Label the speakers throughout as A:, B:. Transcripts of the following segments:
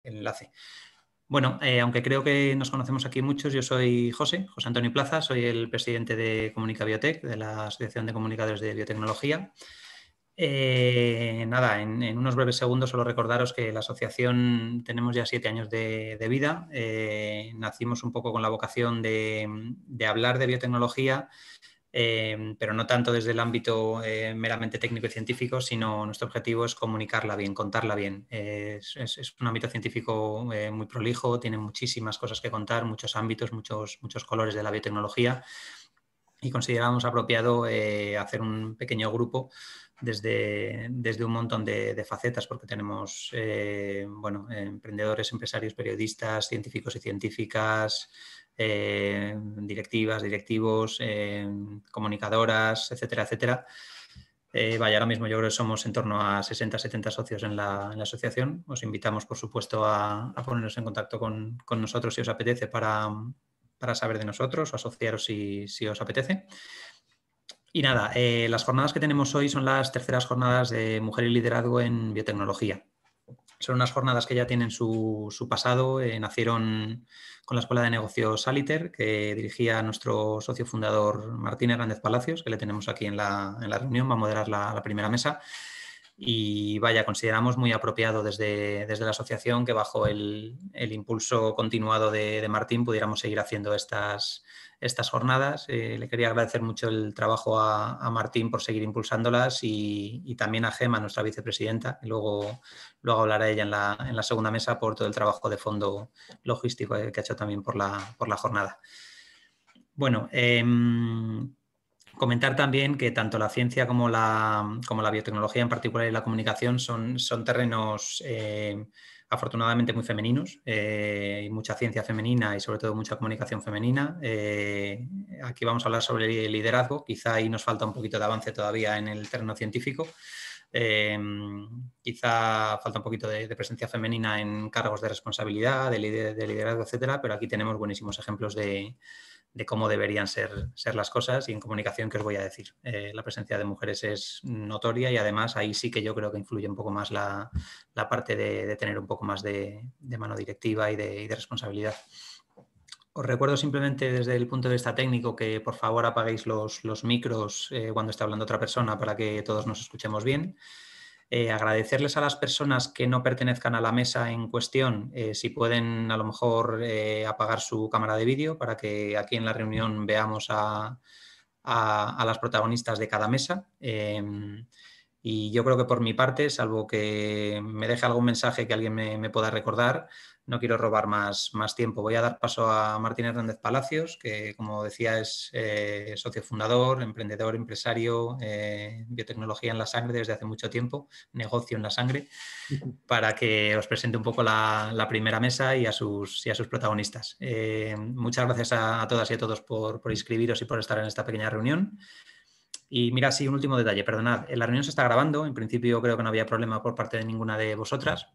A: el enlace. Bueno, aunque creo que nos conocemos aquí muchos, yo soy José Antonio Plaza, soy el presidente de Comunica Biotech, de la Asociación de Comunicadores de Biotecnología. Nada, en unos breves segundos solo recordaros que la asociación tenemos ya 7 años de vida. Nacimos un poco con la vocación de hablar de biotecnología, pero no tanto desde el ámbito meramente técnico y científico, sino nuestro objetivo es comunicarla bien, contarla bien. Es un ámbito científico muy prolijo, tiene muchísimas cosas que contar, muchos ámbitos, muchos colores de la biotecnología, y consideramos apropiado hacer un pequeño grupo desde un montón de facetas, porque tenemos emprendedores, empresarios, periodistas, científicos y científicas, directivas, directivos, comunicadoras, etcétera, etcétera. Ahora mismo yo creo que somos en torno a 60-70 socios en la asociación. Os invitamos, por supuesto, a ponernos en contacto con nosotros si os apetece para saber de nosotros o asociaros si os apetece. Y nada, las jornadas que tenemos hoy son las terceras jornadas de Mujer y Liderazgo en Biotecnología. Son unas jornadas que ya tienen su pasado. Nacieron con la Escuela de Negocios Aliter, que dirigía nuestro socio fundador Martín Hernández Palacios, que le tenemos aquí en la reunión, va a moderar la primera mesa. Y vaya, consideramos muy apropiado desde la asociación que bajo el impulso continuado de Martín pudiéramos seguir haciendo estas jornadas. Le quería agradecer mucho el trabajo a Martín por seguir impulsándolas y también a Gema, nuestra vicepresidenta, que luego hablará ella en la segunda mesa, por todo el trabajo de fondo logístico que ha hecho también por la jornada. Bueno, comentar también que tanto la ciencia como la biotecnología en particular y la comunicación son terrenos afortunadamente muy femeninos. Hay mucha ciencia femenina y sobre todo mucha comunicación femenina. Aquí vamos a hablar sobre el liderazgo. Quizá ahí nos falta un poquito de avance todavía en el terreno científico. Quizá falta un poquito de presencia femenina en cargos de responsabilidad, de liderazgo, etcétera, pero aquí tenemos buenísimos ejemplos de cómo deberían ser las cosas. Y en comunicación, ¿qué os voy a decir? La presencia de mujeres es notoria y además ahí sí que yo creo que influye un poco más la parte de tener un poco más de mano directiva y de responsabilidad. Os recuerdo simplemente desde el punto de vista técnico que por favor apaguéis los micros cuando esté hablando otra persona para que todos nos escuchemos bien. Agradecerles a las personas que no pertenezcan a la mesa en cuestión, si pueden a lo mejor apagar su cámara de vídeo para que aquí en la reunión veamos a las protagonistas de cada mesa. Y yo creo que por mi parte, salvo que me deje algún mensaje que alguien me pueda recordar, no quiero robar más tiempo. Voy a dar paso a Martín Hernández Palacios, que como decía es socio fundador, emprendedor, empresario, biotecnología en la sangre desde hace mucho tiempo, negocio en la sangre, para que os presente un poco la primera mesa y a sus protagonistas. Muchas gracias a todas y a todos por inscribiros y por estar en esta pequeña reunión. Y mira, sí, un último detalle, perdonad. La reunión se está grabando, en principio creo que no había problema por parte de ninguna de vosotras,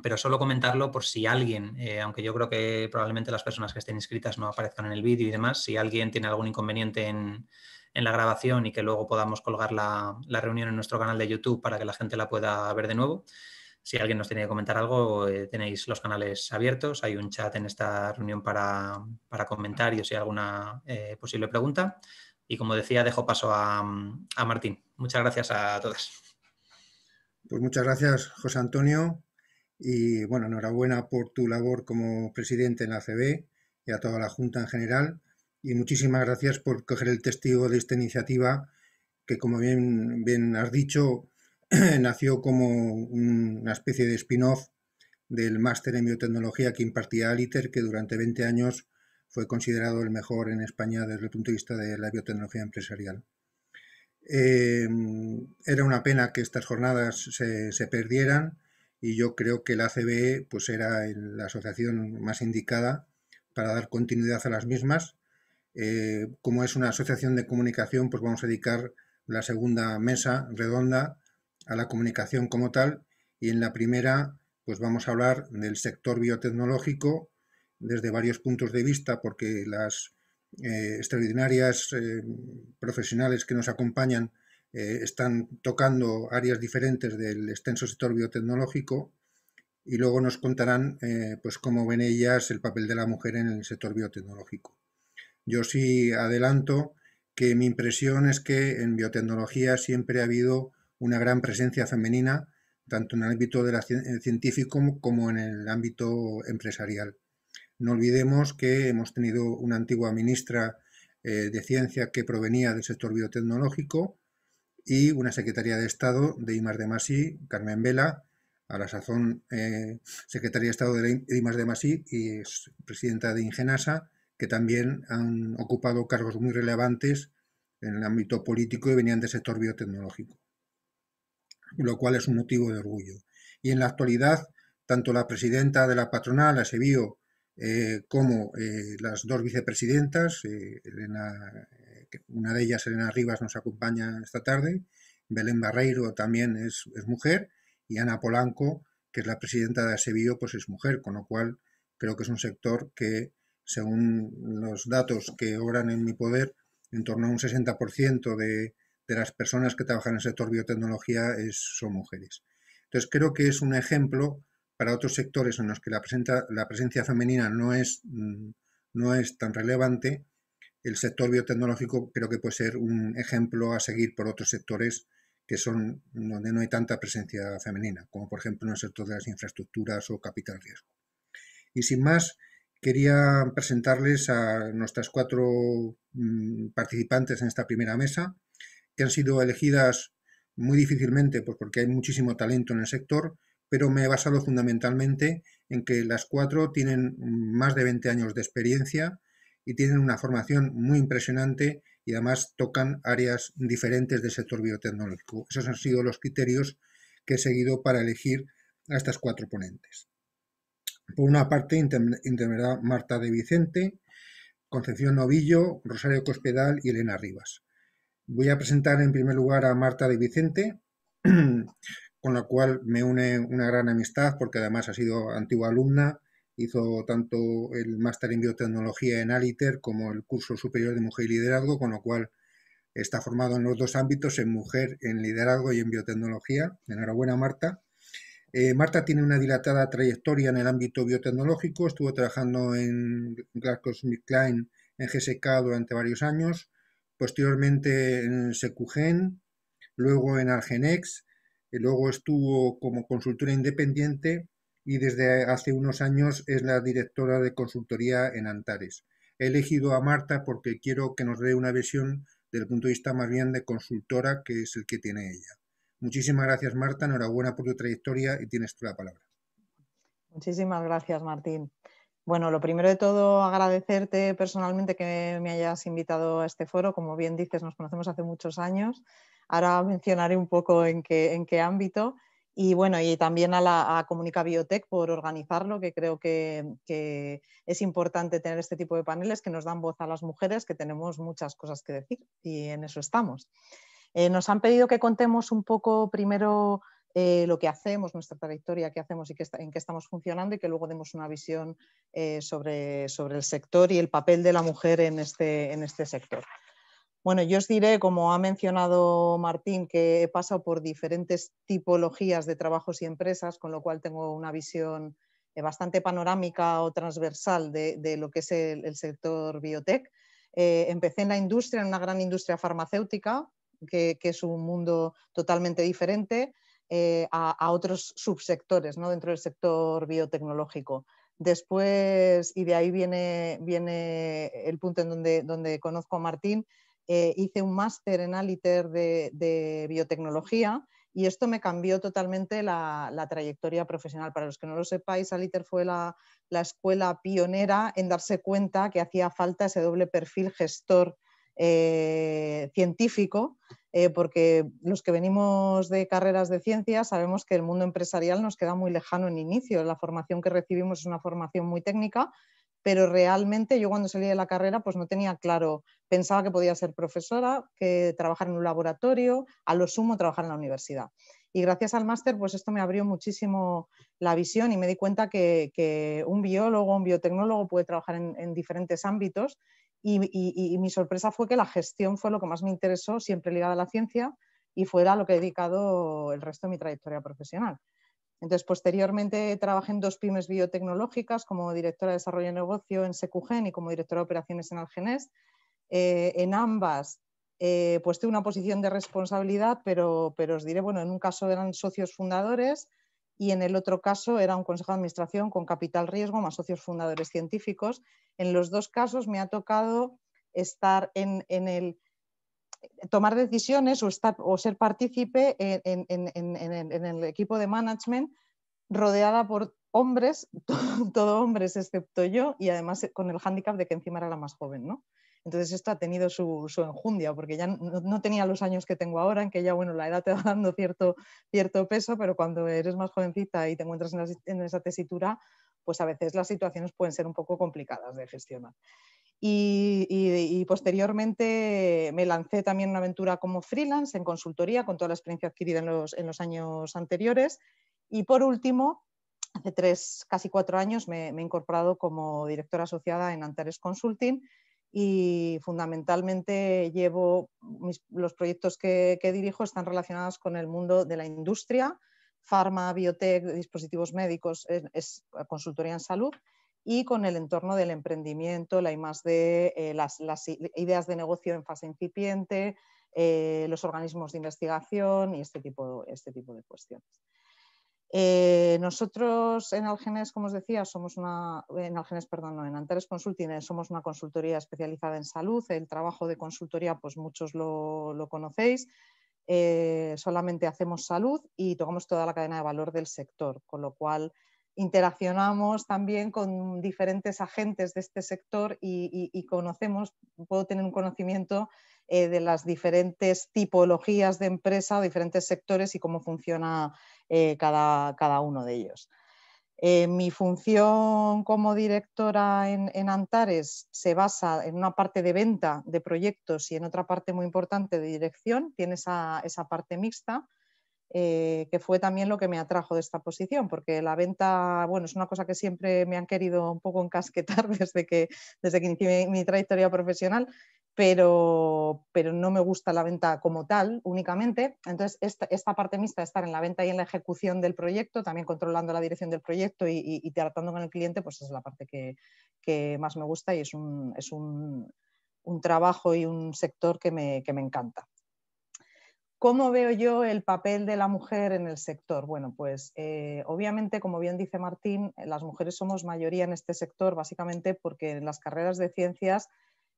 A: pero solo comentarlo por si alguien, aunque yo creo que probablemente las personas que estén inscritas no aparezcan en el vídeo y demás, si alguien tiene algún inconveniente en la grabación y que luego podamos colgar la reunión en nuestro canal de YouTube para que la gente la pueda ver de nuevo. Si alguien nos tiene que comentar algo, tenéis los canales abiertos, hay un chat en esta reunión para comentarios y alguna posible pregunta. Y como decía, dejo paso a Martín. Muchas gracias a todas.
B: Pues muchas gracias, José Antonio. Y bueno, enhorabuena por tu labor como presidente en la ACB y a toda la Junta en general. Y muchísimas gracias por coger el testigo de esta iniciativa que, como bien has dicho, nació como una especie de spin-off del máster en biotecnología que impartía Aliter, que durante 20 años fue considerado el mejor en España desde el punto de vista de la biotecnología empresarial. Era una pena que estas jornadas se perdieran y yo creo que la ACB pues, era la asociación más indicada para dar continuidad a las mismas. Como es una asociación de comunicación, pues vamos a dedicar la segunda mesa redonda a la comunicación como tal y en la primera pues vamos a hablar del sector biotecnológico desde varios puntos de vista porque las extraordinarias profesionales que nos acompañan están tocando áreas diferentes del extenso sector biotecnológico y luego nos contarán pues cómo ven ellas el papel de la mujer en el sector biotecnológico. Yo sí adelanto que mi impresión es que en biotecnología siempre ha habido una gran presencia femenina, tanto en el ámbito científico como en el ámbito empresarial. No olvidemos que hemos tenido una antigua ministra de Ciencia que provenía del sector biotecnológico y una secretaria de Estado de I+D+I, Carmen Vela, a la sazón secretaria de Estado de I+D+I y es presidenta de Ingenasa, que también han ocupado cargos muy relevantes en el ámbito político y venían del sector biotecnológico, lo cual es un motivo de orgullo. Y en la actualidad, tanto la presidenta de la patronal, la SEBIO, como las dos vicepresidentas, una de ellas, Elena Rivas, nos acompaña esta tarde, Belén Barreiro también es mujer, y Ana Polanco, que es la presidenta de SEBIO, pues es mujer, con lo cual creo que es un sector que, según los datos que obran en mi poder, en torno a un 60% de las personas que trabajan en el sector biotecnología son mujeres. Entonces creo que es un ejemplo para otros sectores en los que la presencia femenina no es tan relevante. El sector biotecnológico creo que puede ser un ejemplo a seguir por otros sectores que son donde no hay tanta presencia femenina, como por ejemplo en el sector de las infraestructuras o capital riesgo. Y sin más, quería presentarles a nuestras 4 participantes en esta primera mesa, que han sido elegidas muy difícilmente, pues porque hay muchísimo talento en el sector, pero me he basado fundamentalmente en que las 4 tienen más de 20 años de experiencia y tienen una formación muy impresionante y además tocan áreas diferentes del sector biotecnológico. Esos han sido los criterios que he seguido para elegir a estas 4 ponentes. Por una parte, intervendrá Marta de Vicente, Concepción Novillo, Rosario Cospedal y Elena Rivas. Voy a presentar en primer lugar a Marta de Vicente, con la cual me une una gran amistad porque además ha sido antigua alumna, hizo tanto el máster en biotecnología en Aliter como el curso superior de mujer y liderazgo, con lo cual está formado en los 2 ámbitos, en mujer, en liderazgo y en biotecnología. Enhorabuena, Marta. Marta tiene una dilatada trayectoria en el ámbito biotecnológico, estuvo trabajando en GlaxoSmithKline en GSK durante varios años, posteriormente en Secugen, luego en Algenex, luego estuvo como consultora independiente y desde hace unos años es la directora de consultoría en Antares. He elegido a Marta porque quiero que nos dé una visión desde el punto de vista más bien de consultora, que es el que tiene ella. Muchísimas gracias, Marta, enhorabuena por tu trayectoria y tienes tú la palabra.
C: Muchísimas gracias, Martín. Bueno, lo primero de todo, agradecerte personalmente que me hayas invitado a este foro. Como bien dices, nos conocemos hace muchos años. Ahora mencionaré un poco en qué ámbito. Y bueno, y también a Comunica Biotech por organizarlo, que creo que es importante tener este tipo de paneles que nos dan voz a las mujeres, que tenemos muchas cosas que decir y en eso estamos. Nos han pedido que contemos un poco primero lo que hacemos, nuestra trayectoria, qué hacemos y en qué estamos funcionando, y que luego demos una visión sobre el sector y el papel de la mujer en este sector. Bueno, yo os diré, como ha mencionado Martín, que he pasado por diferentes tipologías de trabajos y empresas, con lo cual tengo una visión bastante panorámica o transversal de lo que es el sector biotech. Empecé en la industria, en una gran industria farmacéutica, que es un mundo totalmente diferente a otros subsectores, ¿no?, dentro del sector biotecnológico. Después, y de ahí viene el punto en donde conozco a Martín, hice un máster en Aliter de biotecnología y esto me cambió totalmente la trayectoria profesional. Para los que no lo sepáis, Aliter fue la escuela pionera en darse cuenta que hacía falta ese doble perfil gestor científico, porque los que venimos de carreras de ciencia sabemos que el mundo empresarial nos queda muy lejano en inicio. La formación que recibimos es una formación muy técnica, pero realmente yo cuando salí de la carrera pues no tenía claro, pensaba que podía ser profesora, que trabajar en un laboratorio, a lo sumo trabajar en la universidad. Y gracias al máster pues esto me abrió muchísimo la visión y me di cuenta que un biólogo, un biotecnólogo puede trabajar en diferentes ámbitos. Y mi sorpresa fue que la gestión fue lo que más me interesó, siempre ligada a la ciencia, y fuera a lo que he dedicado el resto de mi trayectoria profesional. Entonces, posteriormente trabajé en 2 pymes biotecnológicas como directora de desarrollo de negocio en Secugen y como directora de operaciones en Algenés. En ambas pues tuve una posición de responsabilidad, pero os diré, bueno, en un caso eran socios fundadores y en el otro caso era un consejo de administración con capital riesgo más socios fundadores científicos. En los 2 casos me ha tocado estar en el tomar decisiones o ser partícipe en el equipo de management rodeada por hombres, todo hombres excepto yo, y además con el hándicap de que encima era la más joven, ¿no? Entonces esto ha tenido su enjundia, porque ya no tenía los años que tengo ahora, en que ya, bueno, la edad te va dando cierto peso, pero cuando eres más jovencita y te encuentras en esa tesitura, pues a veces las situaciones pueden ser un poco complicadas de gestionar. Y posteriormente me lancé también en una aventura como freelance, en consultoría, con toda la experiencia adquirida en los años anteriores. Y por último, hace 3, casi 4 años me he incorporado como directora asociada en Antares Consulting y fundamentalmente los proyectos que dirijo están relacionados con el mundo de la industria, farma, biotech, dispositivos médicos, es consultoría en salud, y con el entorno del emprendimiento, la I+D, las ideas de negocio en fase incipiente, los organismos de investigación y este tipo de cuestiones. Nosotros en Algenés, como os decía, en Antares Consulting somos una consultoría especializada en salud. El trabajo de consultoría, pues muchos lo conocéis. Solamente hacemos salud y tocamos toda la cadena de valor del sector, con lo cual interaccionamos también con diferentes agentes de este sector y puedo tener un conocimiento de las diferentes tipologías de empresa o diferentes sectores y cómo funciona cada uno de ellos. Mi función como directora en Antares se basa en una parte de venta de proyectos y en otra parte muy importante de dirección. Tiene esa parte mixta, que fue también lo que me atrajo de esta posición, porque la venta, bueno, es una cosa que siempre me han querido un poco encasquetar desde que inicié mi trayectoria profesional, pero no me gusta la venta como tal únicamente. Entonces, esta parte mixta de estar en la venta y en la ejecución del proyecto, también controlando la dirección del proyecto y tratando con el cliente, pues es la parte que más me gusta y es un trabajo y un sector que me encanta. ¿Cómo veo yo el papel de la mujer en el sector? Bueno, pues obviamente, como bien dice Martín, las mujeres somos mayoría en este sector, básicamente porque en las carreras de ciencias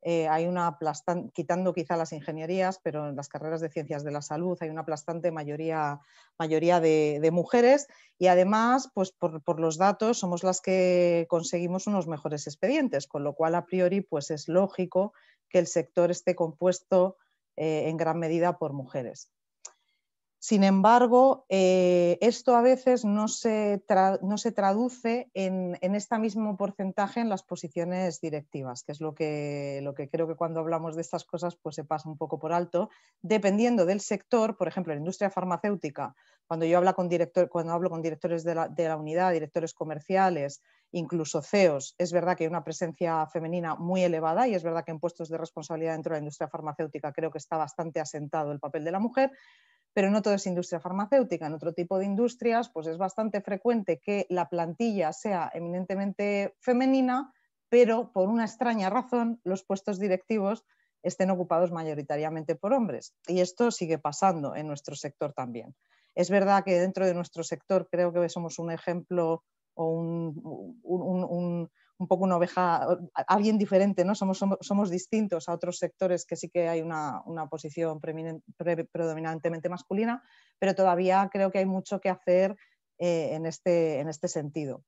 C: hay una aplastante, quitando quizá las ingenierías, pero en las carreras de ciencias de la salud hay una aplastante mayoría de mujeres y además, pues por los datos, somos las que conseguimos unos mejores expedientes, con lo cual a priori pues es lógico que el sector esté compuesto en gran medida por mujeres. Sin embargo, esto a veces no se traduce en este mismo porcentaje en las posiciones directivas, que es lo que creo que cuando hablamos de estas cosas pues se pasa un poco por alto, dependiendo del sector. Por ejemplo, en la industria farmacéutica, cuando hablo con directores de la unidad, directores comerciales, incluso CEOs, es verdad que hay una presencia femenina muy elevada y es verdad que en puestos de responsabilidad dentro de la industria farmacéutica creo que está bastante asentado el papel de la mujer. Pero no todo es industria farmacéutica. En otro tipo de industrias pues es bastante frecuente que la plantilla sea eminentemente femenina, pero por una extraña razón los puestos directivos estén ocupados mayoritariamente por hombres. Y esto sigue pasando en nuestro sector también. Es verdad que dentro de nuestro sector creo que somos un ejemplo o un poco una oveja, alguien diferente, ¿no? Somos distintos a otros sectores que sí que hay una posición predominantemente masculina, pero todavía creo que hay mucho que hacer en este sentido,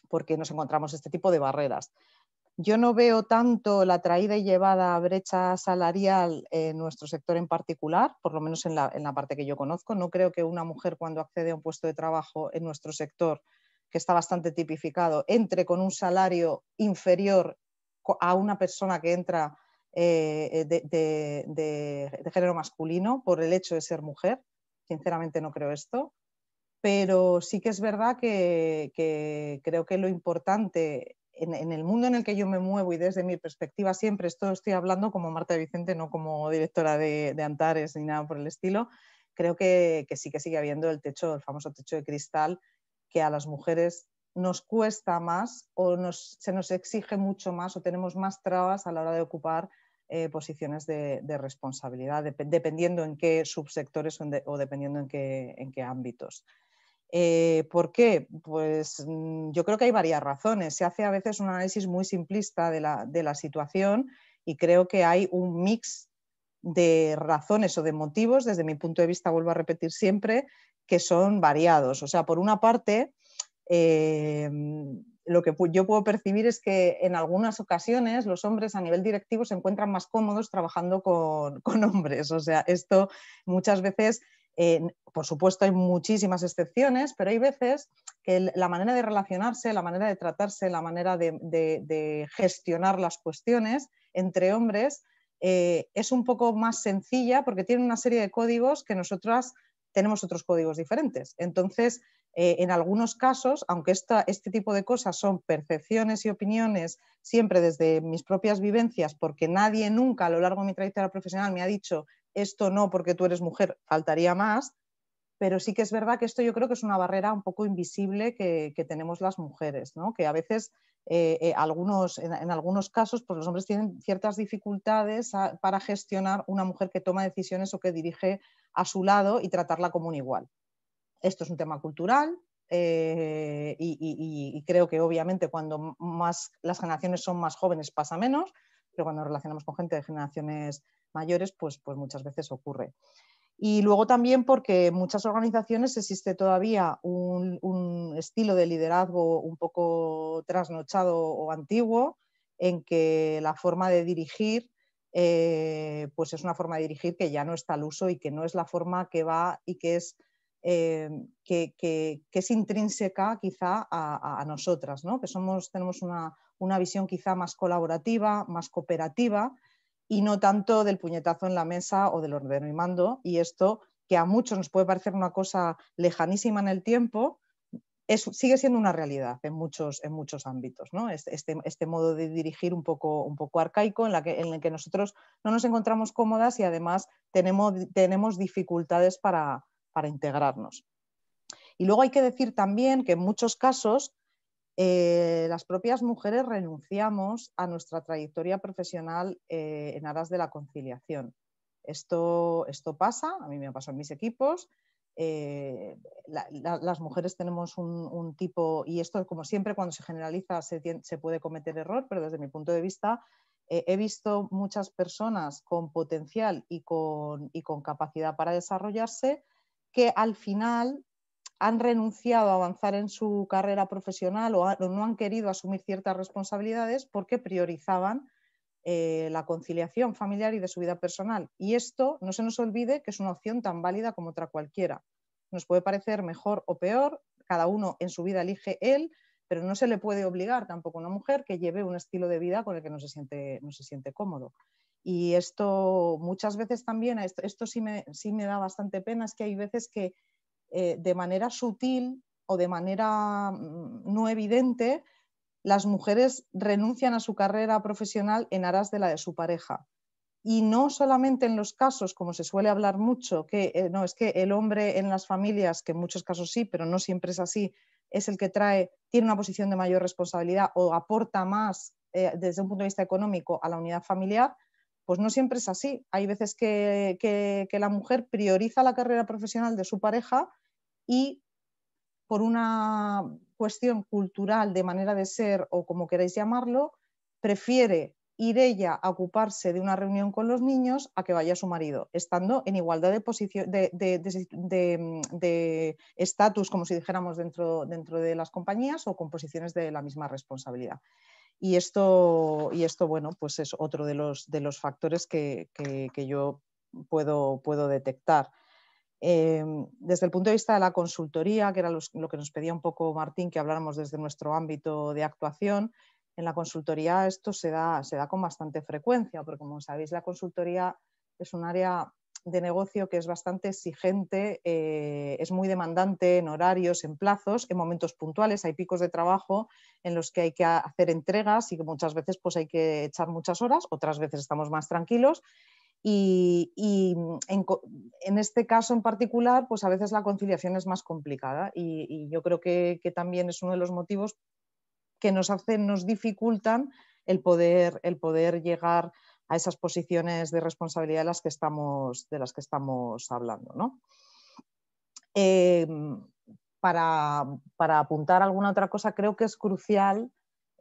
C: porque nos encontramos este tipo de barreras. Yo no veo tanto la traída y llevada a brecha salarial en nuestro sector en particular, por lo menos en la parte que yo conozco. No creo que una mujer cuando accede a un puesto de trabajo en nuestro sector, que está bastante tipificado, entre con un salario inferior a una persona que entra de género masculino por el hecho de ser mujer. Sinceramente no creo esto, pero sí que es verdad que creo que lo importante en el mundo en el que yo me muevo y desde mi perspectiva siempre, esto estoy hablando como Marta Vicente, no como directora de Antares ni nada por el estilo, creo que sí que sigue habiendo el famoso techo de cristal que a las mujeres nos cuesta más o se nos exige mucho más o tenemos más trabas a la hora de ocupar posiciones de responsabilidad, dependiendo en qué subsectores o dependiendo en qué ámbitos. ¿Por qué? Pues yo creo que hay varias razones. Se hace a veces un análisis muy simplista de la situación y creo que hay un mix de razones o de motivos, desde mi punto de vista, vuelvo a repetir siempre, que son variados. O sea, por una parte, lo que yo puedo percibir es que en algunas ocasiones los hombres a nivel directivo se encuentran más cómodos trabajando con hombres. O sea, esto muchas veces, por supuesto hay muchísimas excepciones, pero hay veces que la manera de relacionarse, la manera de tratarse, la manera de gestionar las cuestiones entre hombres es un poco más sencilla porque tiene una serie de códigos que nosotras tenemos otros códigos diferentes. Entonces, en algunos casos, aunque este tipo de cosas son percepciones y opiniones siempre desde mis propias vivencias, porque nadie nunca a lo largo de mi trayectoria profesional me ha dicho esto no porque tú eres mujer, faltaría más, pero sí que es verdad que esto yo creo que es una barrera un poco invisible que tenemos las mujeres, ¿no? Que a veces en algunos casos pues los hombres tienen ciertas dificultades para gestionar una mujer que toma decisiones o que dirige a su lado y tratarla como un igual. Esto es un tema cultural y creo que obviamente cuando más las generaciones son más jóvenes pasa menos, pero cuando nos relacionamos con gente de generaciones mayores pues muchas veces ocurre. Y luego también porque en muchas organizaciones existe todavía un estilo de liderazgo un poco trasnochado o antiguo en que la forma de dirigir pues es una forma de dirigir que ya no está al uso y que no es la forma que va y que es intrínseca quizá a nosotras, ¿no? Que tenemos una visión quizá más colaborativa, más cooperativa y no tanto del puñetazo en la mesa o del ordeno y mando. Y esto, que a muchos nos puede parecer una cosa lejanísima en el tiempo, sigue siendo una realidad en muchos ámbitos, ¿no? Este modo de dirigir un poco arcaico en el que nosotros no nos encontramos cómodas y además tenemos dificultades para integrarnos. Y luego hay que decir también que en muchos casos las propias mujeres renunciamos a nuestra trayectoria profesional en aras de la conciliación. Esto pasa, a mí me ha pasado en mis equipos. Las mujeres tenemos un tipo, y esto como siempre cuando se generaliza se puede cometer error, pero desde mi punto de vista he visto muchas personas con potencial y con capacidad para desarrollarse que al final han renunciado a avanzar en su carrera profesional o no han querido asumir ciertas responsabilidades porque priorizaban la conciliación familiar y de su vida personal. Y esto, no se nos olvide que es una opción tan válida como otra cualquiera. Nos puede parecer mejor o peor, cada uno en su vida elige él, pero no se le puede obligar tampoco a una mujer que lleve un estilo de vida con el que no se siente cómodo. Y esto muchas veces también, esto sí me da bastante pena, es que hay veces que de manera sutil o de manera no evidente, las mujeres renuncian a su carrera profesional en aras de la de su pareja. Y no solamente en los casos, como se suele hablar mucho, que no, es que el hombre en las familias, que en muchos casos sí, pero no siempre es así, es el que tiene una posición de mayor responsabilidad o aporta más desde un punto de vista económico a la unidad familiar, pues no siempre es así. Hay veces que la mujer prioriza la carrera profesional de su pareja y por una cuestión cultural de manera de ser o como queráis llamarlo, prefiere ir ella a ocuparse de una reunión con los niños a que vaya su marido, estando en igualdad de estatus, como si dijéramos, dentro de las compañías o con posiciones de la misma responsabilidad. Y esto bueno, pues es otro de los factores que yo puedo detectar. Desde el punto de vista de la consultoría, que era lo que nos pedía un poco Martín, que habláramos desde nuestro ámbito de actuación, en la consultoría esto se da con bastante frecuencia, porque como sabéis la consultoría es un área de negocio que es bastante exigente, es muy demandante en horarios, en plazos, en momentos puntuales, hay picos de trabajo en los que hay que hacer entregas y que muchas veces pues hay que echar muchas horas, otras veces estamos más tranquilos. y en este caso en particular, pues a veces la conciliación es más complicada y yo creo que también es uno de los motivos que nos dificultan el poder llegar a esas posiciones de responsabilidad de las que estamos hablando, ¿no? Para apuntar alguna otra cosa, creo que es crucial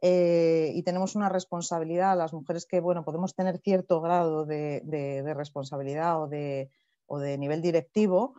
C: y tenemos una responsabilidad, las mujeres que podemos tener cierto grado de responsabilidad o de nivel directivo,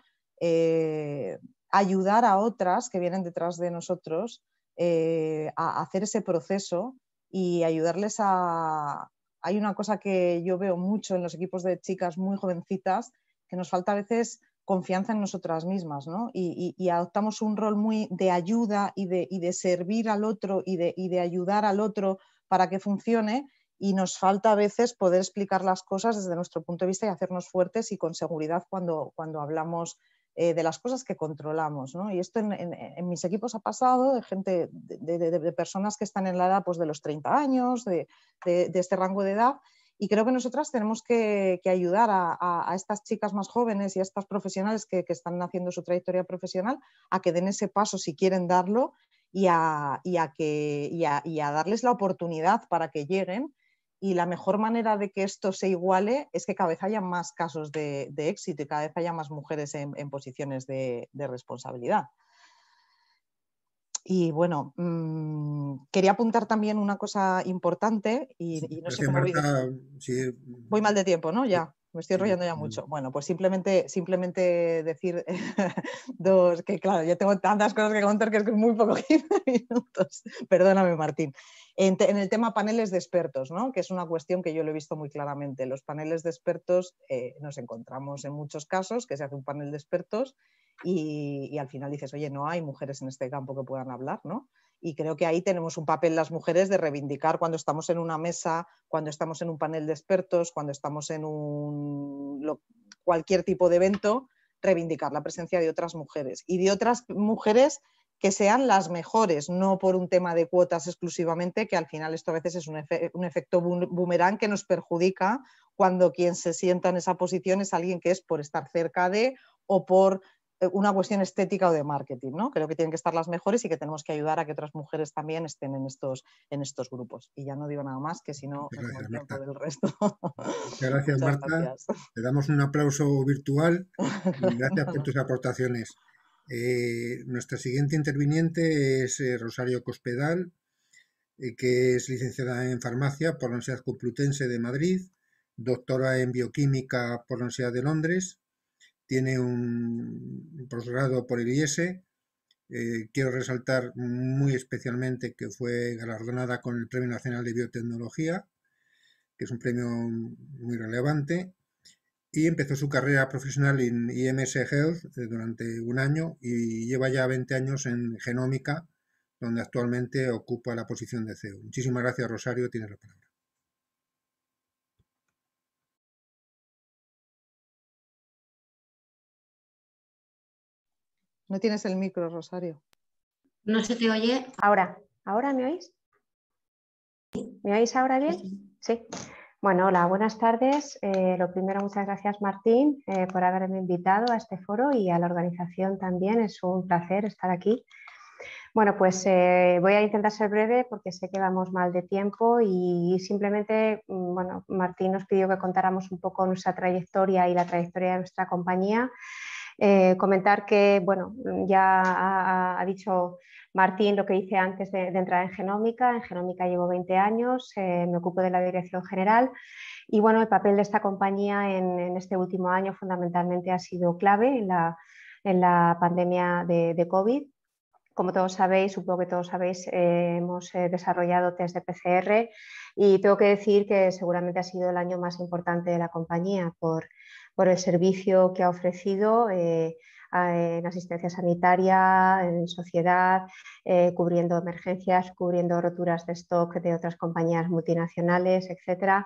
C: ayudar a otras que vienen detrás de nosotros a hacer ese proceso y ayudarles a... Hay una cosa que yo veo mucho en los equipos de chicas muy jovencitas, que nos falta a veces confianza en nosotras mismas, ¿no? Y adoptamos un rol muy de ayuda y de servir al otro y de ayudar al otro para que funcione, y nos falta a veces poder explicar las cosas desde nuestro punto de vista y hacernos fuertes y con seguridad cuando hablamos de las cosas que controlamos, ¿no? Y esto en mis equipos ha pasado de gente, de personas que están en la edad pues, de los 30 años, de este rango de edad. Y creo que nosotras tenemos que ayudar a estas chicas más jóvenes y a estas profesionales que están haciendo su trayectoria profesional a que den ese paso si quieren darlo y a darles la oportunidad para que lleguen. Y la mejor manera de que esto se iguale es que cada vez haya más casos de éxito y cada vez haya más mujeres en posiciones de responsabilidad. Y bueno, quería apuntar también una cosa importante y no sé cómo
B: Marta, sí.
C: Voy mal de tiempo, ¿no? Ya, me estoy enrollando ya
B: Sí.
C: mucho. Bueno, pues simplemente decir dos, que claro, yo tengo tantas cosas que contar que es muy poco 15 minutos. Perdóname, Martín. En el tema paneles de expertos, ¿no? Que es una cuestión que yo lo he visto muy claramente. Los paneles de expertos nos encontramos en muchos casos que se hace un panel de expertos y al final dices, oye, no hay mujeres en este campo que puedan hablar, ¿no? Y creo que ahí tenemos un papel las mujeres de reivindicar cuando estamos en una mesa, cuando estamos en un panel de expertos, cuando estamos en cualquier tipo de evento, reivindicar la presencia de otras mujeres y de otras mujeres que sean las mejores, no por un tema de cuotas exclusivamente, que al final esto a veces es un efecto boomerang que nos perjudica cuando quien se sienta en esa posición es alguien que es por estar cerca de o por una cuestión estética o de marketing, ¿no? Creo que tienen que estar las mejores y que tenemos que ayudar a que otras mujeres también estén en estos grupos. Y ya no digo nada más, que si no me como el tiempo del resto.
B: Muchas gracias, Marta. Gracias. Te damos un aplauso virtual y gracias por tus aportaciones. Nuestra siguiente interviniente es Rosario Cospedal, que es licenciada en farmacia por la Universidad Complutense de Madrid, doctora en bioquímica por la Universidad de Londres. Tiene un posgrado por el IES. Quiero resaltar muy especialmente que fue galardonada con el Premio Nacional de Biotecnología, que es un premio muy relevante, y empezó su carrera profesional en IMS Health durante un año y lleva ya 20 años en Genómica, donde actualmente ocupa la posición de CEO. Muchísimas gracias, Rosario, tienes la palabra.
C: No tienes el micro, Rosario.
D: No se te oye.
E: ¿Ahora me oís? ¿Me oís ahora bien? Sí. Bueno, hola, buenas tardes. Lo primero, muchas gracias, Martín, por haberme invitado a este foro y a la organización también. Es un placer estar aquí. Bueno, pues voy a intentar ser breve porque sé que vamos mal de tiempo y simplemente, bueno, Martín nos pidió que contáramos un poco nuestra trayectoria y la trayectoria de nuestra compañía. Comentar que, bueno, ya ha dicho Martín lo que hice antes de entrar en Genómica. En Genómica llevo 20 años, me ocupo de la dirección general y, bueno, el papel de esta compañía en este último año fundamentalmente ha sido clave en la pandemia de COVID. Como todos sabéis, supongo que todos sabéis, hemos desarrollado test de PCR y tengo que decir que seguramente ha sido el año más importante de la compañía por el servicio que ha ofrecido en asistencia sanitaria, en sociedad, cubriendo emergencias, cubriendo roturas de stock de otras compañías multinacionales, etc.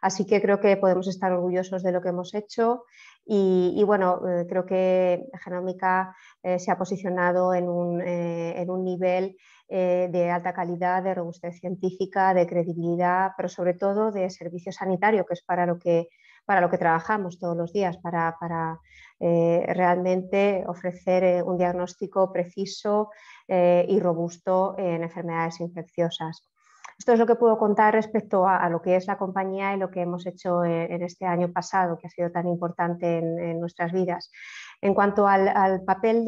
E: Así que creo que podemos estar orgullosos de lo que hemos hecho y bueno, creo que Genómica se ha posicionado en un nivel de alta calidad, de robustez científica, de credibilidad, pero sobre todo de servicio sanitario, que es para lo que para lo que trabajamos todos los días, para realmente ofrecer un diagnóstico preciso y robusto en enfermedades infecciosas. Esto es lo que puedo contar respecto a lo que es la compañía y lo que hemos hecho en este año pasado, que ha sido tan importante en nuestras vidas. En cuanto al papel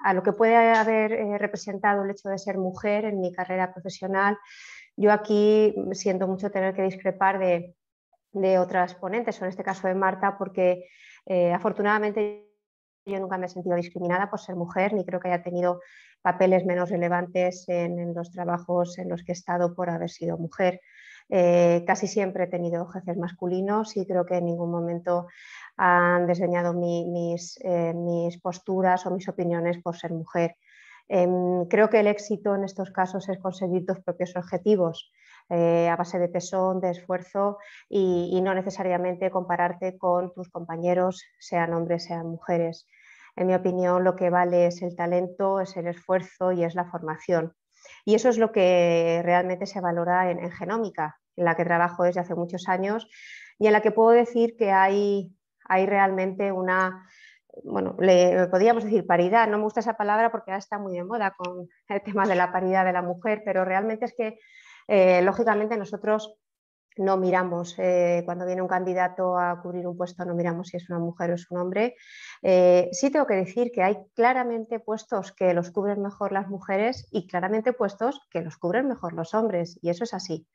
E: a lo que puede haber representado el hecho de ser mujer en mi carrera profesional, yo aquí siento mucho tener que discrepar de otras ponentes, o en este caso de Marta, porque afortunadamente yo nunca me he sentido discriminada por ser mujer, ni creo que haya tenido papeles menos relevantes en los trabajos en los que he estado por haber sido mujer. Casi siempre he tenido jefes masculinos y creo que en ningún momento han desdeñado mis posturas o mis opiniones por ser mujer. Creo que el éxito en estos casos es conseguir tus propios objetivos a base de tesón, de esfuerzo y no necesariamente compararte con tus compañeros, sean hombres, sean mujeres. En mi opinión, lo que vale es el talento, es el esfuerzo y es la formación. Y eso es lo que realmente se valora en Genómica, en la que trabajo desde hace muchos años y en la que puedo decir que hay realmente una, podríamos decir paridad, no me gusta esa palabra porque ahora está muy de moda con el tema de la paridad de la mujer, pero realmente es que, lógicamente, nosotros no miramos, cuando viene un candidato a cubrir un puesto, no miramos si es una mujer o es un hombre. Sí tengo que decir que hay claramente puestos que los cubren mejor las mujeres y claramente puestos que los cubren mejor los hombres, y eso es así.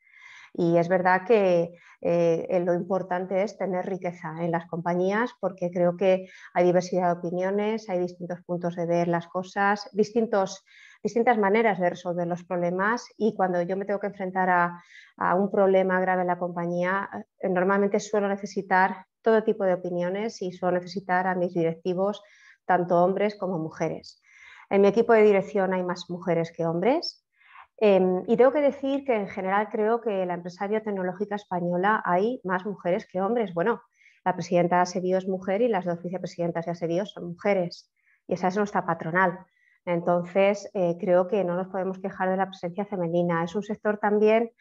E: Y es verdad que lo importante es tener riqueza en las compañías, porque creo que hay diversidad de opiniones, hay distintos puntos de ver las cosas, distintas maneras de resolver los problemas, y cuando yo me tengo que enfrentar a un problema grave en la compañía, normalmente suelo necesitar todo tipo de opiniones y suelo necesitar a mis directivos, tanto hombres como mujeres. En mi equipo de dirección hay más mujeres que hombres. Y tengo que decir que en general creo que en la empresa biotecnológica española hay más mujeres que hombres. Bueno, la presidenta de Asebio es mujer y las 2 vicepresidentas de Asebio son mujeres, y esa es nuestra patronal. Entonces, creo que no nos podemos quejar de la presencia femenina. Es un sector también,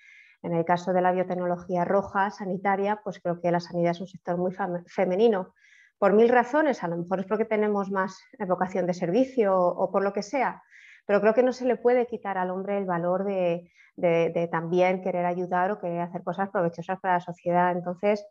E: en el caso de la biotecnología roja, sanitaria, pues creo que la sanidad es un sector muy femenino. Por 1000 razones, a lo mejor es porque tenemos más vocación de servicio o por lo que sea, pero creo que no se le puede quitar al hombre el valor de también querer ayudar o querer hacer cosas provechosas para la sociedad. Entonces,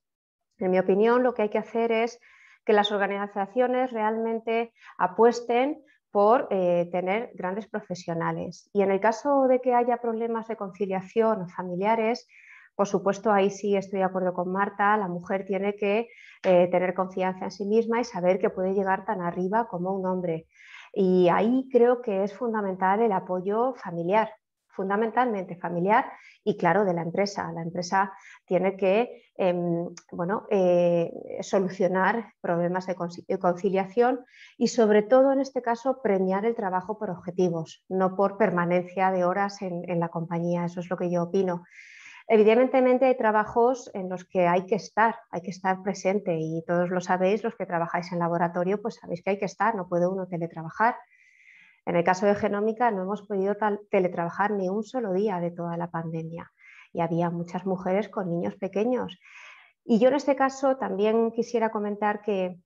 E: en mi opinión, lo que hay que hacer es que las organizaciones realmente apuesten por tener grandes profesionales. Y en el caso de que haya problemas de conciliación familiares, por supuesto, ahí sí estoy de acuerdo con Marta, la mujer tiene que tener confianza en sí misma y saber que puede llegar tan arriba como un hombre. Y ahí creo que es fundamental el apoyo familiar, fundamentalmente familiar y, claro, de la empresa. La empresa tiene que solucionar problemas de conciliación y, sobre todo, en este caso, premiar el trabajo por objetivos, no por permanencia de horas en la compañía. Eso es lo que yo opino. Evidentemente hay trabajos en los que hay que estar presente, y todos lo sabéis, los que trabajáis en laboratorio, pues sabéis que hay que estar, no puede uno teletrabajar. En el caso de Genómica no hemos podido teletrabajar ni un solo día de toda la pandemia y había muchas mujeres con niños pequeños. Y yo en este caso también quisiera comentar que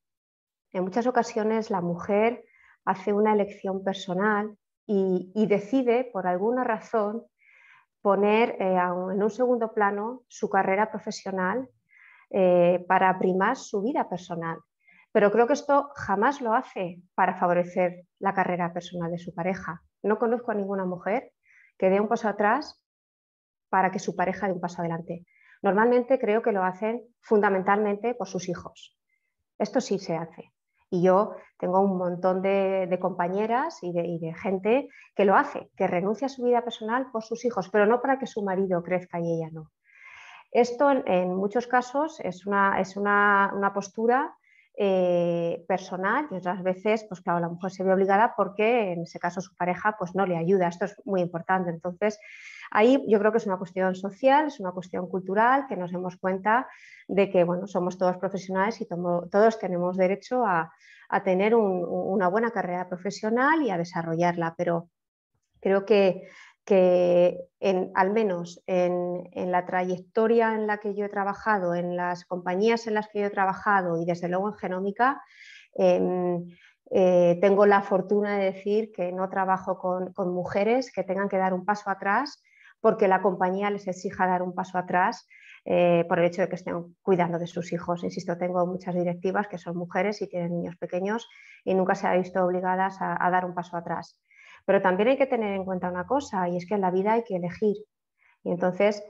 E: en muchas ocasiones la mujer hace una elección personal y decide, por alguna razón, poner en un segundo plano su carrera profesional para primar su vida personal. Pero creo que esto jamás lo hace para favorecer la carrera personal de su pareja. No conozco a ninguna mujer que dé un paso atrás para que su pareja dé un paso adelante. Normalmente creo que lo hacen fundamentalmente por sus hijos. Esto sí se hace. Y yo tengo un montón de compañeras y de gente que lo hace, que renuncia a su vida personal por sus hijos, pero no para que su marido crezca y ella no. Esto en muchos casos es una postura personal, y otras veces, pues claro, la mujer se ve obligada porque en ese caso su pareja pues no le ayuda. Esto es muy importante. Entonces, ahí yo creo que es una cuestión social, es una cuestión cultural, que nos demos cuenta de que, bueno, somos todos profesionales y todos tenemos derecho a tener una buena carrera profesional y a desarrollarla, pero creo que que al menos en la trayectoria en la que yo he trabajado, en las compañías en las que yo he trabajado y desde luego en Genómica, tengo la fortuna de decir que no trabajo con mujeres que tengan que dar un paso atrás porque la compañía les exija dar un paso atrás por el hecho de que estén cuidando de sus hijos. Insisto, tengo muchas directivas que son mujeres y tienen niños pequeños y nunca se han visto obligadas a dar un paso atrás. Pero también hay que tener en cuenta una cosa, y es que en la vida hay que elegir. Y entonces,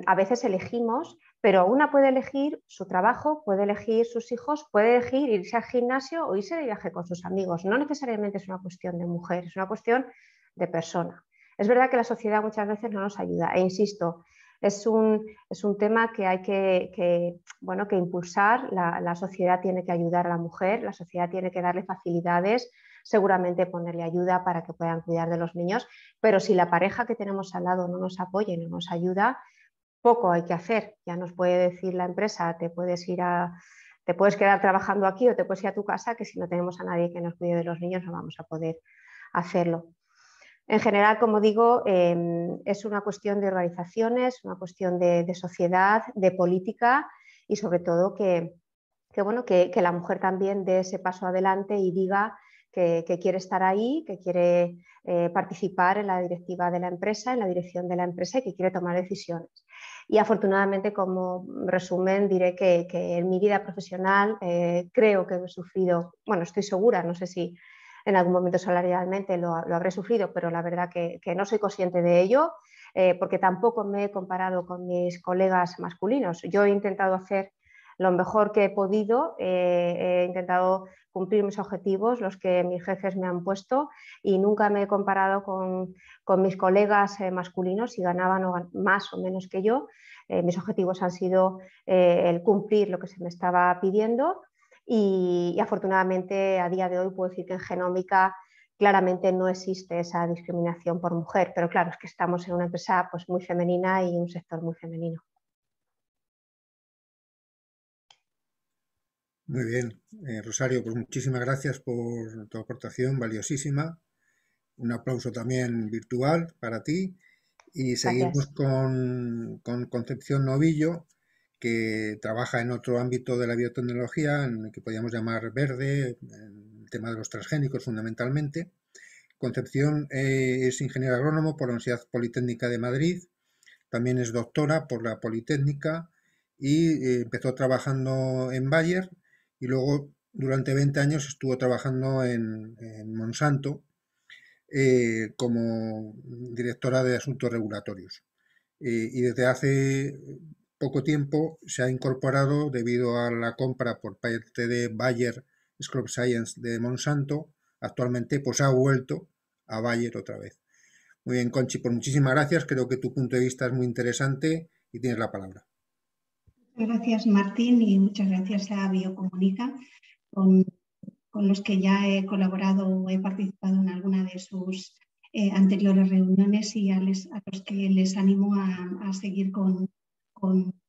E: a veces elegimos, pero una puede elegir su trabajo, puede elegir sus hijos, puede elegir irse al gimnasio o irse de viaje con sus amigos. No necesariamente es una cuestión de mujer, es una cuestión de persona. Es verdad que la sociedad muchas veces no nos ayuda, e insisto, es un tema que hay que impulsar. La sociedad tiene que ayudar a la mujer, la sociedad tiene que darle facilidades, seguramente ponerle ayuda para que puedan cuidar de los niños, pero si la pareja que tenemos al lado no nos apoya y no nos ayuda, poco hay que hacer. Ya nos puede decir la empresa, te puedes quedar trabajando aquí o te puedes ir a tu casa, que si no tenemos a nadie que nos cuide de los niños no vamos a poder hacerlo. En general, como digo, es una cuestión de organizaciones, una cuestión de sociedad, de política y sobre todo que la mujer también dé ese paso adelante y diga que quiere estar ahí, que quiere participar en la directiva de la empresa, en la dirección de la empresa y que quiere tomar decisiones. Y afortunadamente, como resumen, diré que en mi vida profesional creo que he sufrido, bueno, estoy segura, no sé si en algún momento salarialmente lo habré sufrido, pero la verdad que no soy consciente de ello, porque tampoco me he comparado con mis colegas masculinos. Yo he intentado hacer lo mejor que he podido, he intentado cumplir mis objetivos, los que mis jefes me han puesto, y nunca me he comparado con mis colegas masculinos si ganaban más o menos que yo. Mis objetivos han sido el cumplir lo que se me estaba pidiendo y afortunadamente a día de hoy puedo decir que en Genómica claramente no existe esa discriminación por mujer, pero claro, es que estamos en una empresa pues, muy femenina y un sector muy femenino.
B: Muy bien, Rosario, pues muchísimas gracias por tu aportación valiosísima. Un aplauso también virtual para ti. Y seguimos con Concepción Novillo, que trabaja en otro ámbito de la biotecnología, en el que podríamos llamar verde, en el tema de los transgénicos fundamentalmente. Concepción es ingeniero agrónomo por la Universidad Politécnica de Madrid, también es doctora por la Politécnica y empezó trabajando en Bayer y luego durante 20 años estuvo trabajando en Monsanto como directora de asuntos regulatorios. Y desde hace poco tiempo se ha incorporado, debido a la compra por parte de Bayer Crop Science de Monsanto, actualmente pues ha vuelto a Bayer otra vez. Muy bien, Conchi, pues muchísimas gracias. Creo que tu punto de vista es muy interesante y tienes la palabra.
F: Muchas gracias, Martín, y muchas gracias a Biocomunica, con los que ya he colaborado o he participado en alguna de sus anteriores reuniones y a los que les animo a seguir con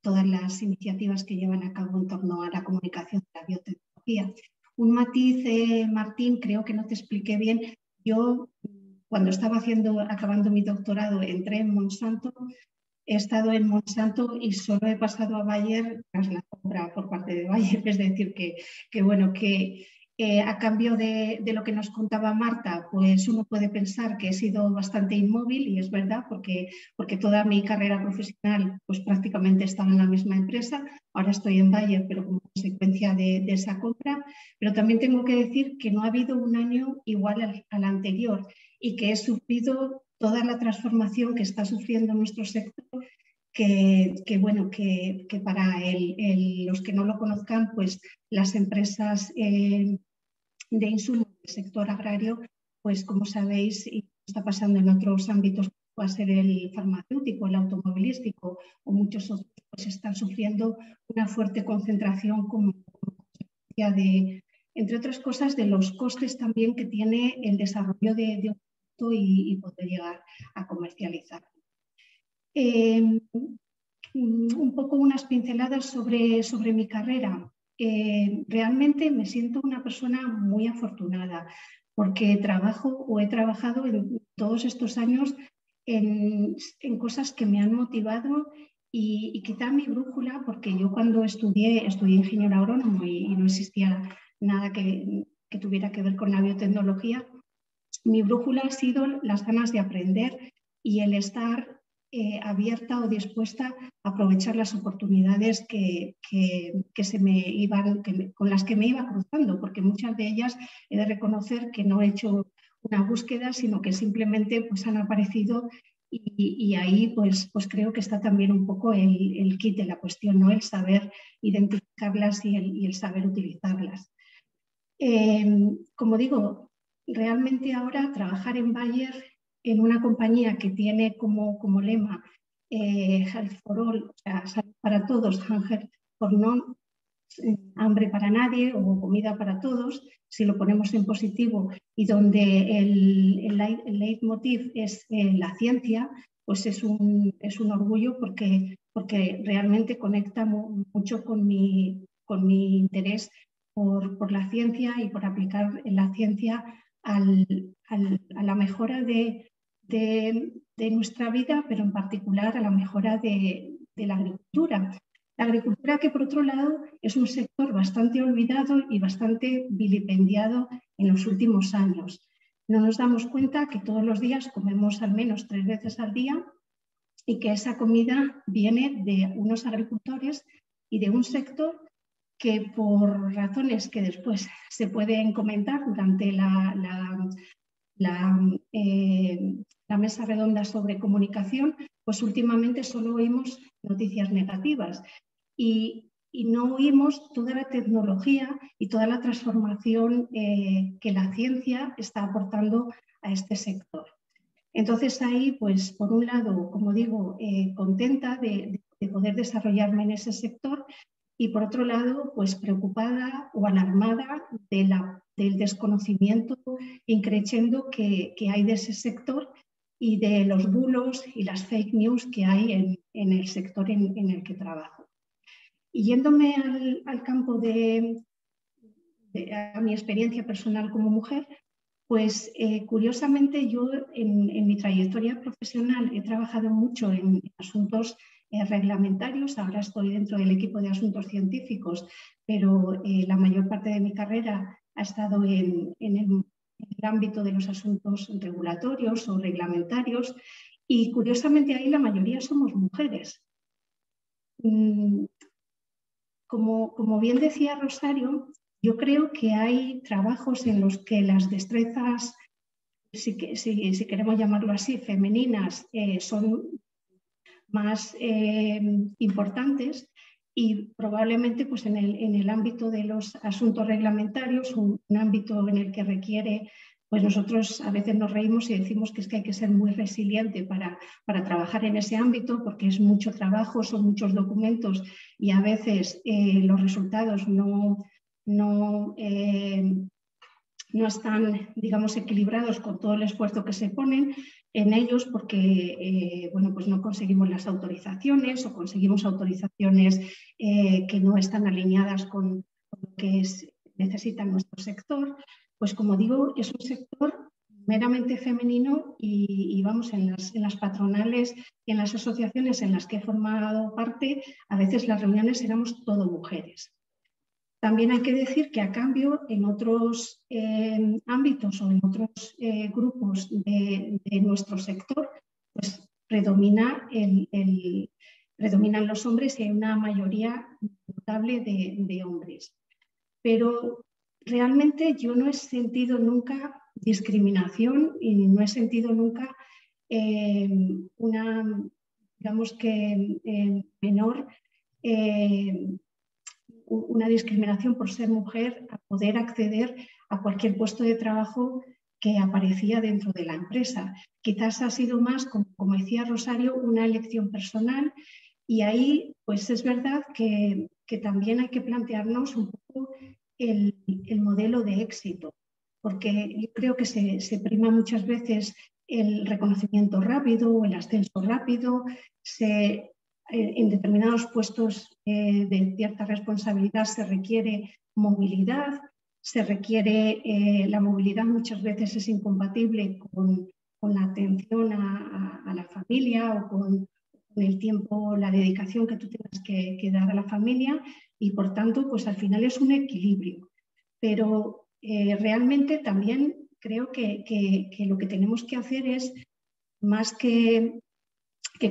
F: todas las iniciativas que llevan a cabo en torno a la comunicación de la biotecnología. Un matiz, Martín, creo que no te expliqué bien. Yo, cuando estaba acabando mi doctorado, entré en Monsanto. He estado en Monsanto y solo he pasado a Bayer tras la compra por parte de Bayer. Es decir, que a cambio de lo que nos contaba Marta, pues uno puede pensar que he sido bastante inmóvil, y es verdad, porque toda mi carrera profesional pues prácticamente estaba en la misma empresa. Ahora estoy en Bayer, pero como consecuencia de esa compra. Pero también tengo que decir que no ha habido un año igual al anterior y que he sufrido toda la transformación que está sufriendo nuestro sector, que para los que no lo conozcan, pues las empresas de insumos del sector agrario, pues como sabéis, y está pasando en otros ámbitos, va a ser el farmacéutico, el automovilístico o muchos otros, pues están sufriendo una fuerte concentración como consecuencia de, entre otras cosas, de los costes también que tiene el desarrollo de un producto y poder llegar a comercializar. Un poco unas pinceladas sobre mi carrera. Realmente me siento una persona muy afortunada porque he trabajado en todos estos años en cosas que me han motivado y quizá mi brújula, porque yo cuando estudié ingeniero agrónomo y no existía nada que tuviera que ver con la biotecnología, mi brújula ha sido las ganas de aprender y el estar abierta o dispuesta a aprovechar las oportunidades con las que me iba cruzando, porque muchas de ellas he de reconocer que no he hecho una búsqueda, sino que simplemente pues, han aparecido y ahí pues creo que está también un poco el kit de la cuestión, ¿no? El saber identificarlas y el saber utilizarlas. Como digo, realmente ahora trabajar en Bayer, en una compañía que tiene como lema Health for All, o sea, salud para todos, Hunger for None, hambre para nadie o comida para todos, si lo ponemos en positivo, y donde el leitmotiv es la ciencia, pues es un orgullo porque realmente conecta mucho con mi interés por la ciencia y por aplicar la ciencia a la mejora de nuestra vida, pero en particular a la mejora de la agricultura. La agricultura que, por otro lado, es un sector bastante olvidado y bastante vilipendiado en los últimos años. No nos damos cuenta que todos los días comemos al menos 3 veces al día y que esa comida viene de unos agricultores y de un sector que, por razones que después se pueden comentar durante la mesa redonda sobre comunicación, pues últimamente solo oímos noticias negativas y no oímos toda la tecnología y toda la transformación que la ciencia está aportando a este sector. Entonces ahí, pues por un lado, como digo, contenta de poder desarrollarme en ese sector y por otro lado, pues preocupada o alarmada del desconocimiento increciendo que hay de ese sector y de los bulos y las fake news que hay en el sector en el que trabajo. Y yéndome al campo a mi experiencia personal como mujer, pues curiosamente yo en mi trayectoria profesional he trabajado mucho en asuntos reglamentarios, ahora estoy dentro del equipo de asuntos científicos, pero la mayor parte de mi carrera ha estado en el ámbito de los asuntos regulatorios o reglamentarios y curiosamente ahí la mayoría somos mujeres. Como bien decía Rosario, yo creo que hay trabajos en los que las destrezas, si queremos llamarlo así, femeninas, son más importantes y probablemente pues, en el ámbito de los asuntos reglamentarios, un ámbito en el que requiere, pues nosotros a veces nos reímos y decimos que es que hay que ser muy resiliente para trabajar en ese ámbito porque es mucho trabajo, son muchos documentos y a veces los resultados no están, digamos, equilibrados con todo el esfuerzo que se ponen en ellos porque bueno, pues no conseguimos las autorizaciones o conseguimos autorizaciones que no están alineadas con lo que necesita nuestro sector. Pues como digo, es un sector meramente femenino y vamos, en las patronales y en las asociaciones en las que he formado parte, a veces las reuniones éramos todo mujeres. También hay que decir que a cambio en otros ámbitos o en otros grupos de nuestro sector, pues predominan los hombres y hay una mayoría notable de hombres. Pero realmente yo no he sentido nunca discriminación y no he sentido nunca una, digamos que menor una discriminación por ser mujer a poder acceder a cualquier puesto de trabajo que aparecía dentro de la empresa. Quizás ha sido más, como decía Rosario, una elección personal y ahí pues es verdad que también hay que plantearnos un poco el modelo de éxito, porque yo creo que se prima muchas veces el reconocimiento rápido o el ascenso rápido, en determinados puestos de cierta responsabilidad se requiere movilidad, la movilidad muchas veces es incompatible con la atención a la familia o con el tiempo, la dedicación que tú tengas que dar a la familia y por tanto pues al final es un equilibrio. Pero realmente también creo que lo que tenemos que hacer es más que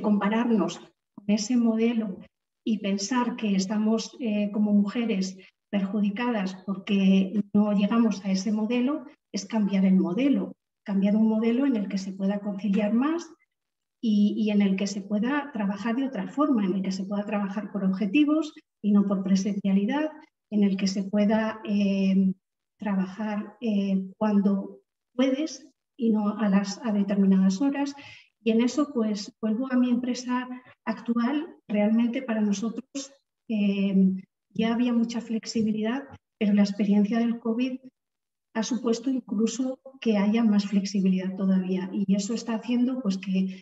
F: compararnos con ese modelo y pensar que estamos como mujeres perjudicadas porque no llegamos a ese modelo, es cambiar el modelo, cambiar un modelo en el que se pueda conciliar más y en el que se pueda trabajar de otra forma, en el que se pueda trabajar por objetivos y no por presencialidad, en el que se pueda trabajar cuando puedes y no a determinadas horas. Y en eso, pues, vuelvo a mi empresa actual. Realmente para nosotros ya había mucha flexibilidad, pero la experiencia del COVID ha supuesto incluso que haya más flexibilidad todavía. Y eso está haciendo pues, que,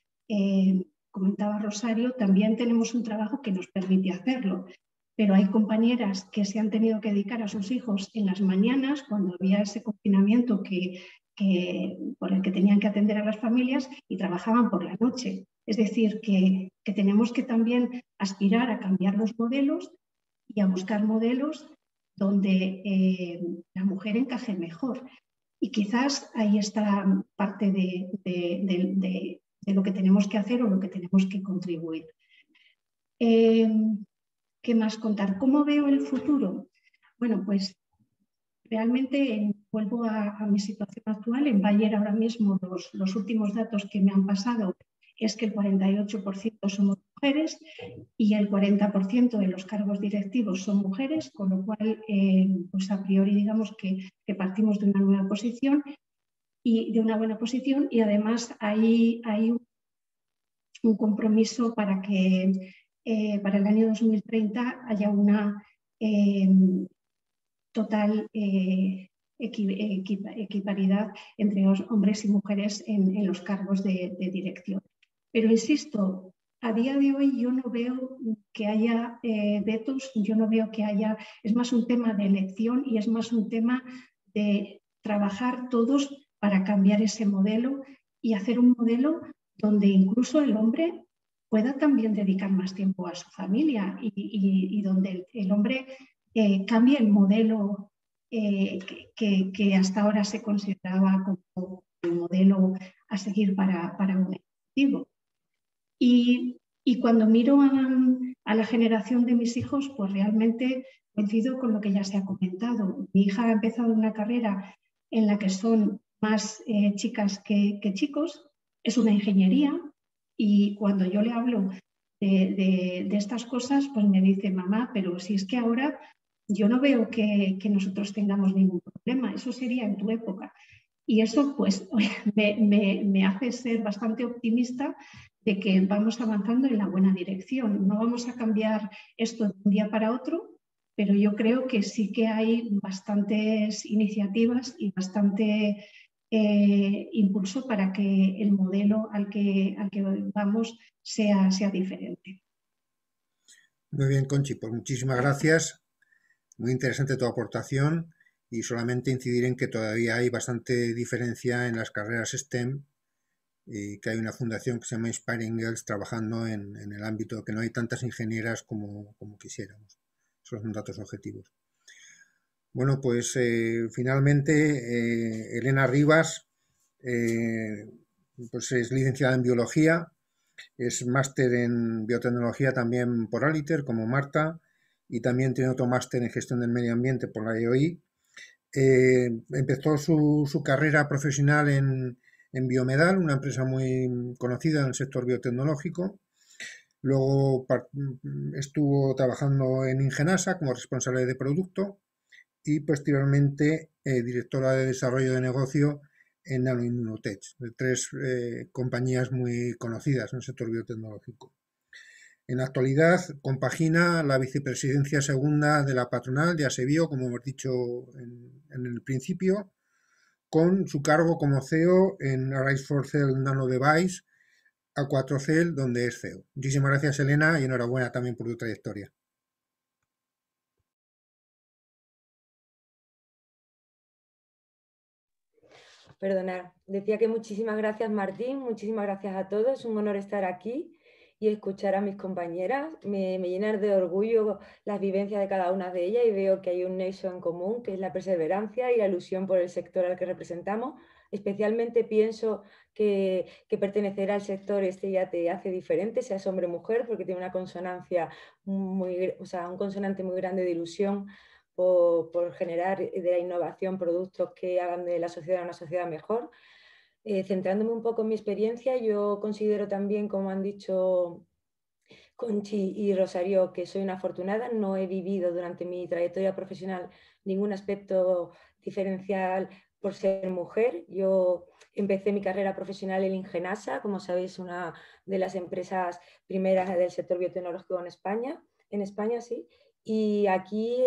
F: comentaba Rosario, también tenemos un trabajo que nos permite hacerlo. Pero hay compañeras que se han tenido que dedicar a sus hijos en las mañanas, cuando había ese confinamiento por el que tenían que atender a las familias, y trabajaban por la noche. Es decir, que tenemos que también aspirar a cambiar los modelos y a buscar modelos donde la mujer encaje mejor. Y quizás ahí está parte de lo que tenemos que hacer o lo que tenemos que contribuir. ¿Qué más contar? ¿Cómo veo el futuro? Bueno, pues realmente vuelvo a mi situación actual. En Bayer ahora mismo los últimos datos que me han pasado es que el 48% somos mujeres y el 40% de los cargos directivos son mujeres, con lo cual pues a priori digamos que partimos de una nueva posición y de una buena posición, y además hay un compromiso para que para el año 2030 haya una total equiparidad entre hombres y mujeres en los cargos de dirección. Pero insisto, a día de hoy yo no veo que haya vetos, yo no veo que haya, es más un tema de elección y es más un tema de trabajar todos para cambiar ese modelo y hacer un modelo donde incluso el hombre pueda también dedicar más tiempo a su familia y donde el hombre cambie el modelo que hasta ahora se consideraba como el modelo a seguir para un ejecutivo. Y cuando miro a la generación de mis hijos, pues realmente coincido con lo que ya se ha comentado. Mi hija ha empezado una carrera en la que son más chicas que chicos, es una ingeniería, y cuando yo le hablo de estas cosas, pues me dice: mamá, pero si es que ahora yo no veo que nosotros tengamos ningún problema, eso sería en tu época. Y eso pues me hace ser bastante optimista de que vamos avanzando en la buena dirección. No vamos a cambiar esto de un día para otro, pero yo creo que sí que hay bastantes iniciativas y bastante impulso para que el modelo al que vamos sea diferente.
B: Muy bien, Conchi, pues muchísimas gracias. Muy interesante tu aportación, y solamente incidir en que todavía hay bastante diferencia en las carreras STEM y que hay una fundación que se llama Inspiring Girls trabajando en el ámbito, que no hay tantas ingenieras como quisiéramos. Esos son datos objetivos. Bueno, pues finalmente Elena Rivas pues es licenciada en Biología, es máster en Biotecnología también por Aliter, como Marta, y también tiene otro máster en Gestión del Medio Ambiente por la EOI. Empezó su carrera profesional en Biomedal, una empresa muy conocida en el sector biotecnológico. Luego estuvo trabajando en Ingenasa como responsable de producto y posteriormente directora de desarrollo de negocio en Nanoimmunotech, de tres compañías muy conocidas en el sector biotecnológico. En la actualidad compagina la vicepresidencia segunda de la patronal de Asebio, como hemos dicho en el principio, con su cargo como CEO en Arise for Cell Nano Device, A4Cell, donde es CEO. Muchísimas gracias, Elena, y enhorabuena también por tu trayectoria.
G: Perdonar. Decía que muchísimas gracias, Martín, muchísimas gracias a todos. Es un honor estar aquí y escuchar a mis compañeras. Me llenan de orgullo las vivencias de cada una de ellas y veo que hay un nexo en común, que es la perseverancia y la ilusión por el sector al que representamos. Especialmente pienso que pertenecer al sector este ya te hace diferente, seas hombre o mujer, porque tiene una consonancia un consonante muy grande de ilusión por generar de la innovación productos que hagan de la sociedad una sociedad mejor. Centrándome un poco en mi experiencia, yo considero también, como han dicho Conchi y Rosario, que soy una afortunada. No he vivido durante mi trayectoria profesional ningún aspecto diferencial por ser mujer. Yo empecé mi carrera profesional en Ingenasa, como sabéis, una de las empresas primeras del sector biotecnológico en España sí. Y aquí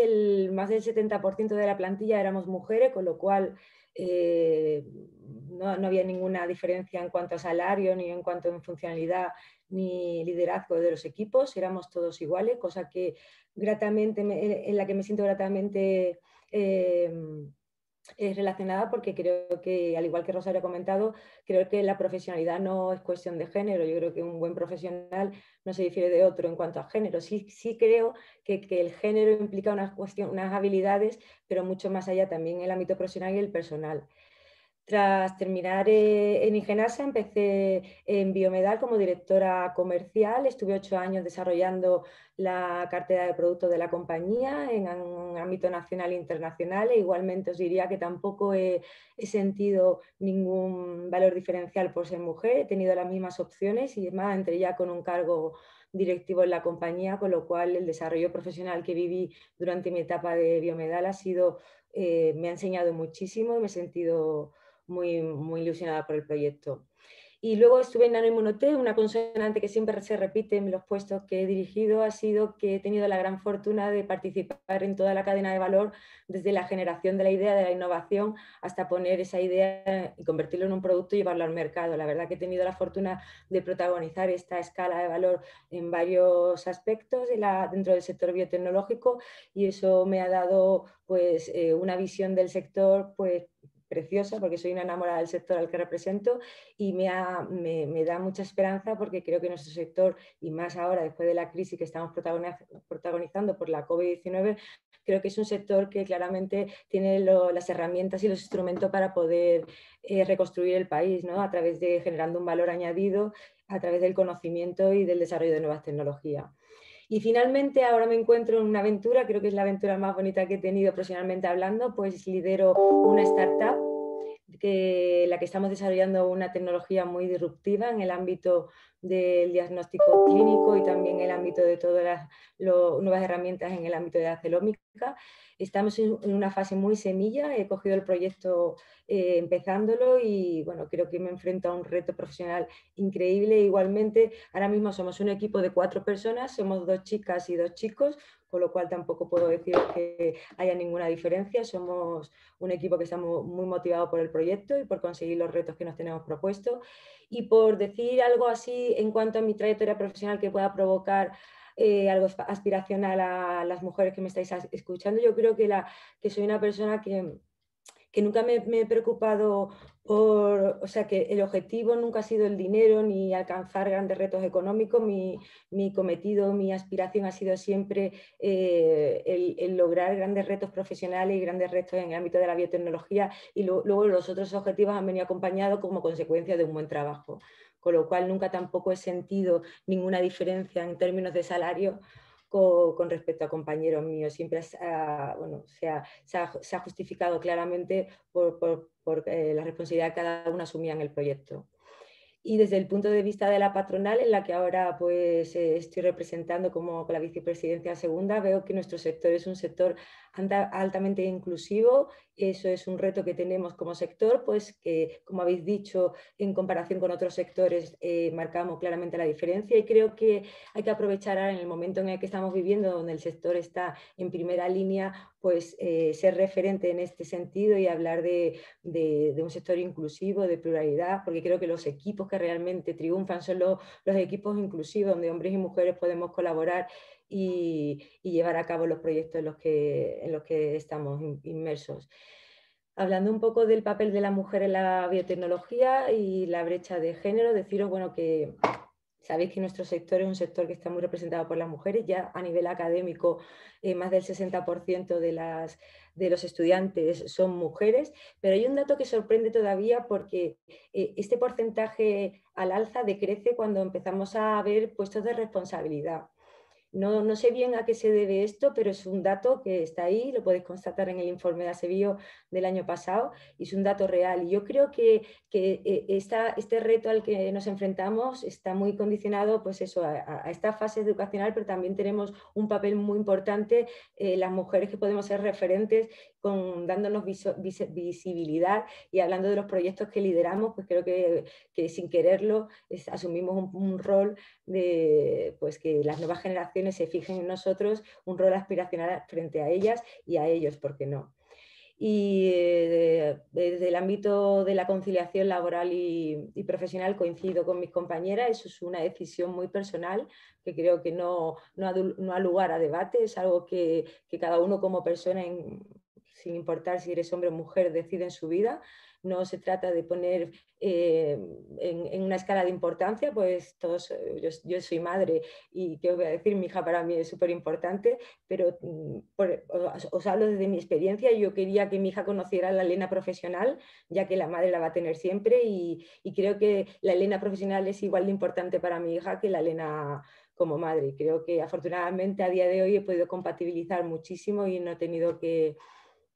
G: más del 70% de la plantilla éramos mujeres, con lo cual no había ninguna diferencia en cuanto a salario ni en cuanto a funcionalidad ni liderazgo de los equipos, éramos todos iguales, cosa que en la que me siento gratamente relacionada, porque creo que, al igual que Rosario ha comentado, creo que la profesionalidad no es cuestión de género. Yo creo que un buen profesional no se difiere de otro en cuanto a género. Sí creo que el género implica unas habilidades, pero mucho más allá también el ámbito profesional y el personal. Tras terminar en Ingenasa, empecé en Biomedal como directora comercial. Estuve 8 años desarrollando la cartera de productos de la compañía en un ámbito nacional e internacional. E igualmente os diría que tampoco he sentido ningún valor diferencial por ser mujer. He tenido las mismas opciones y más, entré ya con un cargo directivo en la compañía, con lo cual el desarrollo profesional que viví durante mi etapa de Biomedal me ha enseñado muchísimo y me he sentido muy ilusionada por el proyecto. Y luego estuve en Nanoimmunotec. Una consonante que siempre se repite en los puestos que he dirigido ha sido que he tenido la gran fortuna de participar en toda la cadena de valor, desde la generación de la idea, de la innovación, hasta poner esa idea y convertirlo en un producto y llevarlo al mercado. La verdad que he tenido la fortuna de protagonizar esta escala de valor en varios aspectos dentro del sector biotecnológico, y eso me ha dado pues, una visión del sector pues, preciosa, porque soy una enamorada del sector al que represento, y me da mucha esperanza, porque creo que nuestro sector, y más ahora después de la crisis que estamos protagonizando por la COVID-19, creo que es un sector que claramente tiene las herramientas y los instrumentos para poder reconstruir el país, ¿no? A través de generando un valor añadido, a través del conocimiento y del desarrollo de nuevas tecnologías. Y finalmente ahora me encuentro en una aventura, creo que es la aventura más bonita que he tenido profesionalmente hablando, pues lidero una startup la que estamos desarrollando una tecnología muy disruptiva en el ámbito del diagnóstico clínico y también en el ámbito de todas las nuevas herramientas en el ámbito de la celómica. Estamos en una fase muy semilla. He cogido el proyecto empezándolo y bueno, creo que me enfrento a un reto profesional increíble. Igualmente, ahora mismo somos un equipo de 4 personas, somos 2 chicas y 2 chicos, con lo cual tampoco puedo decir que haya ninguna diferencia. Somos un equipo que estamos muy motivado por el proyecto y por conseguir los retos que nos tenemos propuestos. Y por decir algo así en cuanto a mi trayectoria profesional que pueda provocar algo aspiracional a las mujeres que me estáis escuchando, yo creo que soy una persona que nunca me he preocupado o sea, que el objetivo nunca ha sido el dinero ni alcanzar grandes retos económicos. Mi cometido, mi aspiración ha sido siempre el lograr grandes retos profesionales y grandes retos en el ámbito de la biotecnología, y luego los otros objetivos han venido acompañados como consecuencia de un buen trabajo, con lo cual nunca tampoco he sentido ninguna diferencia en términos de salario con respecto a compañeros míos. Siempre se ha justificado claramente por la responsabilidad que cada uno asumía en el proyecto. Y desde el punto de vista de la patronal, en la que ahora pues, estoy representando como la vicepresidencia segunda, veo que nuestro sector es un sector altamente inclusivo. Eso es un reto que tenemos como sector, pues que, como habéis dicho, en comparación con otros sectores marcamos claramente la diferencia, y creo que hay que aprovechar ahora, en el momento en el que estamos viviendo, donde el sector está en primera línea, pues ser referente en este sentido y hablar de un sector inclusivo, de pluralidad, porque creo que los equipos que realmente triunfan son los equipos inclusivos, donde hombres y mujeres podemos colaborar y llevar a cabo los proyectos en los que estamos inmersos. hablando un poco del papel de la mujer en la biotecnología y la brecha de género, deciros, bueno, que sabéis que nuestro sector es un sector que está muy representado por las mujeres. Ya a nivel académico, más del 60% de los estudiantes son mujeres, pero hay un dato que sorprende todavía porque este porcentaje al alza decrece cuando empezamos a ver puestos de responsabilidad. No sé bien a qué se debe esto, pero es un dato que está ahí, lo podéis constatar en el informe de ASEBIO del año pasado, y es un dato real. Y yo creo que este reto al que nos enfrentamos está muy condicionado pues eso, a esta fase educacional, pero también tenemos un papel muy importante las mujeres que podemos ser referentes dándonos visibilidad y hablando de los proyectos que lideramos, pues creo que sin quererlo asumimos un rol de pues que las nuevas generaciones se fijen en nosotros, un rol aspiracional frente a ellas y a ellos, ¿por qué no? Y desde el ámbito de la conciliación laboral y profesional coincido con mis compañeras, eso es una decisión muy personal que creo que no ha lugar a debate, es algo que cada uno como persona, sin importar si eres hombre o mujer, decide en su vida. No se trata de poner en una escala de importancia, pues todos, yo soy madre y qué os voy a decir, mi hija para mí es súper importante, pero os hablo desde mi experiencia. Yo quería que mi hija conociera la Elena profesional, ya que la madre la va a tener siempre, y creo que la Elena profesional es igual de importante para mi hija que la Elena como madre. Creo que afortunadamente a día de hoy he podido compatibilizar muchísimo y no he tenido que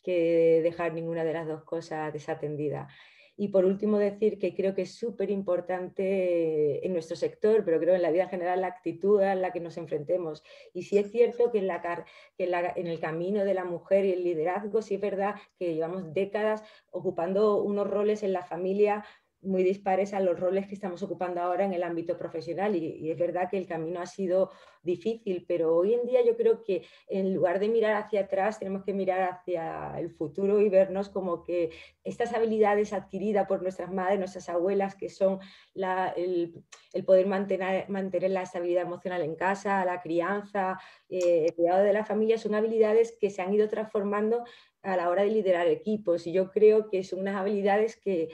G: dejar ninguna de las dos cosas desatendida. Y por último decir que creo que es súper importante en nuestro sector, pero creo en la vida en general, la actitud a la que nos enfrentemos. Y sí es cierto que en el camino de la mujer y el liderazgo, sí es verdad que llevamos décadas ocupando unos roles en la familia muy dispares a los roles que estamos ocupando ahora en el ámbito profesional, y es verdad que el camino ha sido difícil, pero hoy en día yo creo que en lugar de mirar hacia atrás tenemos que mirar hacia el futuro y vernos como que estas habilidades adquiridas por nuestras madres, nuestras abuelas, que son el poder mantener la estabilidad emocional en casa, la crianza, el cuidado de la familia, son habilidades que se han ido transformando a la hora de liderar equipos, y yo creo que son unas habilidades que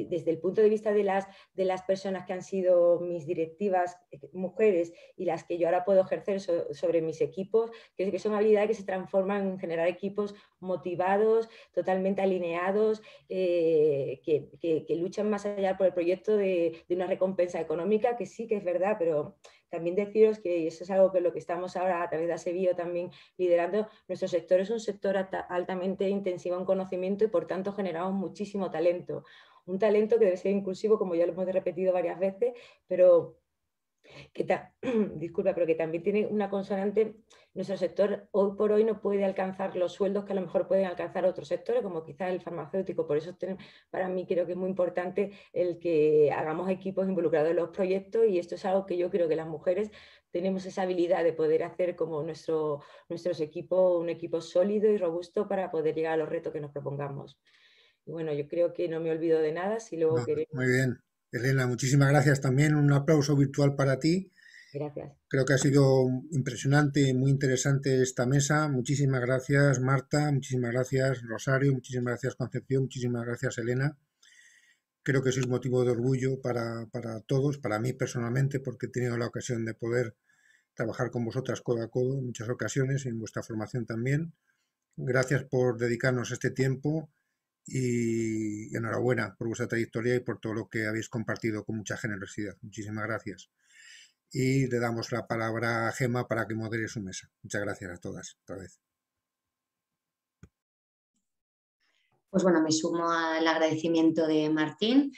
G: desde el punto de vista de las personas que han sido mis directivas mujeres y las que yo ahora puedo ejercer sobre mis equipos, que son habilidades que se transforman en generar equipos motivados, totalmente alineados, que luchan más allá por el proyecto de una recompensa económica, que sí que es verdad, pero también deciros que eso es algo que lo que estamos ahora a través de ASEBIO también liderando. Nuestro sector es un sector altamente intensivo en conocimiento y por tanto generamos muchísimo talento. Un talento que debe ser inclusivo, como ya lo hemos repetido varias veces, pero disculpa, pero que también tiene una consonante. Nuestro sector hoy por hoy no puede alcanzar los sueldos que a lo mejor pueden alcanzar otros sectores, como quizás el farmacéutico. Por eso para mí creo que es muy importante el que hagamos equipos involucrados en los proyectos, y esto es algo que yo creo que las mujeres tenemos esa habilidad de poder hacer como nuestros equipos, un equipo sólido y robusto para poder llegar a los retos que nos propongamos. Y bueno, yo creo que no me olvido de nada. Si luego queréis...
B: Muy bien. Elena, muchísimas gracias. También un aplauso virtual para ti.
G: Gracias.
B: Creo que ha sido impresionante y muy interesante esta mesa. Muchísimas gracias, Marta. Muchísimas gracias, Rosario. Muchísimas gracias, Concepción. Muchísimas gracias, Elena. Creo que sois motivo de orgullo para todos, para mí personalmente, porque he tenido la ocasión de poder trabajar con vosotras codo a codo en muchas ocasiones y en vuestra formación también. Gracias por dedicarnos este tiempo. Y enhorabuena por vuestra trayectoria y por todo lo que habéis compartido con mucha generosidad. Muchísimas gracias. Y le damos la palabra a Gemma para que modere su mesa. Muchas gracias a todas otra vez.
D: Pues bueno, me sumo al agradecimiento de Martín,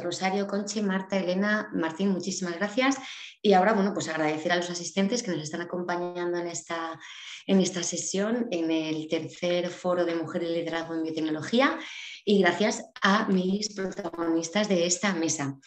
D: Rosario, Conchi, Marta, Elena, Martín, muchísimas gracias. Y ahora, bueno, pues agradecer a los asistentes que nos están acompañando en esta sesión, en el tercer foro de Mujeres y Liderazgo en Biotecnología, y gracias a mis protagonistas de esta mesa.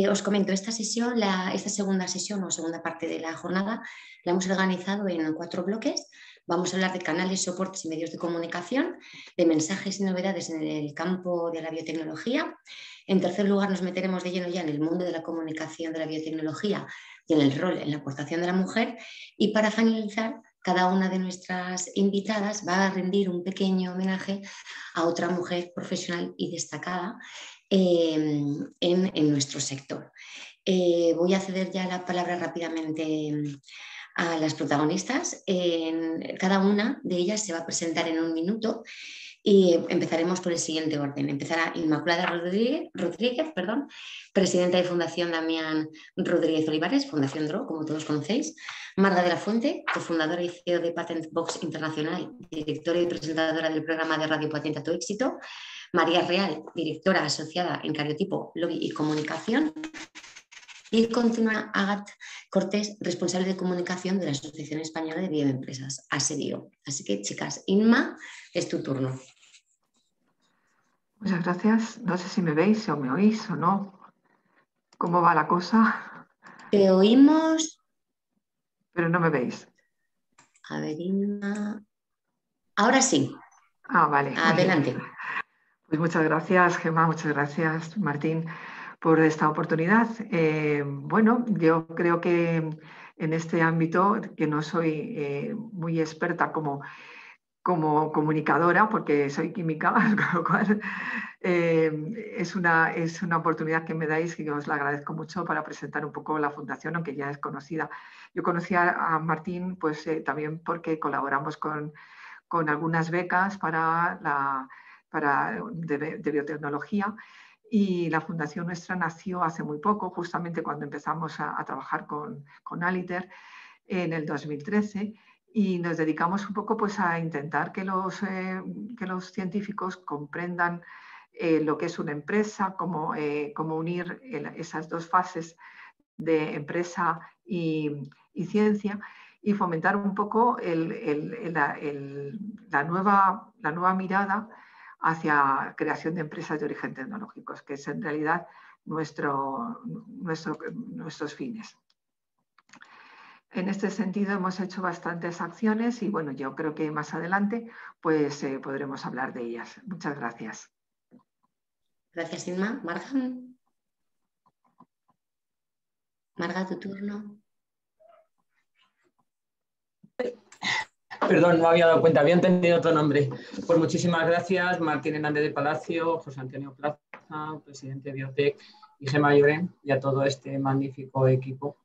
D: Os comento, esta segunda sesión o segunda parte de la jornada la hemos organizado en 4 bloques. Vamos a hablar de canales, soportes y medios de comunicación, de mensajes y novedades en el campo de la biotecnología. En tercer lugar, nos meteremos de lleno ya en el mundo de la comunicación de la biotecnología y en el rol, en la aportación de la mujer. Y para finalizar, cada una de nuestras invitadas va a rendir un pequeño homenaje a otra mujer profesional y destacada en nuestro sector. Voy a ceder ya la palabra rápidamente a las protagonistas. Cada una de ellas se va a presentar en un minuto y empezaremos por el siguiente orden. Empezará Inmaculada Rodríguez, presidenta de Fundación Damián Rodríguez Olivares, Fundación DRO, como todos conocéis. Marga de la Fuente, cofundadora y CEO de Patent Box Internacional, directora y presentadora del programa de radio Patenta tu Éxito. María Real, directora asociada en Cariotipo, Lobby y Comunicación. Y continúa Agat Cortés, responsable de comunicación de la Asociación Española de Bioempresas, ASEBIO. Así que, chicas, Inma, es tu turno.
H: Muchas gracias. No sé si me veis o me oís o no. ¿Cómo va la cosa?
D: Te oímos.
H: Pero no me veis.
D: A ver, Inma. Ahora sí.
H: Ah, vale.
D: Adelante.
H: Pues muchas gracias, Gemma. Muchas gracias, Martín, por esta oportunidad. Bueno, yo creo que en este ámbito, que no soy muy experta como comunicadora, porque soy química, con lo cual es una oportunidad que me dais y os la agradezco mucho para presentar un poco la fundación, aunque ya es conocida. Yo conocí a Martín pues, también porque colaboramos con algunas becas de biotecnología, y la fundación nuestra nació hace muy poco, justamente cuando empezamos a trabajar con Aliter en el 2013, y nos dedicamos un poco pues, a intentar que los científicos comprendan lo que es una empresa, cómo unir esas dos fases de empresa y ciencia, y fomentar un poco la nueva mirada hacia creación de empresas de origen tecnológico, que es en realidad nuestros fines. En este sentido hemos hecho bastantes acciones y bueno, yo creo que más adelante pues podremos hablar de ellas. Muchas gracias.
D: Gracias, Inma. Marga. Marga, tu turno.
I: Perdón, no había dado cuenta, había entendido otro nombre. Pues muchísimas gracias, Martín Hernández de Palacio, José Antonio Plaza, presidente de Biotech, y Gemma Llorén, y a todo este magnífico equipo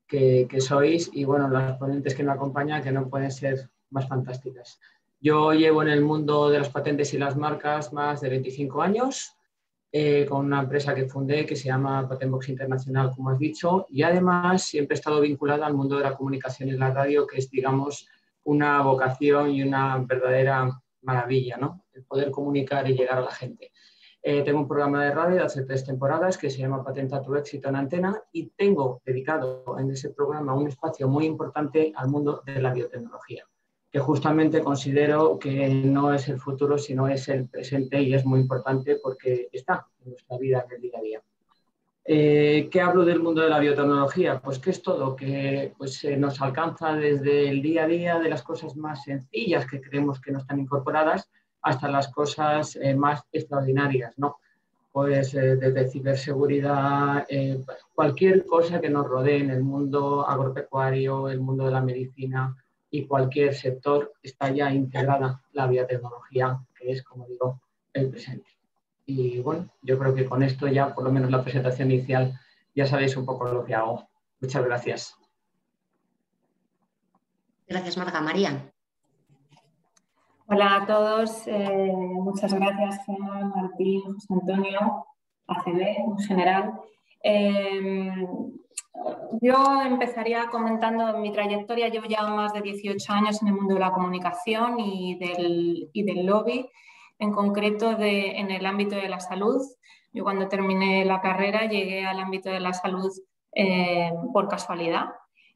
I: que sois, y bueno, las ponentes que me acompañan, que no pueden ser más fantásticas. Yo llevo en el mundo de las patentes y las marcas más de 25 años, con una empresa que fundé que se llama Patent Box Internacional, como has dicho, y además siempre he estado vinculada al mundo de la comunicación y la radio, que es, digamos, una vocación y una verdadera maravilla, ¿no? El poder comunicar y llegar a la gente. Tengo un programa de radio de hace 3 temporadas que se llama Patenta tu Éxito en Antena, y tengo dedicado en ese programa un espacio muy importante al mundo de la biotecnología, que justamente considero que no es el futuro, sino es el presente, y es muy importante porque está en nuestra vida del día a día. ¿Qué hablo del mundo de la biotecnología? Pues que es todo, que pues, nos alcanza desde el día a día, de las cosas más sencillas que creemos que no están incorporadas, hasta las cosas más extraordinarias, ¿no? Pues desde ciberseguridad, cualquier cosa que nos rodee en el mundo agropecuario, el mundo de la medicina y cualquier sector, está ya integrada la biotecnología, que es, como digo, el presente. Y bueno, yo creo que con esto ya, por lo menos la presentación inicial, ya sabéis un poco lo que hago. Muchas gracias.
D: Gracias, Marga. María.
J: Hola a todos, muchas gracias, Gemma, Martín, José Antonio, ACB en general. Yo empezaría comentando mi trayectoria. Llevo ya más de 18 años en el mundo de la comunicación y del lobby, en concreto en el ámbito de la salud. Yo cuando terminé la carrera llegué al ámbito de la salud por casualidad,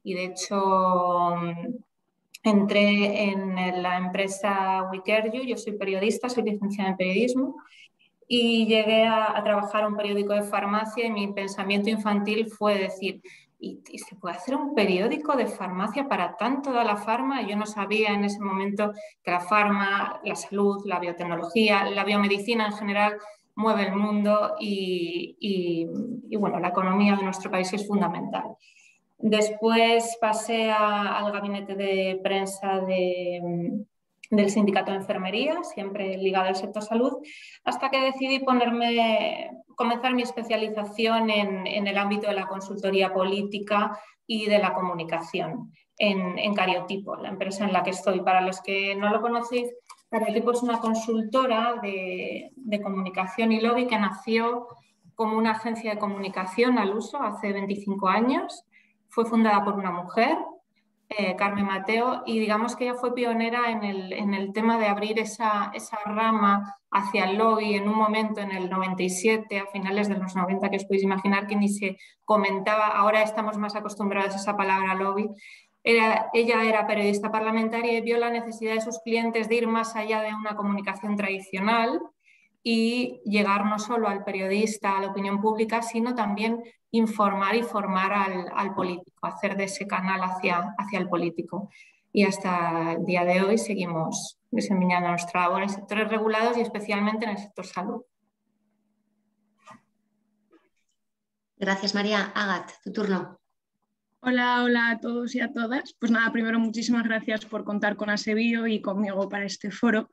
J: y de hecho entré en la empresa We Care You. Yo soy periodista, soy licenciada en periodismo, y llegué a trabajar en un periódico de farmacia, y mi pensamiento infantil fue decir, ¿y se puede hacer un periódico de farmacia? ¿Para tanto da la farma? Yo no sabía en ese momento que la farma, la salud, la biotecnología, la biomedicina en general mueve el mundo, y bueno, la economía de nuestro país es fundamental. Después pasé al gabinete de prensa del Sindicato de Enfermería, siempre ligado al sector salud, hasta que decidí comenzar mi especialización en el ámbito de la consultoría política y de la comunicación en Cariotipo, la empresa en la que estoy. Para los que no lo conocéis, Cariotipo es una consultora de comunicación y lobby que nació como una agencia de comunicación al uso hace 25 años. Fue fundada por una mujer, Carmen Mateo, y digamos que ella fue pionera en el tema de abrir esa rama hacia el lobby en un momento en el 97, a finales de los 90, que os podéis imaginar que ni se comentaba. Ahora estamos más acostumbrados a esa palabra lobby. Ella era periodista parlamentaria y vio la necesidad de sus clientes de ir más allá de una comunicación tradicional y llegar no solo al periodista, a la opinión pública, sino también informar y formar al político, hacer de ese canal hacia el político. Y hasta el día de hoy seguimos desempeñando nuestra labor en sectores regulados y especialmente en el sector salud.
D: Gracias, María. Agat, tu turno.
K: Hola a todos y a todas. Pues nada, primero muchísimas gracias por contar con Asebio y conmigo para este foro.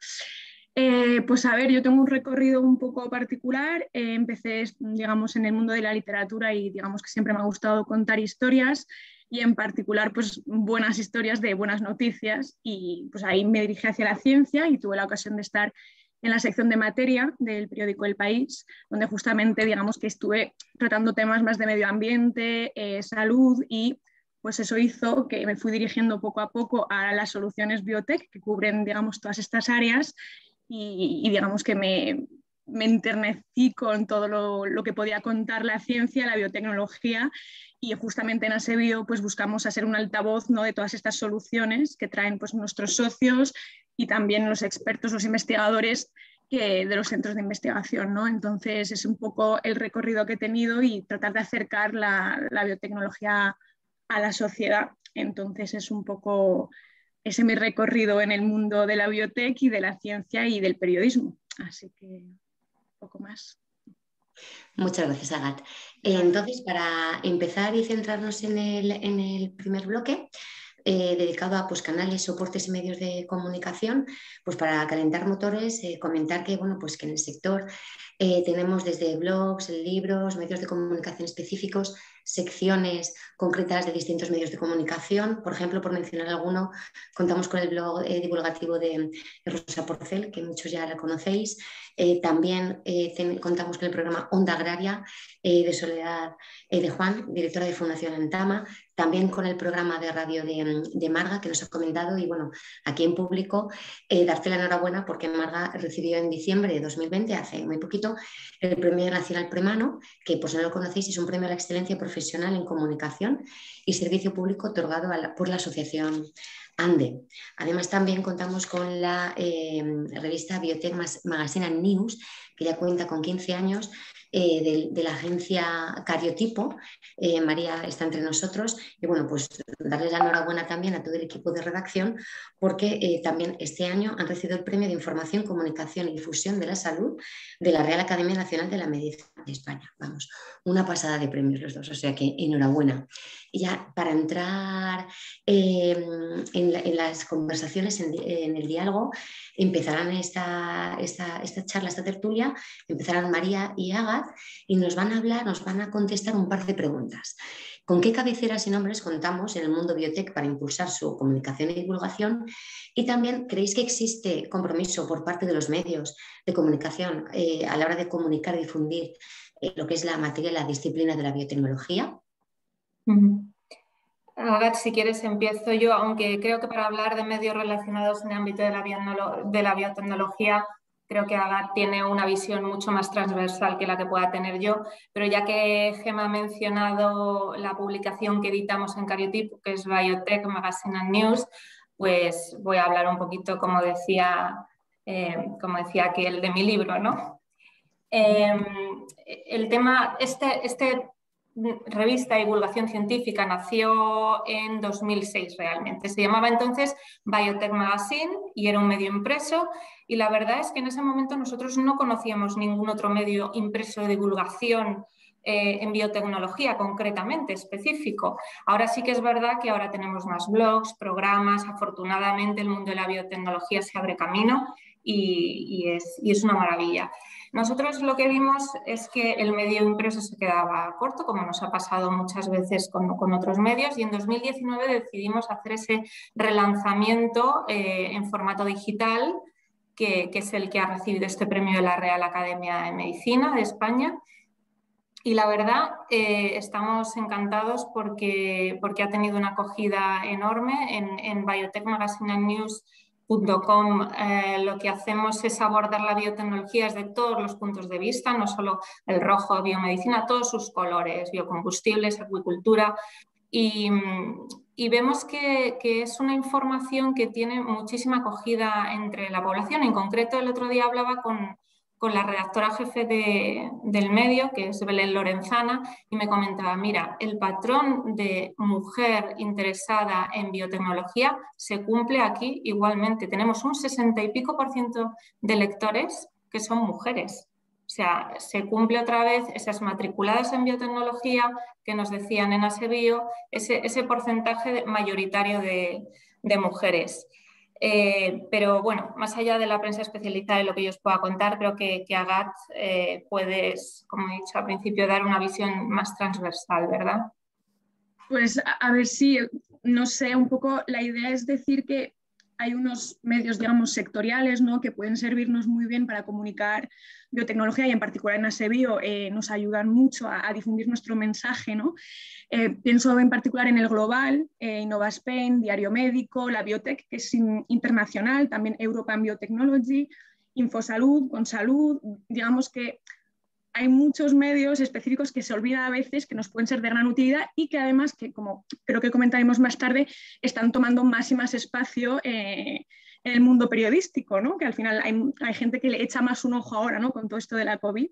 K: Pues a ver, yo tengo un recorrido un poco particular. Empecé, digamos, en el mundo de la literatura y digamos que siempre me ha gustado contar historias y en particular pues buenas historias de buenas noticias, y pues ahí me dirigí hacia la ciencia y tuve la ocasión de estar en la sección de materia del periódico El País, donde justamente digamos que estuve tratando temas más de medio ambiente, salud, y pues eso hizo que me fui dirigiendo poco a poco a las soluciones biotech que cubren digamos todas estas áreas, y digamos que me enternecí con todo lo que podía contar la ciencia, la biotecnología, y justamente en Asebio pues buscamos hacer un altavoz, ¿no?, de todas estas soluciones que traen pues nuestros socios y también los expertos, los investigadores de los centros de investigación, ¿no? Entonces es un poco el recorrido que he tenido y tratar de acercar la biotecnología a la sociedad. Entonces es un poco ese mi recorrido en el mundo de la biotech y de la ciencia y del periodismo. Así que poco más.
D: Muchas gracias, Agat. Entonces, para empezar y centrarnos en el primer bloque, dedicado a pues, canales, soportes y medios de comunicación, pues para calentar motores, comentar que, bueno, pues que en el sector tenemos desde blogs, libros, medios de comunicación específicos, secciones concretas de distintos medios de comunicación. Por ejemplo, por mencionar alguno, contamos con el blog divulgativo de Rosa Porcel, que muchos ya la conocéis. También contamos con el programa Onda Agraria de Soledad de Juan, directora de Fundación Antama. También con el programa de radio de Marga, que nos ha comentado, y bueno, aquí en público, darte la enhorabuena porque Marga recibió en diciembre de 2020, hace muy poquito, el Premio Nacional Premano, que pues no lo conocéis, es un premio a la excelencia profesional en comunicación y servicio público otorgado por la Asociación ANDE. Además, también contamos con la revista Biotech Magazine and News, que ya cuenta con 15 años, de la agencia Cariotipo. María está entre nosotros y bueno, pues darles la enhorabuena también a todo el equipo de redacción, porque también este año han recibido el Premio de Información, Comunicación y Difusión de la Salud de la Real Academia Nacional de la Medicina de España. Vamos, una pasada de premios los dos, o sea que enhorabuena. Y ya para entrar en las conversaciones, en el diálogo, empezarán esta charla, esta tertulia, empezarán María y Agat y nos van a hablar, nos van a contestar un par de preguntas. ¿Con qué cabeceras y nombres contamos en el mundo biotech para impulsar su comunicación y divulgación? Y también, ¿creéis que existe compromiso por parte de los medios de comunicación a la hora de comunicar y difundir lo que es la materia, la disciplina de la biotecnología?
J: Agat, si quieres empiezo yo, aunque creo que para hablar de medios relacionados en el ámbito de la biotecnología, creo que Agat tiene una visión mucho más transversal que la que pueda tener yo, pero ya que Gemma ha mencionado la publicación que editamos en Cariotipo, que es Biotech Magazine and News, pues voy a hablar un poquito, como decía aquel de mi libro, ¿no? El tema, revista de divulgación científica nació en 2006 realmente. Se llamaba entonces Biotech Magazine y era un medio impreso, y la verdad es que en ese momento nosotros no conocíamos ningún otro medio impreso de divulgación en biotecnología concretamente, específico. Ahora sí que es verdad que ahora tenemos más blogs, programas, afortunadamente el mundo de la biotecnología se abre camino y es una maravilla. Nosotros lo que vimos es que el medio impreso se quedaba corto, como nos ha pasado muchas veces con otros medios, y en 2019 decidimos hacer ese relanzamiento en formato digital, que es el que ha recibido este premio de la Real Academia de Medicina de España. Y la verdad, estamos encantados porque ha tenido una acogida enorme. En biotechmagazineandnews.com lo que hacemos es abordar la biotecnología desde todos los puntos de vista, no solo el rojo, biomedicina, todos sus colores, biocombustibles, acuicultura. Y vemos que es una información que tiene muchísima acogida entre la población. En concreto, el otro día hablaba con la redactora jefe del medio, que es Belén Lorenzana, y me comentaba, mira, el patrón de mujer interesada en biotecnología se cumple aquí igualmente. Tenemos un 60 y pico % de lectores que son mujeres. O sea, se cumple otra vez esas matriculadas en biotecnología que nos decían en ASEBIO, ese porcentaje mayoritario de mujeres. Pero bueno, más allá de la prensa especializada y lo que yo os pueda contar, creo que Agat puedes, como he dicho al principio, dar una visión más transversal, ¿verdad?
K: Pues a ver si, no sé, un poco la idea es decir que hay unos medios, digamos, sectoriales, ¿no?, que pueden servirnos muy bien para comunicar biotecnología y en particular en ASEBIO nos ayudan mucho a difundir nuestro mensaje, ¿no? Pienso en particular en el global, Innova Spain, Diario Médico, la Biotech, que es internacional, también European Biotechnology, Infosalud, Consalud, digamos que hay muchos medios específicos que se olvida a veces que nos pueden ser de gran utilidad y que además, que como creo que comentaremos más tarde, están tomando más y más espacio en el mundo periodístico, ¿no? Que al final hay gente que le echa más un ojo ahora, ¿no?, con todo esto de la COVID.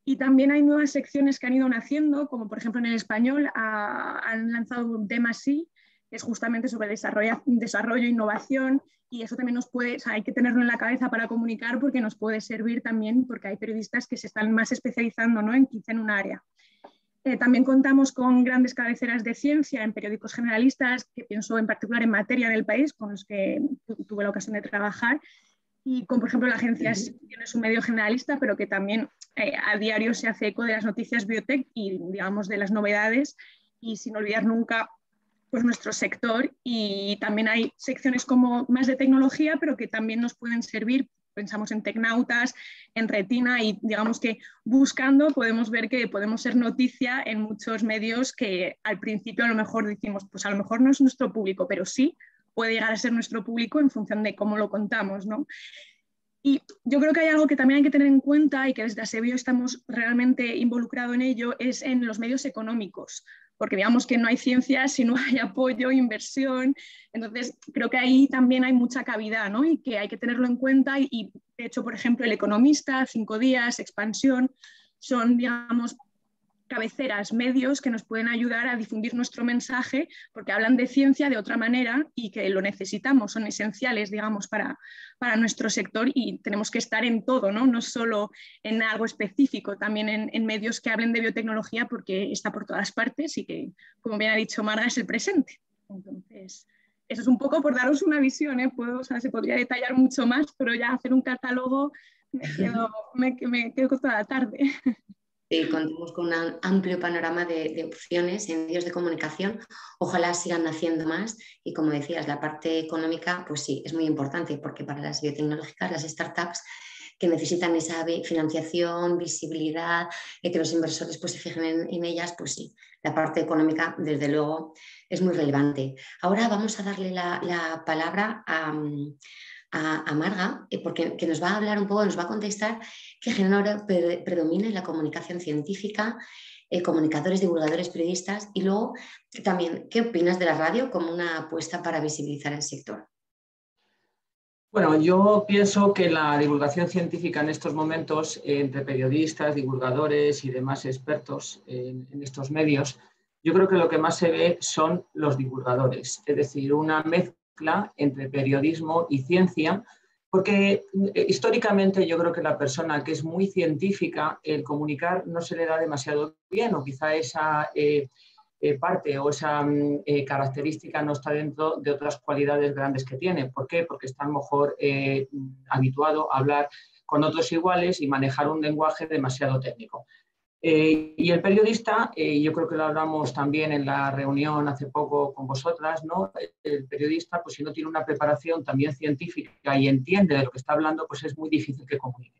K: Y también hay nuevas secciones que han ido naciendo, como por ejemplo en el español han lanzado un tema así, que es justamente sobre desarrollo e innovación, y eso también nos puede, o sea, hay que tenerlo en la cabeza para comunicar porque nos puede servir también, porque hay periodistas que se están más especializando, ¿no?, en un área. También contamos con grandes cabeceras de ciencia en periódicos generalistas, que pienso en particular en Materia del País, con los que tuve la ocasión de trabajar, y con, por ejemplo, la agencia es un medio generalista, pero que también a diario se hace eco de las noticias biotech y, digamos, de las novedades, y sin olvidar nunca pues nuestro sector. Y también hay secciones como más de tecnología, pero que también nos pueden servir. Pensamos en Tecnautas, en Retina, y digamos que buscando podemos ver que podemos ser noticia en muchos medios que al principio a lo mejor decimos, pues a lo mejor no es nuestro público, pero sí puede llegar a ser nuestro público en función de cómo lo contamos, ¿no? Y yo creo que hay algo que también hay que tener en cuenta y que desde ASEBIO estamos realmente involucrados en ello, es en los medios económicos, porque digamos que no hay ciencia si no hay apoyo, inversión. Entonces creo que ahí también hay mucha cavidad, ¿no?, y que hay que tenerlo en cuenta. Y de hecho, por ejemplo, El Economista, 5 Días, Expansión, son, digamos, cabeceras, medios que nos pueden ayudar a difundir nuestro mensaje, porque hablan de ciencia de otra manera y que lo necesitamos, son esenciales, digamos, para nuestro sector, y tenemos que estar en todo, ¿no?, no solo en algo específico, también en medios que hablen de biotecnología, porque está por todas partes y que, como bien ha dicho Marga, es el presente. Entonces, eso es un poco por daros una visión, ¿eh? O sea, se podría detallar mucho más, pero ya hacer un catálogo me quedo toda la tarde.
D: Contamos con un amplio panorama de opciones en medios de comunicación. Ojalá sigan naciendo más, y como decías, la parte económica, pues sí, es muy importante, porque para las biotecnológicas, las startups que necesitan esa financiación, visibilidad, que los inversores pues se fijen en ellas, pues sí, la parte económica desde luego es muy relevante. Ahora vamos a darle la palabra a Marga, porque nos va a hablar un poco, nos va a contestar qué género predomina en la comunicación científica, comunicadores, divulgadores, periodistas, y luego también qué opinas de la radio como una apuesta para visibilizar el sector.
I: Bueno, yo pienso que la divulgación científica en estos momentos, entre periodistas, divulgadores y demás expertos en estos medios, yo creo que lo que más se ve son los divulgadores, es decir, una mezcla entre periodismo y ciencia, Porque históricamente yo creo que la persona que es muy científica, el comunicar no se le da demasiado bien, o quizá esa parte o esa característica no está dentro de otras cualidades grandes que tiene. ¿Por qué? Porque está a lo mejor habituado a hablar con otros iguales y manejar un lenguaje demasiado técnico. Y el periodista, yo creo que lo hablamos también en la reunión hace poco con vosotras, ¿no? El periodista, pues si no tiene una preparación también científica y entiende de lo que está hablando, pues es muy difícil que comunique.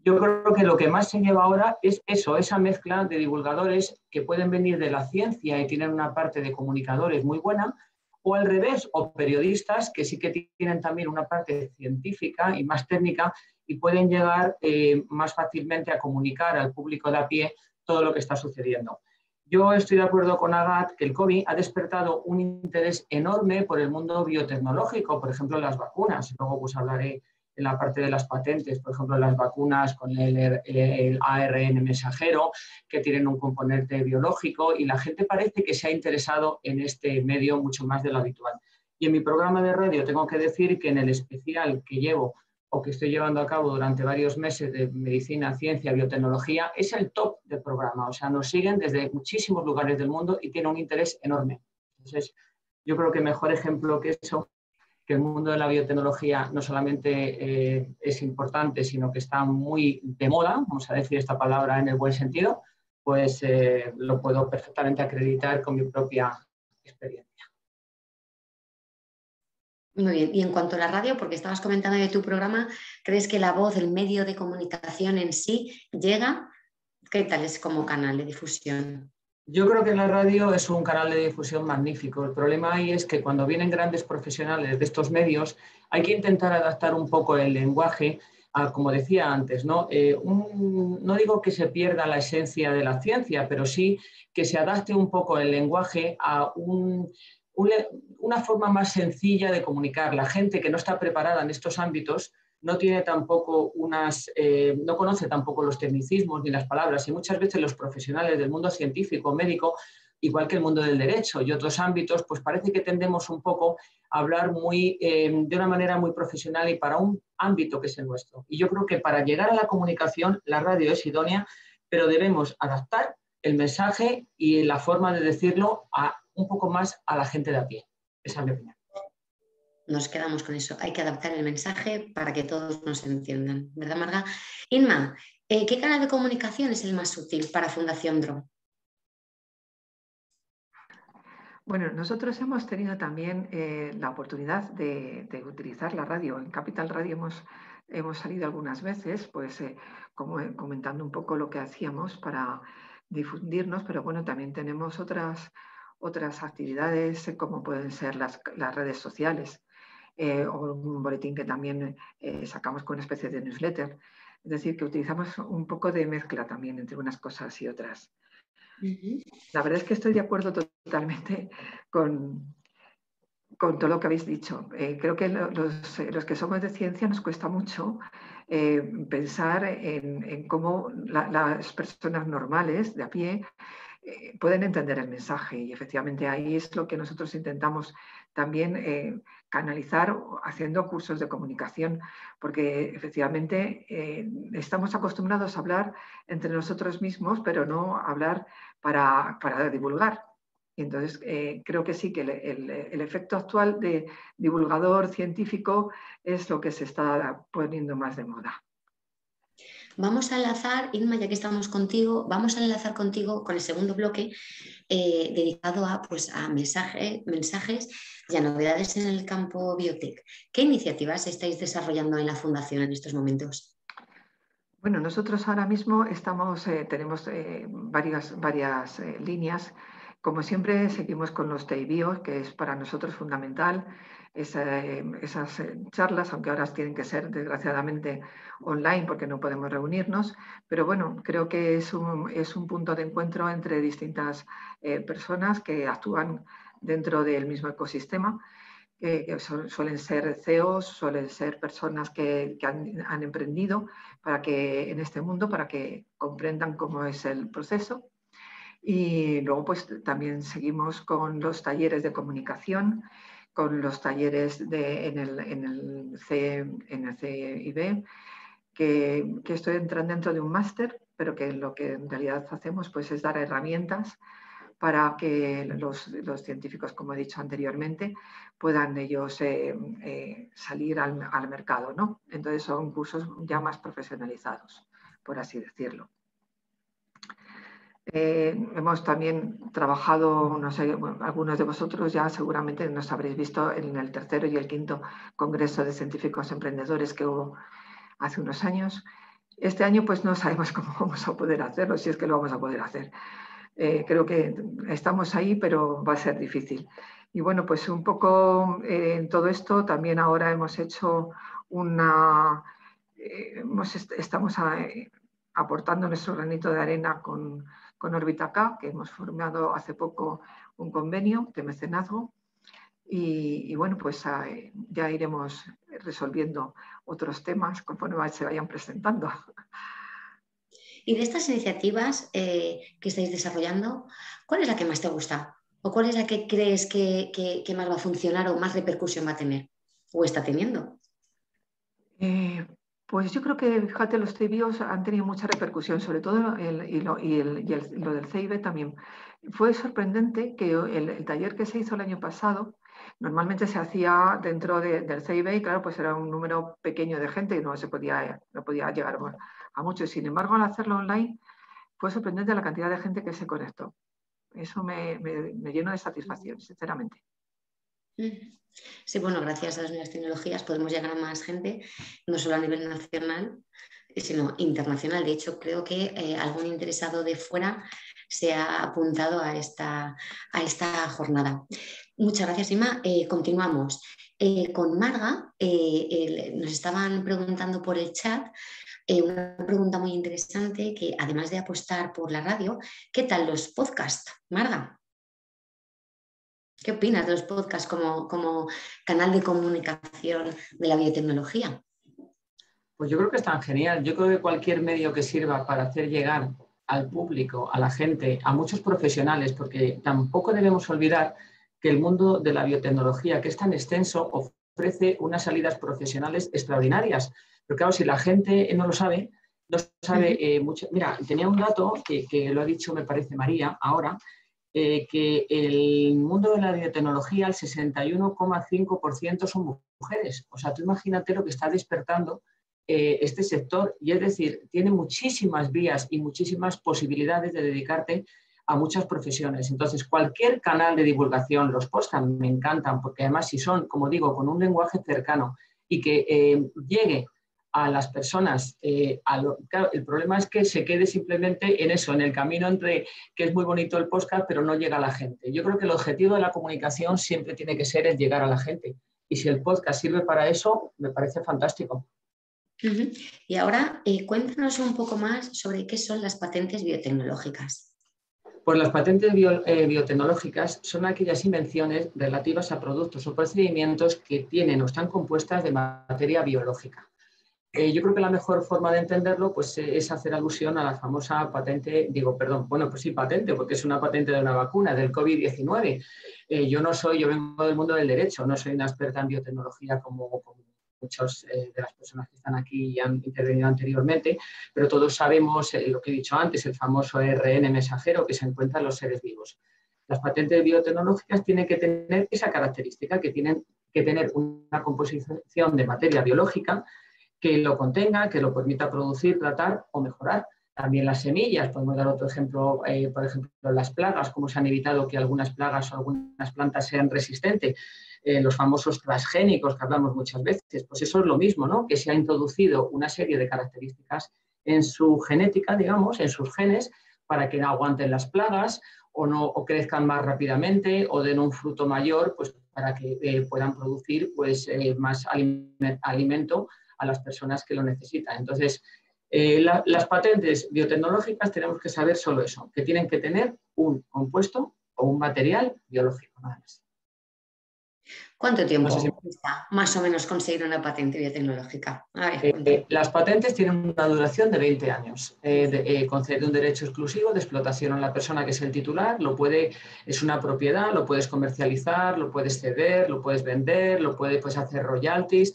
I: Yo creo que lo que más se lleva ahora es eso, esa mezcla de divulgadores que pueden venir de la ciencia y tienen una parte de comunicadores muy buena, o al revés, o periodistas que sí que tienen también una parte científica y más técnica y pueden llegar más fácilmente a comunicar al público de a pie todo lo que está sucediendo. Yo estoy de acuerdo con Agat que el COVID ha despertado un interés enorme por el mundo biotecnológico, por ejemplo, las vacunas. Luego pues hablaré en la parte de las patentes, por ejemplo, las vacunas con el ARN mensajero, que tienen un componente biológico, y la gente parece que se ha interesado en este medio mucho más de lo habitual. Y en mi programa de radio tengo que decir que en el especial que llevo o que estoy llevando a cabo durante varios meses de medicina, ciencia, biotecnología, es el top del programa. O sea, nos siguen desde muchísimos lugares del mundo y tiene un interés enorme. Entonces, yo creo que mejor ejemplo que eso, que el mundo de la biotecnología no solamente es importante, sino que está muy de moda, vamos a decir esta palabra en el buen sentido, pues lo puedo perfectamente acreditar con mi propia experiencia.
D: Muy bien, y en cuanto a la radio, porque estabas comentando de tu programa, ¿crees que la voz, el medio de comunicación en sí, llega? ¿Qué tal es como canal de difusión?
I: Yo creo que la radio es un canal de difusión magnífico. El problema ahí es que cuando vienen grandes profesionales de estos medios, hay que intentar adaptar un poco el lenguaje a, como decía antes, ¿no? No digo que se pierda la esencia de la ciencia, pero sí que se adapte un poco el lenguaje a una forma más sencilla de comunicar. La gente que no está preparada en estos ámbitos no tiene tampoco no conoce tampoco los tecnicismos ni las palabras, y muchas veces los profesionales del mundo científico, médico, igual que el mundo del derecho y otros ámbitos, pues parece que tendemos un poco a hablar de una manera muy profesional y para un ámbito que es el nuestro. Y yo creo que para llegar a la comunicación la radio es idónea, pero debemos adaptar el mensaje y la forma de decirlo un poco más a la gente de a pie. Esa es mi opinión.
D: Nos quedamos con eso. Hay que adaptar el mensaje para que todos nos entiendan. ¿Verdad, Marga? Inma, ¿qué canal de comunicación es el más útil para Fundación DRO?
H: Bueno, nosotros hemos tenido también la oportunidad de utilizar la radio. En Capital Radio hemos salido algunas veces, pues comentando un poco lo que hacíamos para difundirnos, pero bueno, también tenemos otras actividades como pueden ser las redes sociales. O un boletín que también sacamos con una especie de newsletter. Es decir, que utilizamos un poco de mezcla también entre unas cosas y otras. La verdad es que estoy de acuerdo totalmente con todo lo que habéis dicho. Creo que los que somos de ciencia nos cuesta mucho pensar en cómo las personas normales, de a pie, pueden entender el mensaje, y efectivamente ahí es lo que nosotros intentamos también canalizar haciendo cursos de comunicación, porque efectivamente estamos acostumbrados a hablar entre nosotros mismos, pero no hablar para divulgar. Y entonces creo que sí, que el efecto actual de divulgador científico es lo que se está poniendo más de moda.
D: Vamos a enlazar, Inma, ya que estamos contigo, vamos a enlazar contigo con el segundo bloque dedicado a mensajes y a novedades en el campo biotech. ¿Qué iniciativas estáis desarrollando en la Fundación en estos momentos?
H: Bueno, nosotros ahora mismo tenemos varias líneas. Como siempre, seguimos con los TIBIO, que es para nosotros fundamental. Esas charlas, aunque ahora tienen que ser desgraciadamente online porque no podemos reunirnos, pero bueno, creo que es un punto de encuentro entre distintas personas que actúan dentro del mismo ecosistema, que suelen ser CEOs, suelen ser personas que han emprendido en este mundo para que comprendan cómo es el proceso. Y luego pues también seguimos con los talleres de comunicación, con los talleres en el CIB, que estoy entrando dentro de un máster, pero que lo que en realidad hacemos pues, es dar herramientas para que los científicos, como he dicho anteriormente, puedan ellos salir al mercado, ¿no? Entonces son cursos ya más profesionalizados, por así decirlo. Hemos también trabajado, no sé, bueno, algunos de vosotros ya seguramente nos habréis visto en el tercero y el quinto Congreso de Científicos Emprendedores que hubo hace unos años. Este año pues no sabemos cómo vamos a poder hacerlo, si es que lo vamos a poder hacer. Creo que estamos ahí, pero va a ser difícil. Y bueno, pues un poco en todo esto también ahora hemos hecho estamos aportando nuestro granito de arena con Orbita K, que hemos formado hace poco un convenio de mecenazgo. Y bueno, pues ya iremos resolviendo otros temas conforme se vayan presentando.
D: Y de estas iniciativas que estáis desarrollando, ¿cuál es la que más te gusta? ¿O cuál es la que crees que más va a funcionar o más repercusión va a tener? ¿O está teniendo?
H: Pues yo creo que, fíjate, los TBIOS han tenido mucha repercusión, sobre todo lo del CIB también. Fue sorprendente que el taller que se hizo el año pasado, normalmente se hacía dentro del CIB y claro, pues era un número pequeño de gente y no podía llegar a muchos. Sin embargo, al hacerlo online, fue sorprendente la cantidad de gente que se conectó. Eso me llenó de satisfacción, sinceramente.
D: Sí, bueno, gracias a las nuevas tecnologías podemos llegar a más gente, no solo a nivel nacional, sino internacional. De hecho, creo que algún interesado de fuera se ha apuntado a esta jornada. Muchas gracias, Ima. Continuamos. Con Marga, nos estaban preguntando por el chat una pregunta muy interesante que, además de apostar por la radio, ¿qué tal los podcasts, Marga? ¿Qué opinas de los podcasts como canal de comunicación de la biotecnología?
I: Pues yo creo que están genial. Yo creo que cualquier medio que sirva para hacer llegar al público, a la gente, a muchos profesionales, porque tampoco debemos olvidar que el mundo de la biotecnología, que es tan extenso, ofrece unas salidas profesionales extraordinarias. Pero claro, si la gente no sabe mucho. Mira, tenía un dato que lo ha dicho, me parece, María, ahora, que el mundo de la biotecnología, el 61,5% son mujeres. O sea, tú imagínate lo que está despertando este sector, y es decir, tiene muchísimas vías y muchísimas posibilidades de dedicarte a muchas profesiones. Entonces, cualquier canal de divulgación, los podcasts me encantan, porque además si son, como digo, con un lenguaje cercano y que llegue a las personas, claro, el problema es que se quede simplemente en eso, en el camino entre que es muy bonito el podcast, pero no llega a la gente. Yo creo que el objetivo de la comunicación siempre tiene que ser el llegar a la gente. Y si el podcast sirve para eso, me parece fantástico.
D: Y ahora cuéntanos un poco más sobre qué son las patentes biotecnológicas.
I: Pues las patentes biotecnológicas son aquellas invenciones relativas a productos o procedimientos que tienen o están compuestas de materia biológica. Yo creo que la mejor forma de entenderlo pues, es hacer alusión a la famosa patente, patente, porque es una patente de una vacuna, del COVID-19. Yo vengo del mundo del derecho, no soy una experta en biotecnología como muchas de las personas que están aquí y han intervenido anteriormente, pero todos sabemos lo que he dicho antes, el famoso ARN mensajero que se encuentra en los seres vivos. Las patentes biotecnológicas tienen que tener esa característica, que tienen que tener una composición de materia biológica que lo contenga, que lo permita producir, tratar o mejorar. También las semillas, podemos dar otro ejemplo, por ejemplo, las plagas, cómo se han evitado que algunas plagas o algunas plantas sean resistentes. Los famosos transgénicos que hablamos muchas veces, pues eso es lo mismo, ¿no? Que se ha introducido una serie de características en su genética, digamos, en sus genes, para que no aguanten las plagas o crezcan más rápidamente o den un fruto mayor, pues para que puedan producir pues, más alimento a las personas que lo necesitan. Entonces, las patentes biotecnológicas tenemos que saber solo eso, que tienen que tener un compuesto o un material biológico, nada más.
D: ¿Cuánto tiempo
I: No sé si...
D: cuesta más o menos conseguir una patente biotecnológica? A ver,
I: las patentes tienen una duración de 20 años. Concede un derecho exclusivo de explotación a la persona que es el titular, es una propiedad, lo puedes comercializar, lo puedes ceder, lo puedes vender, lo puedes hacer royalties.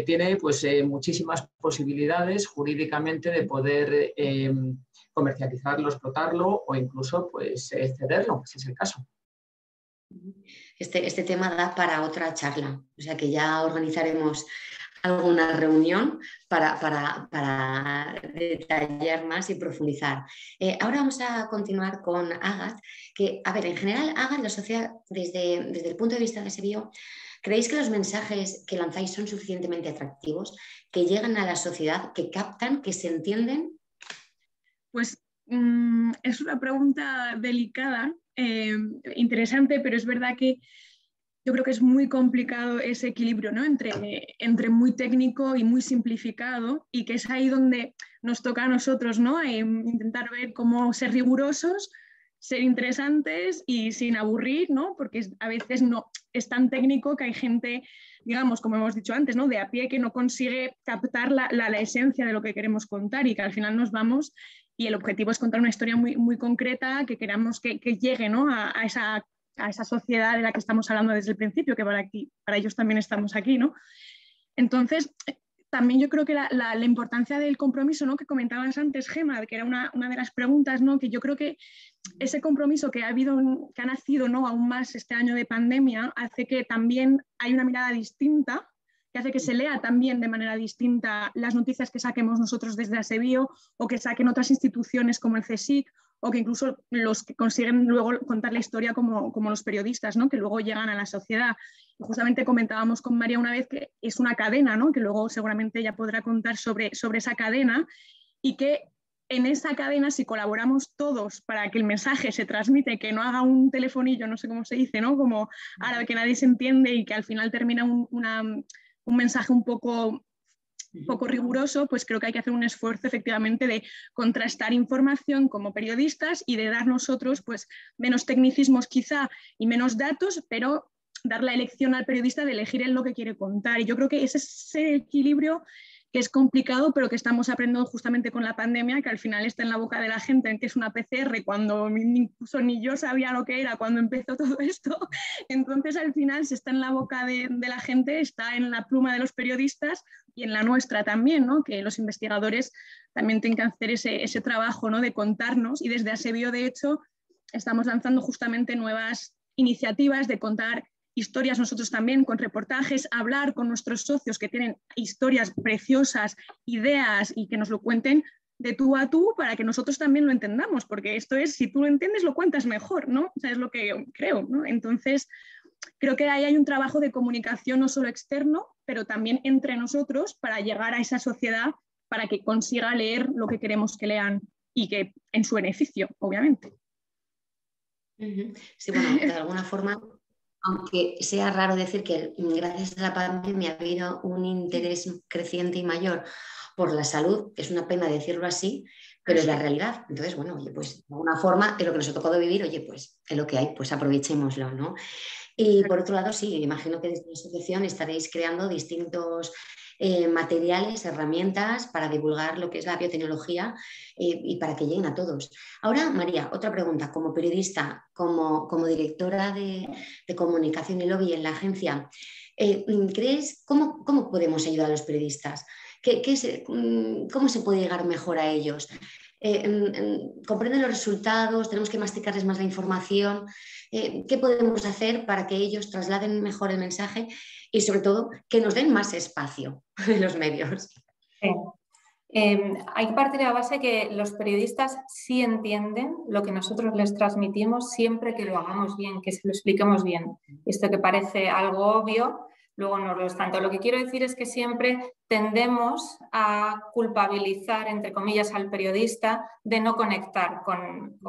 I: Tiene pues, muchísimas posibilidades jurídicamente de poder comercializarlo, explotarlo o incluso pues, cederlo, si es el caso.
D: Este tema da para otra charla, o sea que ya organizaremos alguna reunión para detallar más y profundizar. Ahora vamos a continuar con Agat, que, a ver, en general, Agat, la sociedad, desde el punto de vista de SBio, ¿creéis que los mensajes que lanzáis son suficientemente atractivos, que llegan a la sociedad, que captan, que se entienden?
K: Pues es una pregunta delicada, interesante, pero es verdad que yo creo que es muy complicado ese equilibrio, ¿no? entre muy técnico y muy simplificado, y que es ahí donde nos toca a nosotros, ¿no? Intentar ver cómo ser rigurosos, ser interesantes y sin aburrir, ¿no? Porque a veces no es tan técnico que hay gente, digamos, como hemos dicho antes, ¿no? De a pie, que no consigue captar la esencia de lo que queremos contar, y que al final nos vamos, y el objetivo es contar una historia muy, muy concreta que queramos que llegue, ¿no? a esa sociedad de la que estamos hablando desde el principio, que para ellos también estamos aquí, ¿no? Entonces, también yo creo que la importancia del compromiso, ¿no? Que comentabas antes, Gemma, que era una de las preguntas, ¿no? Que yo creo que ese compromiso que ha nacido, ¿no? Aún más este año de pandemia, hace que también hay una mirada distinta, que hace que se lea también de manera distinta las noticias que saquemos nosotros desde ASEBIO, o que saquen otras instituciones como el CSIC, o que incluso los que consiguen luego contar la historia como los periodistas, ¿no? Que luego llegan a la sociedad. Y justamente comentábamos con María una vez que es una cadena, ¿no? Que luego seguramente ella podrá contar sobre esa cadena, y que en esa cadena, si colaboramos todos para que el mensaje se transmite, que no haga un telefonillo, no sé cómo se dice, ¿no? Como árabe, que nadie se entiende y que al final termina un mensaje un poco riguroso, pues creo que hay que hacer un esfuerzo efectivamente de contrastar información como periodistas y de dar nosotros pues menos tecnicismos quizá y menos datos, pero dar la elección al periodista de elegir él lo que quiere contar. Y yo creo que ese es ese equilibrio que es complicado, pero que estamos aprendiendo justamente con la pandemia, que al final está en la boca de la gente, en que es una PCR, cuando incluso ni yo sabía lo que era cuando empezó todo esto. Entonces, al final, si está en la boca de la gente, está en la pluma de los periodistas y en la nuestra también, ¿no? Que los investigadores también tienen que hacer ese trabajo, ¿no? De contarnos, y desde ASEBIO, de hecho, estamos lanzando justamente nuevas iniciativas de contar historias nosotros también, con reportajes, hablar con nuestros socios que tienen historias preciosas, ideas, y que nos lo cuenten de tú a tú para que nosotros también lo entendamos, porque esto es, si tú lo entiendes, lo cuentas mejor, ¿no? O sea, es lo que yo creo, ¿no? Entonces, creo que ahí hay un trabajo de comunicación no solo externo, pero también entre nosotros, para llegar a esa sociedad, para que consiga leer lo que queremos que lean, y que en su beneficio, obviamente.
D: Sí, bueno, de alguna forma, aunque sea raro decir que gracias a la pandemia ha habido un interés creciente y mayor por la salud, es una pena decirlo así, pero es la realidad. Entonces, bueno, oye, pues de alguna forma es lo que nos ha tocado vivir, oye, pues es lo que hay, pues aprovechémoslo, ¿no? Y por otro lado, sí, imagino que desde la asociación estaréis creando distintos materiales, herramientas para divulgar lo que es la biotecnología y para que lleguen a todos. Ahora, María, otra pregunta. Como periodista, como directora de comunicación y lobby en la agencia, ¿crees cómo podemos ayudar a los periodistas? ¿Cómo se puede llegar mejor a ellos? ¿Comprenden los resultados? ¿Tenemos que masticarles más la información? ¿Qué podemos hacer para que ellos trasladen mejor el mensaje y, sobre todo, que nos den más espacio en los medios?
J: Sí. Hay que partir de la base que los periodistas sí entienden lo que nosotros les transmitimos, siempre que lo hagamos bien, que se lo expliquemos bien. Esto que parece algo obvio, luego no lo es tanto. Lo que quiero decir es que siempre tendemos a culpabilizar, entre comillas, al periodista de no conectar con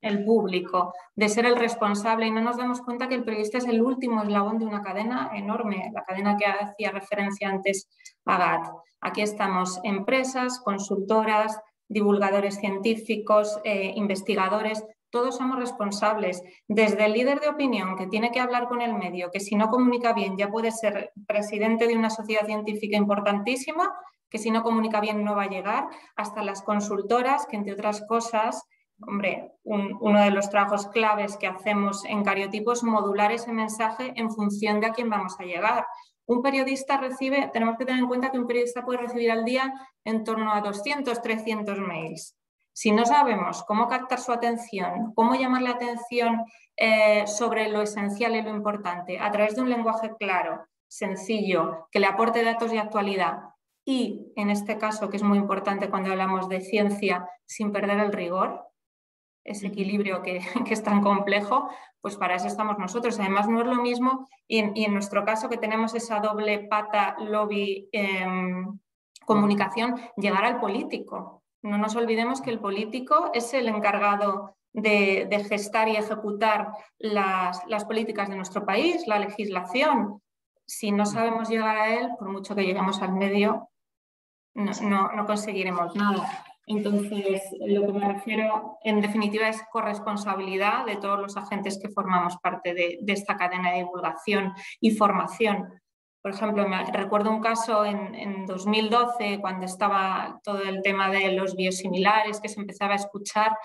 J: el público, de ser el responsable, y no nos damos cuenta que el periodista es el último eslabón de una cadena enorme, la cadena que hacía referencia antes Agat. Aquí estamos empresas, consultoras, divulgadores científicos, investigadores, todos somos responsables, desde el líder de opinión que tiene que hablar con el medio, que si no comunica bien ya puede ser presidente de una sociedad científica importantísima, que si no comunica bien no va a llegar, hasta las consultoras, que entre otras cosas, hombre, uno de los trabajos claves que hacemos en Cariotipo es modular ese mensaje en función de a quién vamos a llegar. Un periodista recibe, tenemos que tener en cuenta que un periodista puede recibir al día en torno a 200, 300 mails. Si no sabemos cómo captar su atención, cómo llamar la atención sobre lo esencial y lo importante, a través de un lenguaje claro, sencillo, que le aporte datos y actualidad, y en este caso, que es muy importante cuando hablamos de ciencia, sin perder el rigor, ese equilibrio que es tan complejo, pues para eso estamos nosotros. Además, no es lo mismo, y en nuestro caso que tenemos esa doble pata lobby comunicación, llegar al político. No nos olvidemos que el político es el encargado de gestar y ejecutar las políticas de nuestro país, la legislación. Si no sabemos llegar a él, por mucho que lleguemos al medio, no conseguiremos nada. Entonces, lo que me refiero, en definitiva, es corresponsabilidad de todos los agentes que formamos parte de esta cadena de divulgación y formación. Por ejemplo, recuerdo un caso en 2012, cuando estaba todo el tema de los biosimilares, que se empezaba a escuchar,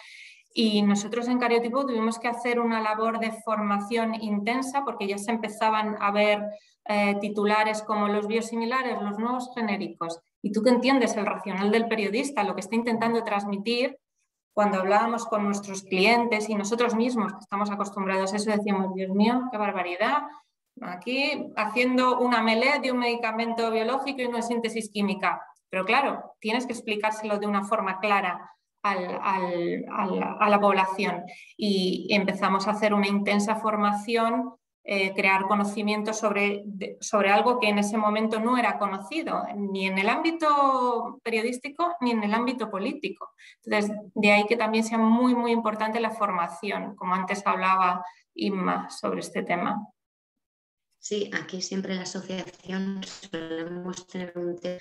J: y nosotros en Cariotipo tuvimos que hacer una labor de formación intensa, porque ya se empezaban a ver titulares como los biosimilares, los nuevos genéricos. Y tú que entiendes el racional del periodista, lo que está intentando transmitir, cuando hablábamos con nuestros clientes y nosotros mismos, que estamos acostumbrados a eso, decíamos, Dios mío, qué barbaridad, aquí haciendo una melee de un medicamento biológico y una síntesis química. Pero claro, tienes que explicárselo de una forma clara a la población. Y empezamos a hacer una intensa formación, crear conocimiento sobre algo que en ese momento no era conocido, ni en el ámbito periodístico ni en el ámbito político. Entonces, de ahí que también sea muy, muy importante la formación, como antes hablaba Inma sobre este tema.
D: Sí, aquí siempre en la asociación solemos tener un tema,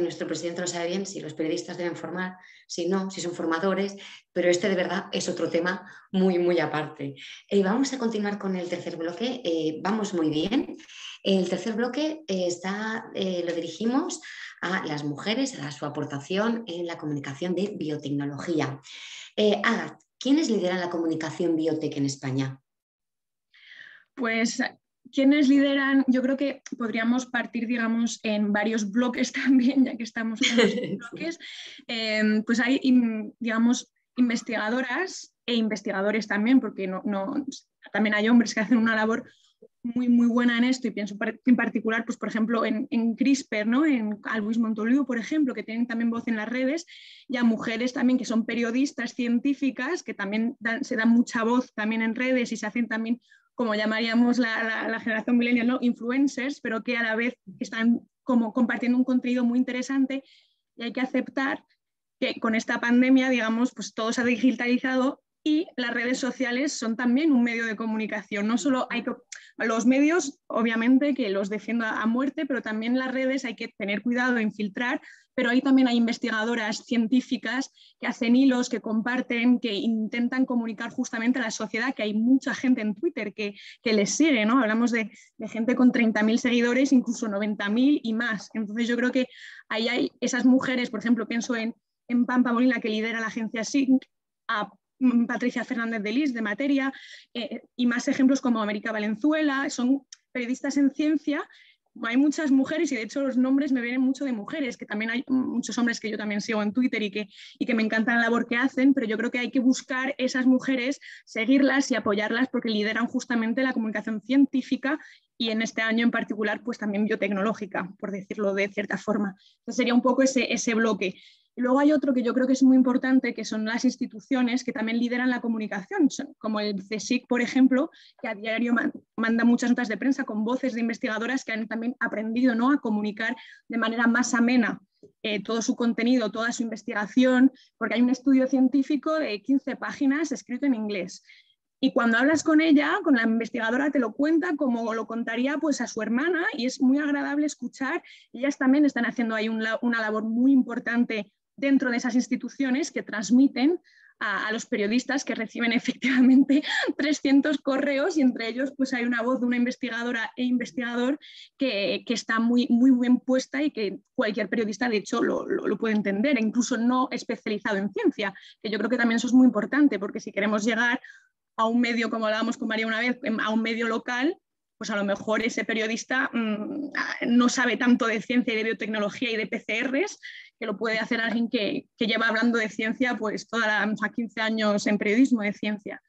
D: nuestro presidente lo sabe bien, si los periodistas deben formar, si no, si son formadores, pero este de verdad es otro tema muy, muy aparte. Vamos a continuar con el tercer bloque, vamos muy bien. El tercer bloque lo dirigimos a las mujeres, a su aportación en la comunicación de biotecnología. Agat, ¿quiénes lideran la comunicación biotech en España?
K: Pues ¿quiénes lideran? Yo creo que podríamos partir, digamos, en varios bloques también, ya que estamos con los bloques. Pues hay, digamos, investigadoras e investigadores también, porque también hay hombres que hacen una labor muy, muy buena en esto, y pienso en particular, pues, por ejemplo, en CRISPR, ¿no? A Luis Montoliu, por ejemplo, que tienen también voz en las redes, y a mujeres también que son periodistas científicas, que también se dan mucha voz también en redes y se hacen también, como llamaríamos la generación millennial, ¿no? Influencers, pero que a la vez están como compartiendo un contenido muy interesante, y hay que aceptar que con esta pandemia, digamos, pues todo se ha digitalizado y las redes sociales son también un medio de comunicación. No solo hay que, los medios, obviamente, que los defiendo a muerte, pero también las redes hay que tener cuidado en filtrar, pero ahí también hay investigadoras científicas que hacen hilos, que comparten, que intentan comunicar justamente a la sociedad, que hay mucha gente en Twitter que les sigue, ¿no? Hablamos de gente con 30.000 seguidores, incluso 90.000 y más. Entonces yo creo que ahí hay esas mujeres, por ejemplo, pienso en Pampa Molina, que lidera la agencia SYNC, a Patricia Fernández de Lis, de Materia, y más ejemplos como América Valenzuela, son periodistas en ciencia. Hay muchas mujeres, y de hecho los nombres me vienen mucho de mujeres, que también hay muchos hombres que yo también sigo en Twitter y que me encanta la labor que hacen, pero yo creo que hay que buscar esas mujeres, seguirlas y apoyarlas, porque lideran justamente la comunicación científica, y en este año en particular pues también biotecnológica, por decirlo de cierta forma. Entonces sería un poco ese bloque. Y luego hay otro que yo creo que es muy importante, que son las instituciones que también lideran la comunicación, como el CSIC, por ejemplo, que a diario manda muchas notas de prensa con voces de investigadoras que han también aprendido, ¿no?, a comunicar de manera más amena todo su contenido, toda su investigación, porque hay un estudio científico de 15 páginas escrito en inglés. Y cuando hablas con ella, con la investigadora, te lo cuenta como lo contaría pues a su hermana, y es muy agradable escuchar. Ellas también están haciendo ahí una labor muy importante dentro de esas instituciones que transmiten a los periodistas que reciben efectivamente 300 correos y entre ellos pues hay una voz de una investigadora e investigador que está muy, muy bien puesta y que cualquier periodista de hecho lo puede entender, incluso no especializado en ciencia, que yo creo que también eso es muy importante porque si queremos llegar a un medio, como hablábamos con María una vez, a un medio local, pues a lo mejor ese periodista no sabe tanto de ciencia y de biotecnología y de PCRs, que lo puede hacer alguien que lleva hablando de ciencia pues a 15 años en periodismo de ciencia.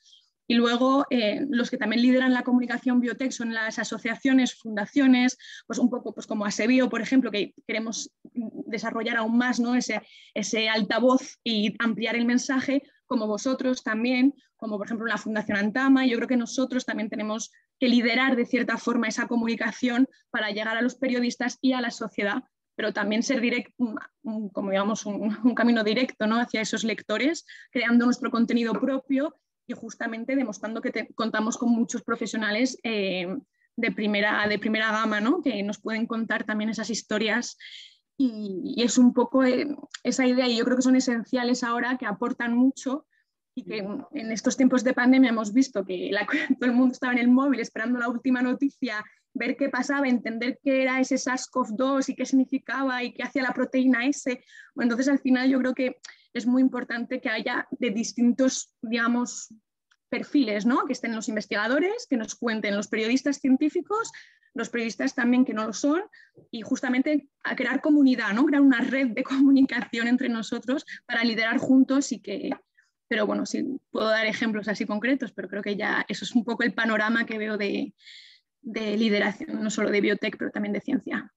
K: Y luego los que también lideran la comunicación biotech son las asociaciones, fundaciones, pues un poco pues como ASEBIO, por ejemplo, que queremos desarrollar aún más, ¿no? ese altavoz y ampliar el mensaje, como vosotros también, como por ejemplo la Fundación Antama. Yo creo que nosotros también tenemos que liderar de cierta forma esa comunicación para llegar a los periodistas y a la sociedad, pero también ser como digamos un camino directo, ¿no? Hacia esos lectores, creando nuestro contenido propio y justamente demostrando que contamos con muchos profesionales de primera gama, ¿no? Que nos pueden contar también esas historias y es un poco esa idea, y yo creo que son esenciales ahora, que aportan mucho y que en estos tiempos de pandemia hemos visto que todo el mundo estaba en el móvil esperando la última noticia, ver qué pasaba, entender qué era ese SARS-CoV-2 y qué significaba y qué hacía la proteína S. Bueno, entonces al final yo creo que es muy importante que haya de distintos, digamos, perfiles, ¿no? Que estén los investigadores, que nos cuenten los periodistas científicos, los periodistas también que no lo son, y justamente a crear comunidad, ¿no? Crear una red de comunicación entre nosotros para liderar juntos y que... Pero bueno, sí puedo dar ejemplos así concretos, pero creo que ya eso es un poco el panorama que veo de lideración, no solo de biotech, pero también de ciencia.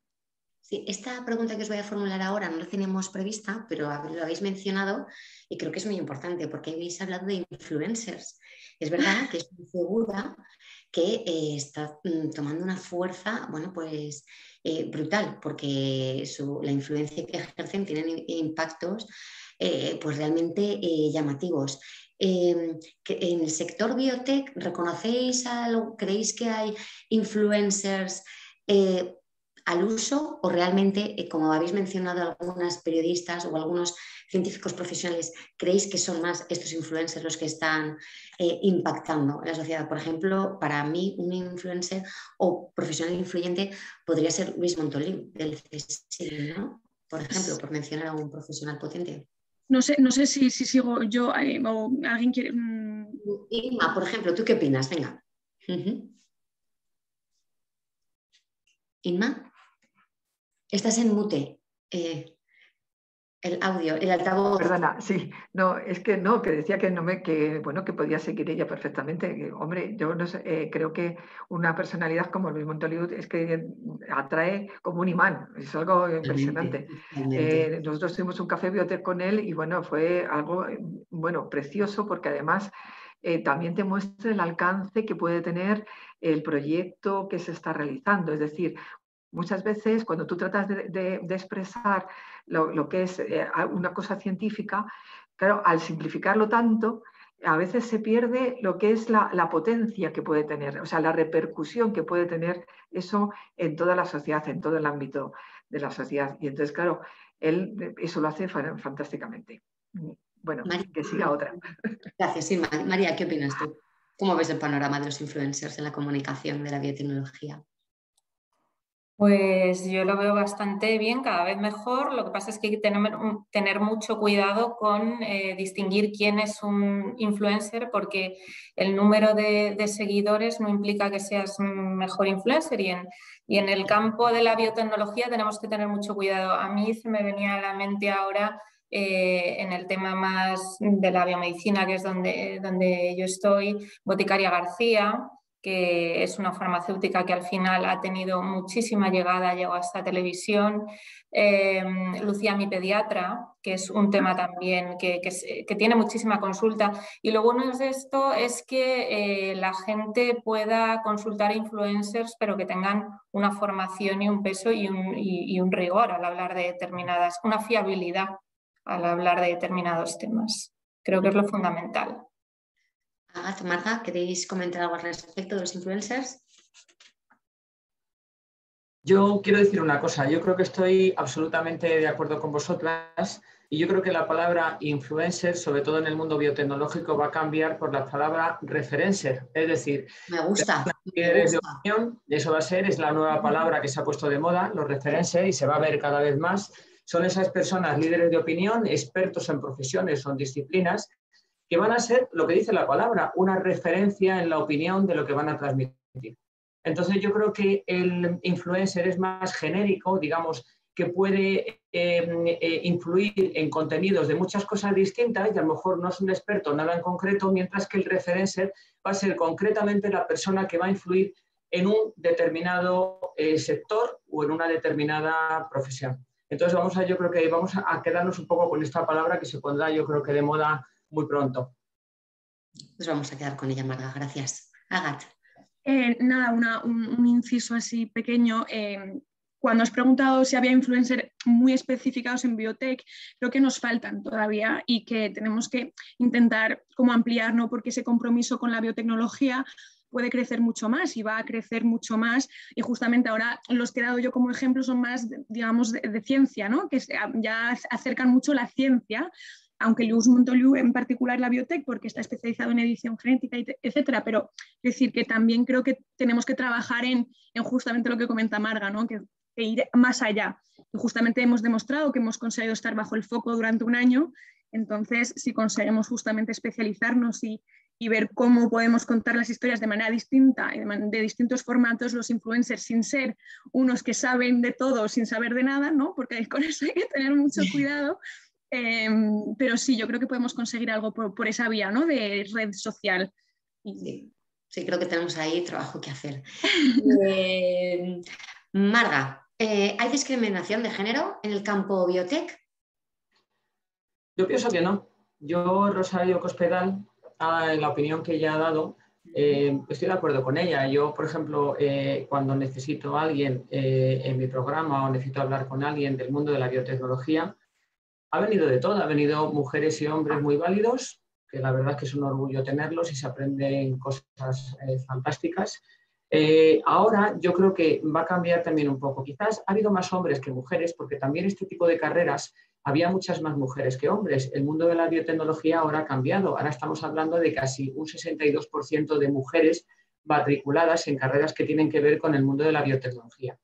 D: Sí, esta pregunta que os voy a formular ahora no la teníamos prevista, pero lo habéis mencionado y creo que es muy importante porque habéis hablado de influencers. Es verdad que es una figura que está tomando una fuerza, bueno, pues brutal, porque la influencia que ejercen tienen impactos pues realmente llamativos. En el sector biotech, ¿reconocéis algo? ¿Creéis que hay influencers al uso o realmente, como habéis mencionado algunas periodistas o algunos científicos profesionales, creéis que son más estos influencers los que están impactando en la sociedad? Por ejemplo, para mí un influencer o profesional influyente podría ser Luis Montoliu del CSIC, ¿no? Por ejemplo, por mencionar a un profesional potente.
K: No sé si sigo yo o alguien quiere...
D: Inma, por ejemplo, ¿tú qué opinas? Venga. Inma, estás en mute. El audio, el altavoz.
H: Perdona, sí, no, es que no, que decía que que podía seguir ella perfectamente. Hombre, yo no sé, creo que una personalidad como Luis Montoliu es que atrae como un imán, es algo impresionante. Nosotros tuvimos un café biotech con él y bueno, fue algo precioso porque además también te muestra el alcance que puede tener el proyecto que se está realizando. Es decir, muchas veces cuando tú tratas de expresar lo que es una cosa científica, claro, al simplificarlo tanto, a veces se pierde lo que es la potencia que puede tener, o sea, la repercusión que puede tener eso en toda la sociedad, en todo el ámbito de la sociedad. Y entonces, claro, él eso lo hace fantásticamente. Bueno, María, que siga otra.
D: Gracias, sí, María, ¿qué opinas tú? ¿Cómo ves el panorama de los influencers en la comunicación de la biotecnología?
J: Pues yo lo veo bastante bien, cada vez mejor. Lo que pasa es que hay que tener mucho cuidado con distinguir quién es un influencer, porque el número de seguidores no implica que seas un mejor influencer. Y en el campo de la biotecnología tenemos que tener mucho cuidado. A mí se me venía a la mente ahora en el tema más de la biomedicina, que es donde yo estoy, Boticaria García, que es una farmacéutica que al final ha tenido muchísima llegada, llegó hasta televisión. Lucía, mi pediatra, que es un tema también que tiene muchísima consulta. Y lo bueno de esto es que la gente pueda consultar influencers, pero que tengan una formación y un peso y un rigor al hablar de determinadas, una fiabilidad al hablar de determinados temas. Creo que es lo fundamental.
D: Marta, ¿queréis comentar algo al respecto de los influencers?
I: Yo quiero decir una cosa, yo creo que estoy absolutamente de acuerdo con vosotras y yo creo que la palabra influencer, sobre todo en el mundo biotecnológico, va a cambiar por la palabra referencer, es decir,
D: me gusta.
I: líderes de opinión, eso va a ser, es la nueva palabra que se ha puesto de moda, los referencers, y se va a ver cada vez más. Son esas personas líderes de opinión, expertos en profesiones o en disciplinas, que van a ser, lo que dice la palabra, una referencia en la opinión de lo que van a transmitir. Entonces yo creo que el influencer es más genérico, digamos, que puede influir en contenidos de muchas cosas distintas y a lo mejor no es un experto en nada en concreto, mientras que el referencer va a ser concretamente la persona que va a influir en un determinado sector o en una determinada profesión. Entonces yo creo que vamos a quedarnos un poco con esta palabra que se pondrá, yo creo que de moda muy pronto.
D: Pues vamos a quedar con ella, Marga. Gracias. Agat.
K: Nada, un inciso así pequeño. Cuando has preguntado si había influencers muy especificados en biotech, creo que nos faltan todavía y que tenemos que intentar como ampliar, ¿no? Porque ese compromiso con la biotecnología puede crecer mucho más y va a crecer mucho más, y justamente ahora los que he dado yo como ejemplo son más, digamos, de ciencia, ¿no? Que ya acercan mucho la ciencia, aunque Luis Montoliu en particular la biotech, porque está especializado en edición genética, etcétera, pero es decir, que también creo que tenemos que trabajar en justamente lo que comenta Marga, ¿no? Que ir más allá. Y justamente hemos demostrado que hemos conseguido estar bajo el foco durante un año, entonces si conseguimos justamente especializarnos y ver cómo podemos contar las historias de manera distinta, de distintos formatos, los influencers, sin ser unos que saben de todo sin saber de nada, ¿no? Porque con eso hay que tener mucho cuidado. Pero sí, yo creo que podemos conseguir algo por esa vía, ¿no? De red social.
D: Sí, creo que tenemos ahí trabajo que hacer. Marga, ¿hay discriminación de género en el campo biotech?
I: Yo pienso que no. Yo, Rosario Cospedal, en la opinión que ella ha dado, estoy de acuerdo con ella. Yo, por ejemplo, cuando necesito a alguien en mi programa o necesito hablar con alguien del mundo de la biotecnología, ha venido de todo. Ha venido mujeres y hombres muy válidos, que la verdad es que es un orgullo tenerlos y se aprenden cosas fantásticas. Ahora yo creo que va a cambiar también un poco. Quizás ha habido más hombres que mujeres, porque también este tipo de carreras había muchas más mujeres que hombres. El mundo de la biotecnología ahora ha cambiado. Ahora estamos hablando de casi un 62% de mujeres matriculadas en carreras que tienen que ver con el mundo de la biotecnología.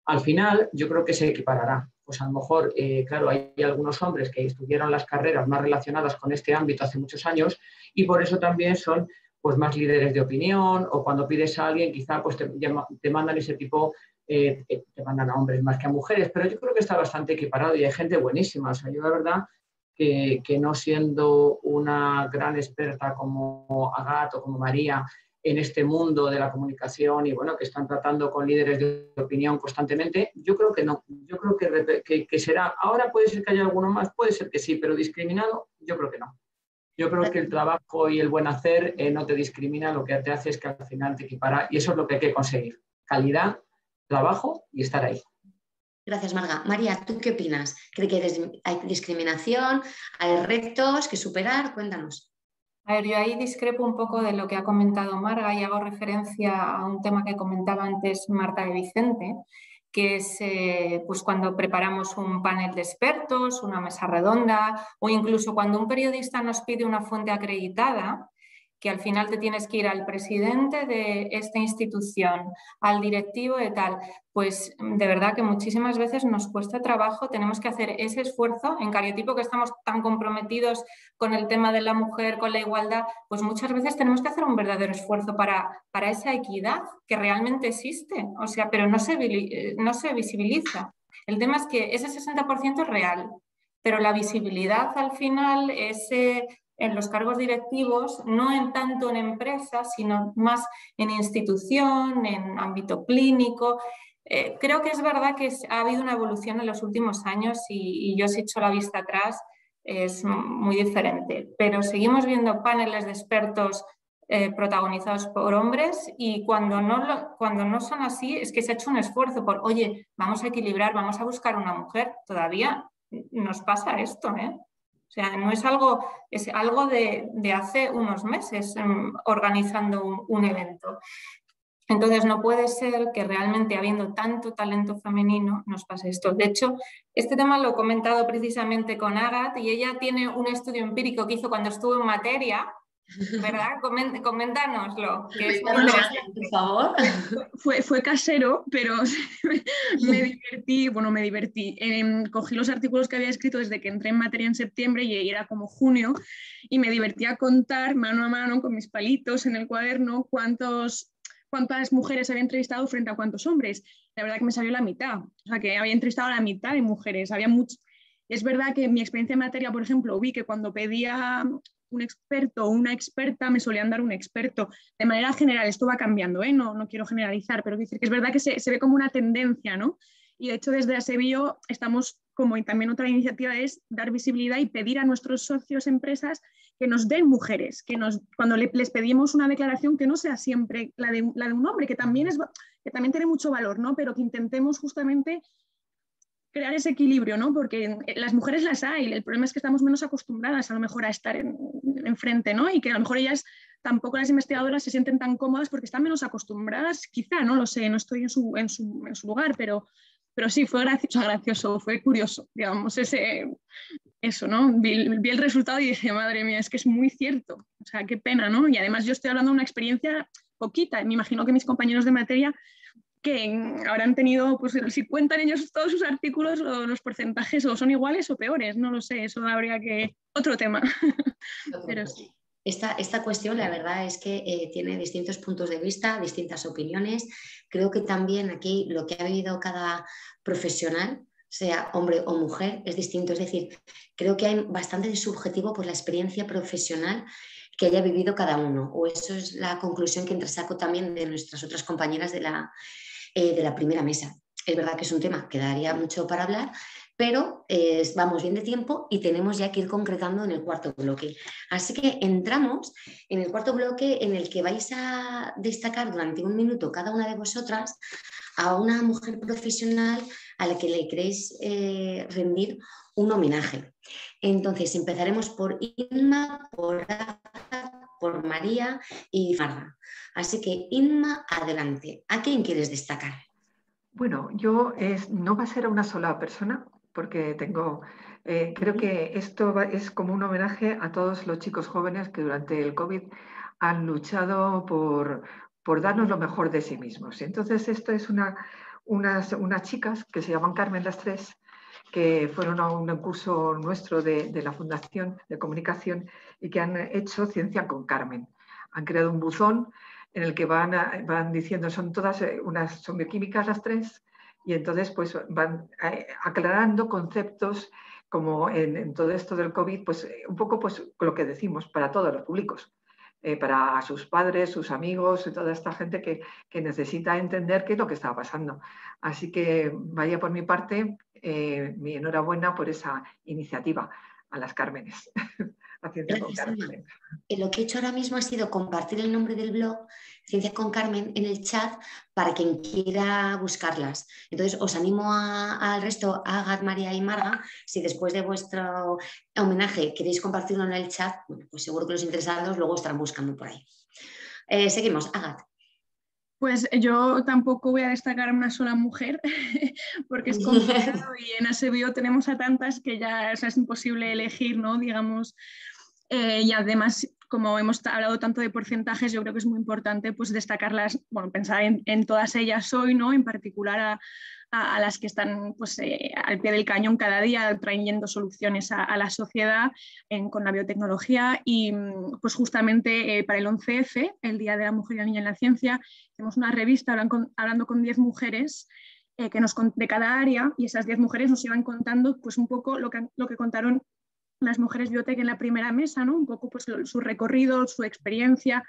I: Al final, yo creo que se equiparará. Pues a lo mejor, claro, hay algunos hombres que estudiaron las carreras más relacionadas con este ámbito hace muchos años y por eso también son pues, más líderes de opinión, o cuando pides a alguien quizá pues, te mandan ese tipo, te mandan a hombres más que a mujeres, pero yo creo que está bastante equiparado y hay gente buenísima. O sea, yo la verdad que no siendo una gran experta como Agat o como María en este mundo de la comunicación y bueno, que están tratando con líderes de opinión constantemente, yo creo que no. Yo creo que será, ahora puede ser que haya alguno más, puede ser que sí, pero discriminado, yo creo que no. Yo creo que el trabajo y el buen hacer no te discrimina, lo que te hace es que al final te equipara y eso es lo que hay que conseguir. Calidad, trabajo y estar ahí.
D: Gracias, Marga. María, ¿tú qué opinas? ¿Crees que hay discriminación? ¿Hay retos que superar? Cuéntanos.
J: A ver, yo ahí discrepo un poco de lo que ha comentado Marga y hago referencia a un tema que comentaba antes Marta de Vicente, que es pues cuando preparamos un panel de expertos, una mesa redonda o incluso cuando un periodista nos pide una fuente acreditada, que al final te tienes que ir al presidente de esta institución, al directivo de tal, pues de verdad que muchísimas veces nos cuesta trabajo, tenemos que hacer ese esfuerzo. En Cariotipo, que estamos tan comprometidos con el tema de la mujer, con la igualdad, pues muchas veces tenemos que hacer un verdadero esfuerzo para esa equidad que realmente existe, o sea, pero no se visibiliza. El tema es que ese 60% es real, pero la visibilidad al final es en los cargos directivos, no en tanto en empresas, sino más en institución, en ámbito clínico. Creo que es verdad que ha habido una evolución en los últimos años y yo si echo la vista atrás es muy diferente, pero seguimos viendo paneles de expertos protagonizados por hombres y cuando no son así es que se ha hecho un esfuerzo por, oye, vamos a equilibrar, vamos a buscar una mujer. Todavía nos pasa esto, ¿eh? O sea, no es algo, es algo de hace unos meses organizando un evento. Entonces no puede ser que realmente habiendo tanto talento femenino nos pase esto. De hecho, este tema lo he comentado precisamente con Agat y ella tiene un estudio empírico que hizo cuando estuvo en materia, ¿verdad? Coméntanoslo. Que es muy interesante.
D: Por favor.
K: Fue casero, pero me divertí. Cogí los artículos que había escrito desde que entré en materia en septiembre y era como junio, y me divertía contar mano a mano con mis palitos en el cuaderno cuántas mujeres había entrevistado frente a cuántos hombres. La verdad que me salió la mitad, o sea que había entrevistado a la mitad de mujeres. Es verdad que en mi experiencia en materia, por ejemplo, vi que cuando pedía un experto o una experta me solían dar un experto. De manera general, esto va cambiando, no quiero generalizar, pero decir que es verdad que se ve como una tendencia, ¿no? Y de hecho desde ASEBIO estamos, como y también otra iniciativa es dar visibilidad y pedir a nuestros socios empresas que nos den mujeres, cuando les pedimos una declaración que no sea siempre la de un hombre, que también tiene mucho valor, ¿no? Pero que intentemos justamente crear ese equilibrio, ¿no? Porque las mujeres las hay, el problema es que estamos menos acostumbradas a lo mejor a estar enfrente, ¿no? Y que a lo mejor ellas, tampoco las investigadoras se sienten tan cómodas porque están menos acostumbradas, quizá, no lo sé, no estoy en su lugar, pero sí, fue gracioso, fue curioso, digamos, eso, ¿no? Vi el resultado y dije, madre mía, es que es muy cierto, o sea, qué pena, ¿no? Y además yo estoy hablando de una experiencia poquita, me imagino que mis compañeros de materia que habrán tenido, pues si cuentan ellos todos sus artículos, los porcentajes o son iguales o peores, no lo sé, eso habría que... Otro tema. Pero sí.
D: Esta cuestión, la verdad es que tiene distintos puntos de vista, distintas opiniones. Creo que también aquí lo que ha vivido cada profesional, sea hombre o mujer, es distinto. Es decir, creo que hay bastante de subjetivo por la experiencia profesional que haya vivido cada uno. O eso es la conclusión que entresaco también de nuestras otras compañeras de la primera mesa. Es verdad que es un tema que daría mucho para hablar, pero vamos bien de tiempo y tenemos ya que ir concretando en el cuarto bloque. Así que entramos en el cuarto bloque en el que vais a destacar durante un minuto cada una de vosotras a una mujer profesional a la que le queréis rendir un homenaje. Entonces empezaremos por Inma, por María y Marga. Así que Inma, adelante. ¿A quién quieres destacar?
H: Bueno, no va a ser a una sola persona, porque creo que esto es como un homenaje a todos los chicos jóvenes que durante el COVID han luchado por darnos lo mejor de sí mismos. Entonces, esto es unas chicas que se llaman Carmen las tres, que fueron a un curso nuestro de la Fundación de Comunicación y que han hecho Ciencia con Carmen. Han creado un buzón en el que van diciendo, son todas son bioquímicas las tres, y entonces pues van aclarando conceptos como en todo esto del COVID, pues un poco pues lo que decimos para todos los públicos, para sus padres, sus amigos, toda esta gente que necesita entender qué es lo que está pasando. Así que vaya por mi parte, mi enhorabuena por esa iniciativa a las Cármenes.
D: Gracias, con Carmen. Lo que he hecho ahora mismo ha sido compartir el nombre del blog Ciencia con Carmen en el chat para quien quiera buscarlas. Entonces os animo al resto, a Agat, María y Marga, si después de vuestro homenaje queréis compartirlo en el chat, bueno, pues seguro que los interesados luego estarán buscando por ahí. Seguimos, Agat.
K: Pues yo tampoco voy a destacar a una sola mujer porque es complicado y en ASEBIO tenemos a tantas que ya es imposible elegir, ¿no? Digamos, y además, como hemos hablado tanto de porcentajes, yo creo que es muy importante pues destacarlas, bueno, pensar en todas ellas hoy, ¿no? En particular a las que están pues, al pie del cañón cada día trayendo soluciones a la sociedad con la biotecnología y pues justamente para el 11F, el Día de la Mujer y la Niña en la Ciencia, tenemos una revista hablando con 10 mujeres de cada área y esas 10 mujeres nos iban contando pues un poco lo que contaron las mujeres biotech en la primera mesa, ¿no? Un poco pues su recorrido, su experiencia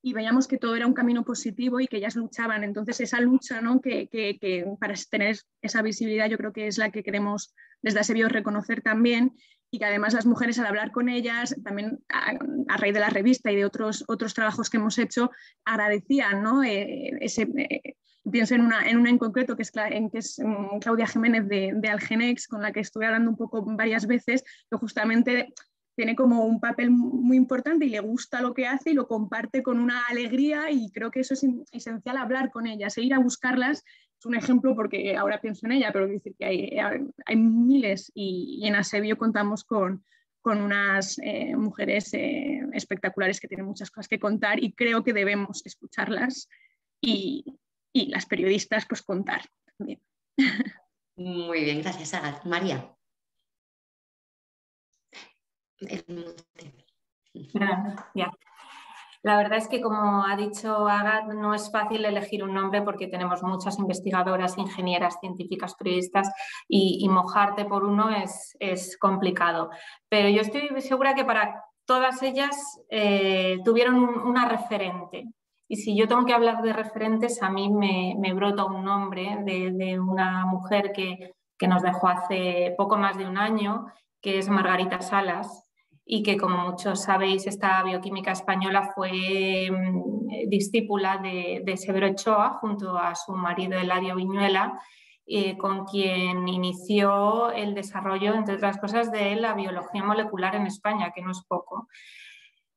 K: y veíamos que todo era un camino positivo y que ellas luchaban. Entonces esa lucha, ¿no? que para tener esa visibilidad yo creo que es la que queremos desde ASEBIO reconocer también y que además las mujeres al hablar con ellas, también a raíz de la revista y de otros trabajos que hemos hecho, agradecían, ¿no? Pienso en una en concreto que es Claudia Jiménez de Algenex, con la que estuve hablando un poco varias veces, que justamente tiene como un papel muy importante y le gusta lo que hace y lo comparte con una alegría, y creo que eso es esencial, hablar con ellas e ir a buscarlas. Es un ejemplo porque ahora pienso en ella, pero decir que hay miles, y en Asebio contamos con unas mujeres espectaculares que tienen muchas cosas que contar, y creo que debemos escucharlas y las periodistas pues contar también.
D: Muy bien, gracias, Agat. María.
J: Ya. La verdad es que, como ha dicho Agat, no es fácil elegir un nombre porque tenemos muchas investigadoras, ingenieras, científicas, periodistas, y mojarte por uno es complicado. Pero yo estoy segura que para todas ellas tuvieron una referente. Y si yo tengo que hablar de referentes, a mí me brota un nombre de una mujer que nos dejó hace poco más de un año, que es Margarita Salas, y que, como muchos sabéis, esta bioquímica española fue discípula de Severo Ochoa junto a su marido Eladio Viñuela, con quien inició el desarrollo, entre otras cosas, de la biología molecular en España, que no es poco.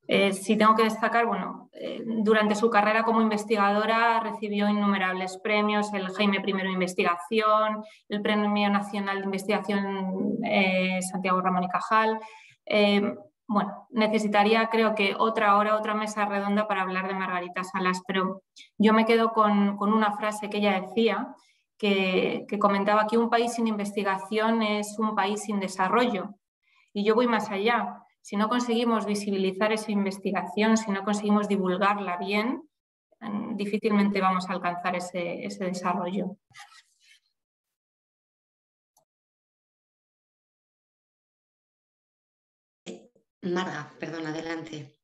J: Si tengo que destacar, bueno, durante su carrera como investigadora recibió innumerables premios, el Jaime I de Investigación, el Premio Nacional de Investigación Santiago Ramón y Cajal. Bueno, necesitaría, creo que, otra hora, otra mesa redonda para hablar de Margarita Salas, pero yo me quedo con una frase que ella decía, que comentaba que un país sin investigación es un país sin desarrollo. Y yo voy más allá. Si no conseguimos visibilizar esa investigación, si no conseguimos divulgarla bien, difícilmente vamos a alcanzar ese desarrollo.
D: Marga, perdón, adelante.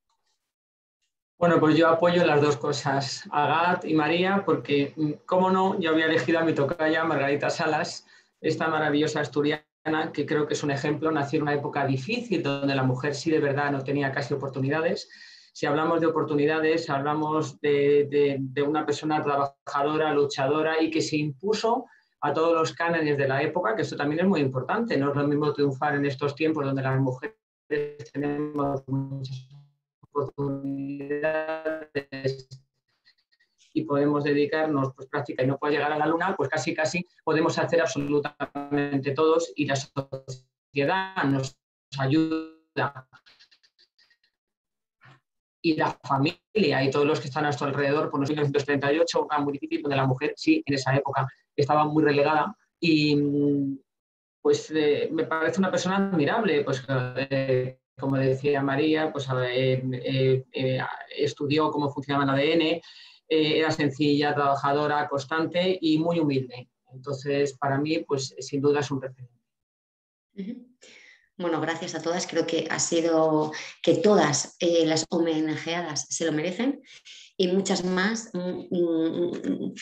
I: Bueno, pues yo apoyo las dos cosas, Agat y María, porque, cómo no, yo había elegido a mi tocaya, Margarita Salas, esta maravillosa asturiana, que creo que es un ejemplo. Nació en una época difícil donde la mujer sí de verdad no tenía casi oportunidades. Si hablamos de oportunidades, hablamos de una persona trabajadora, luchadora, y que se impuso a todos los cánones de la época, que esto también es muy importante. No es lo mismo triunfar en estos tiempos donde las mujeres tenemos muchas oportunidades y podemos dedicarnos pues práctica y no puede llegar a la luna, pues casi podemos hacer absolutamente todos, y la sociedad nos ayuda, y la familia y todos los que están a nuestro alrededor. Pues en 1938, un muy difícil, donde la mujer sí, en esa época estaba muy relegada, y pues me parece una persona admirable, pues como decía María, pues estudió cómo funcionaba el ADN, era sencilla, trabajadora, constante y muy humilde. Entonces, para mí, pues sin duda es un referente.
D: Bueno, gracias a todas. Creo que ha sido que todas las homenajeadas se lo merecen, y muchas más. Un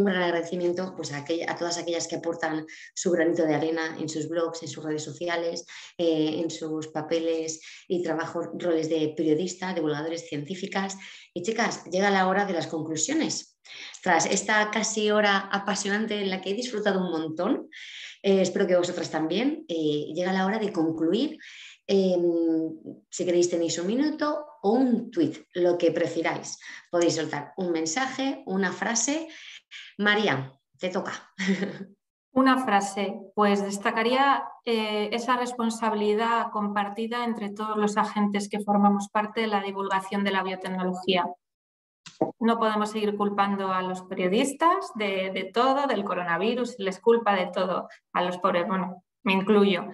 D: gran agradecimiento pues, a todas aquellas que aportan su granito de arena en sus blogs, en sus redes sociales, en sus papeles y trabajos, roles de periodista, divulgadores, científicas. Y chicas, llega la hora de las conclusiones. Tras esta casi hora apasionante en la que he disfrutado un montón, espero que vosotras también, llega la hora de concluir. Si queréis tenéis un minuto o un tuit, lo que prefiráis. Podéis soltar un mensaje, una frase. María, te toca.
J: Una frase, pues destacaría esa responsabilidad compartida entre todos los agentes que formamos parte de la divulgación de la biotecnología. No podemos seguir culpando a los periodistas de todo, del coronavirus, les culpa de todo a los pobres, bueno, me incluyo.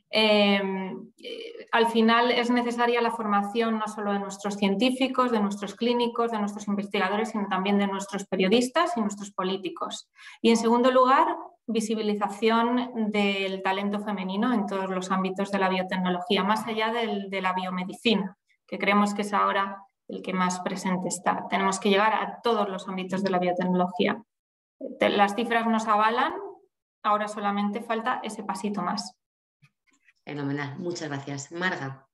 J: Al final es necesaria la formación no solo de nuestros científicos, de nuestros clínicos, de nuestros investigadores, sino también de nuestros periodistas y nuestros políticos. Y en segundo lugar, visibilización del talento femenino en todos los ámbitos de la biotecnología, más allá de la biomedicina, que creemos que es ahora el que más presente está. Tenemos que llegar a todos los ámbitos de la biotecnología. Las cifras nos avalan, ahora solamente falta ese pasito más.
D: Fenomenal, muchas gracias. Marga.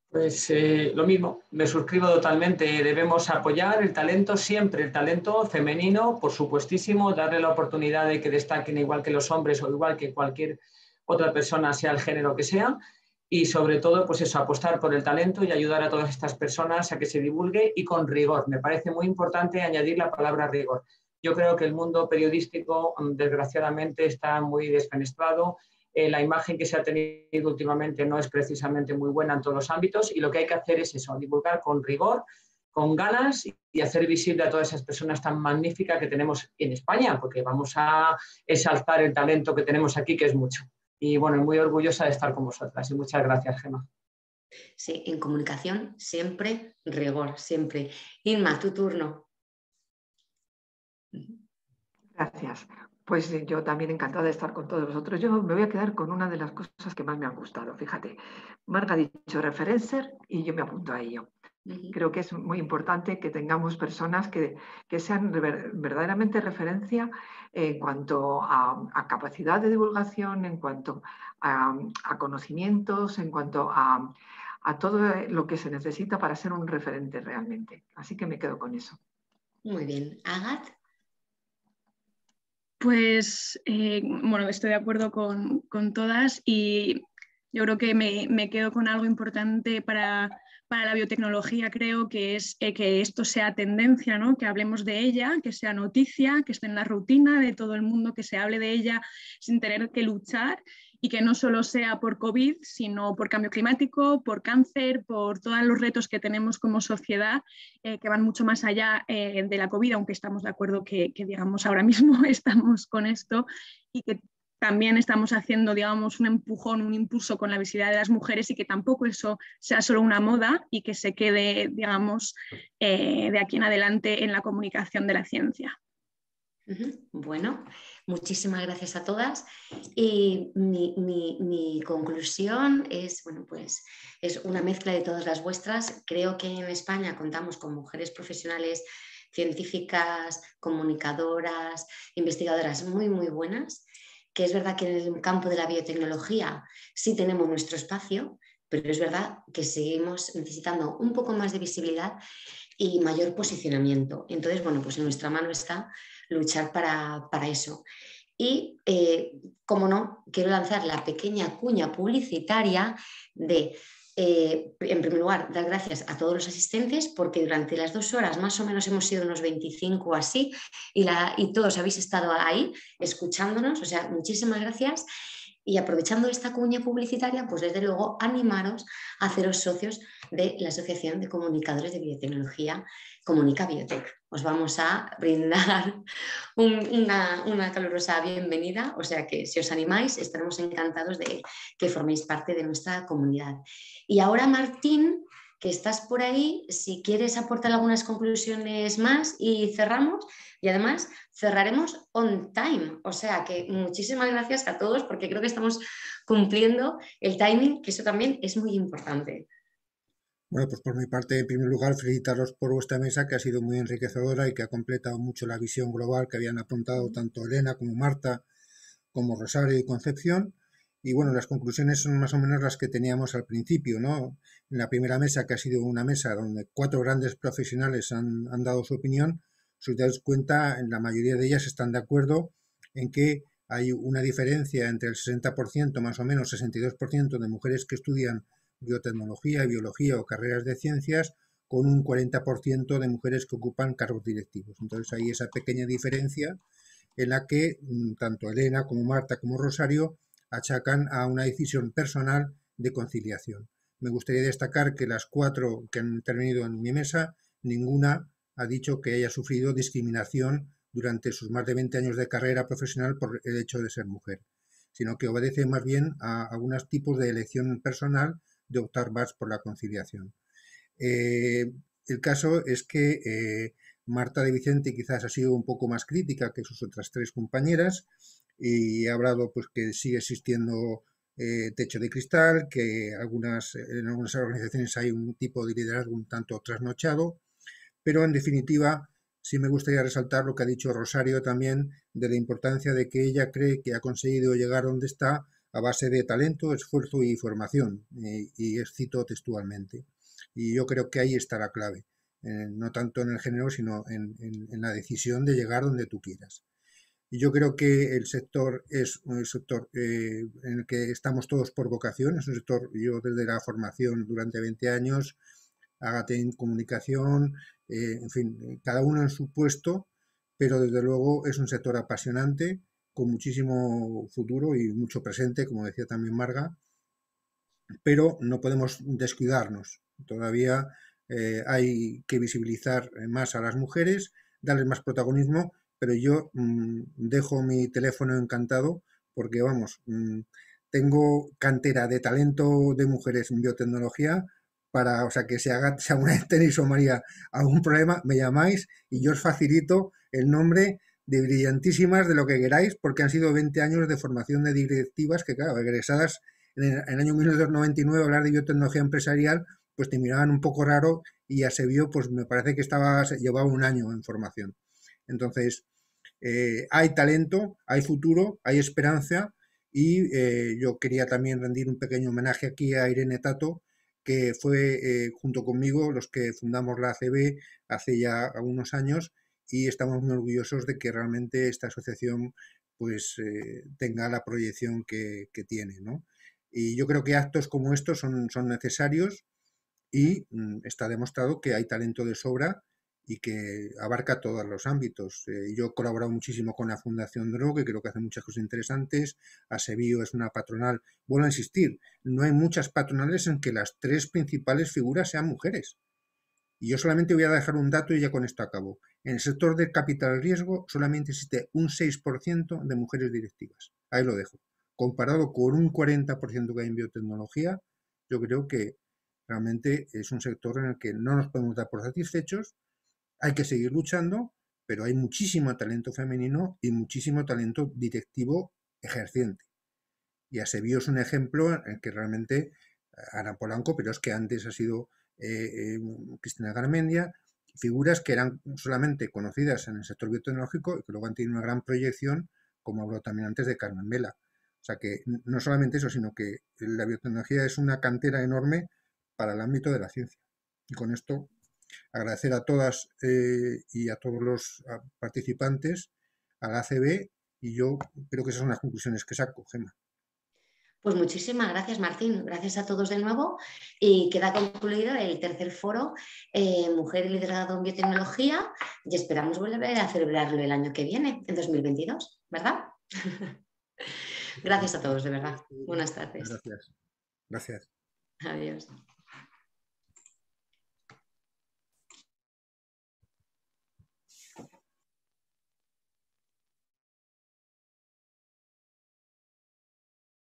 I: Pues lo mismo, me suscribo totalmente. Debemos apoyar el talento siempre, el talento femenino, por supuestísimo, darle la oportunidad de que destaquen igual que los hombres o igual que cualquier otra persona, sea el género que sea. y sobre todo, pues eso, apostar por el talento y ayudar a todas estas personas a que se divulgue y con rigor. Me parece muy importante añadir la palabra rigor. Yo creo que el mundo periodístico, desgraciadamente, está muy desfenestrado. La imagen que se ha tenido últimamente no es precisamente muy buena en todos los ámbitos y lo que hay que hacer es eso, divulgar con rigor, con ganas y hacer visible a todas esas personas tan magníficas que tenemos en España, porque vamos a exaltar el talento que tenemos aquí, que es mucho. Y bueno, muy orgullosa de estar con vosotras y muchas gracias, Gemma.
D: Sí, en comunicación siempre rigor, siempre. Inma, tu turno.
H: Gracias. Pues yo también encantada de estar con todos vosotros. Yo me voy a quedar con una de las cosas que más me han gustado. Fíjate, Marga ha dicho referencer y yo me apunto a ello. Creo que es muy importante que tengamos personas que sean verdaderamente referencia en cuanto a capacidad de divulgación, en cuanto a conocimientos, en cuanto a todo lo que se necesita para ser un referente realmente. Así que me quedo con eso.
D: Muy bien. Agat.
K: Pues bueno, estoy de acuerdo con todas y yo creo que me quedo con algo importante para la biotecnología. Creo que es que esto sea tendencia, ¿no? Que hablemos de ella, que sea noticia, que esté en la rutina de todo el mundo, que se hable de ella sin tener que luchar y que no solo sea por COVID, sino por cambio climático, por cáncer, por todos los retos que tenemos como sociedad, que van mucho más allá de la COVID, aunque estamos de acuerdo que digamos, ahora mismo estamos con esto y que también estamos haciendo, digamos, un empujón, un impulso con la visibilidad de las mujeres y que tampoco eso sea solo una moda y que se quede, digamos, de aquí en adelante en la comunicación de la ciencia.
D: Bueno, muchísimas gracias a todas. Y mi conclusión es, bueno, pues es una mezcla de todas las vuestras. Creo que en España contamos con mujeres profesionales científicas, comunicadoras, investigadoras muy, muy buenas, que es verdad que en el campo de la biotecnología sí tenemos nuestro espacio, pero es verdad que seguimos necesitando un poco más de visibilidad y mayor posicionamiento. Entonces, bueno, pues en nuestra mano está luchar para eso. Y, como no, quiero lanzar la pequeña cuña publicitaria de, en primer lugar, dar gracias a todos los asistentes porque durante las 2 horas más o menos hemos sido unos 25 o así y todos habéis estado ahí escuchándonos, o sea, muchísimas gracias. Y aprovechando esta cuña publicitaria, pues desde luego animaros a haceros socios de la Asociación de Comunicadores de Biotecnología Comunica Biotech. Os vamos a brindar una calurosa bienvenida, o sea que si os animáis estaremos encantados de que forméis parte de nuestra comunidad. Y ahora, Martín, que estás por ahí, si quieres aportar algunas conclusiones más y cerramos. Y además cerraremos on time, o sea que muchísimas gracias a todos porque creo que estamos cumpliendo el timing, que eso también es muy importante.
B: Bueno, pues por mi parte, en primer lugar, felicitaros por vuestra mesa, que ha sido muy enriquecedora y que ha completado mucho la visión global que habían apuntado tanto Elena como Marta, como Rosario y Concepción. Y bueno, las conclusiones son más o menos las que teníamos al principio, ¿no? En la primera mesa, que ha sido una mesa donde 4 grandes profesionales han dado su opinión, si os dais cuenta, en la mayoría de ellas están de acuerdo en que hay una diferencia entre el 60%, más o menos 62% de mujeres que estudian biotecnología, biología o carreras de ciencias, con un 40% de mujeres que ocupan cargos directivos. Entonces hay esa pequeña diferencia en la que tanto Elena como Marta como Rosario achacan a una decisión personal de conciliación. Me gustaría destacar que las 4 que han intervenido en mi mesa, ninguna ha dicho que haya sufrido discriminación durante sus más de 20 años de carrera profesional por el hecho de ser mujer, sino que obedece más bien a algunos tipos de elección personal de optar más por la conciliación. El caso es que Marta de Vicente quizás ha sido un poco más crítica que sus otras 3 compañeras y ha hablado pues que sigue existiendo techo de cristal, que en algunas organizaciones hay un tipo de liderazgo un tanto trasnochado, pero en definitiva sí me gustaría resaltar lo que ha dicho Rosario también de la importancia de que ella cree que ha conseguido llegar donde está a base de talento, esfuerzo y formación, y cito textualmente. Y yo creo que ahí está la clave, no tanto en el género, sino en la decisión de llegar donde tú quieras. Y yo creo que el sector es un sector en el que estamos todos por vocación. Es un sector, yo desde la formación durante 20 años, Ágate en comunicación, en fin, cada uno en su puesto, pero desde luego es un sector apasionante, con muchísimo futuro y mucho presente, como decía también Marga, pero no podemos descuidarnos. Todavía hay que visibilizar más a las mujeres, darles más protagonismo, pero yo dejo mi teléfono encantado porque, vamos, tengo cantera de talento de mujeres en biotecnología para, o sea, que si alguna vez tenéis o María algún problema, me llamáis y yo os facilito el nombre de brillantísimas de lo que queráis, porque han sido 20 años de formación de directivas que, claro, egresadas en el año 1999, hablar de biotecnología empresarial, pues te miraban un poco raro y a Sevio, pues me parece que llevaba un año en formación. Entonces, hay talento, hay futuro, hay esperanza y yo quería también rendir un pequeño homenaje aquí a Irene Tato, que fue junto conmigo los que fundamos la ACB hace ya algunos años y estamos muy orgullosos de que realmente esta asociación pues tenga la proyección que tiene, ¿no? Y yo creo que actos como estos son necesarios y está demostrado que hay talento de sobra y que abarca todos los ámbitos. Yo he colaborado muchísimo con la Fundación Dro, que creo que hace muchas cosas interesantes. ASEBIO es una patronal. Vuelvo a insistir, no hay muchas patronales en que las tres principales figuras sean mujeres. Y yo solamente voy a dejar un dato y ya con esto acabo. En el sector de capital riesgo solamente existe un 6% de mujeres directivas. Ahí lo dejo. Comparado con un 40% que hay en biotecnología, yo creo que realmente es un sector en el que no nos podemos dar por satisfechos. Hay que seguir luchando, pero hay muchísimo talento femenino y muchísimo talento directivo ejerciente. Y ASEBIO es un ejemplo en el que realmente Ana Polanco, pero es que antes ha sido Cristina Garmendia, figuras que eran solamente conocidas en el sector biotecnológico y que luego han tenido una gran proyección, como habló también antes de Carmen Vela. O sea que no solamente eso, sino que la biotecnología es una cantera enorme para el ámbito de la ciencia. Y con esto agradecer a todas y a todos los participantes, a la ACB, y yo creo que esas son las conclusiones que saco, Gemma.
D: Pues muchísimas gracias, Martín. Gracias a todos de nuevo. Y queda concluido el tercer foro Mujer y Liderazgo en Biotecnología y esperamos volver a celebrarlo el año que viene, en 2022, ¿verdad? Gracias a todos, de verdad. Buenas tardes.
B: Gracias. Gracias.
D: Adiós.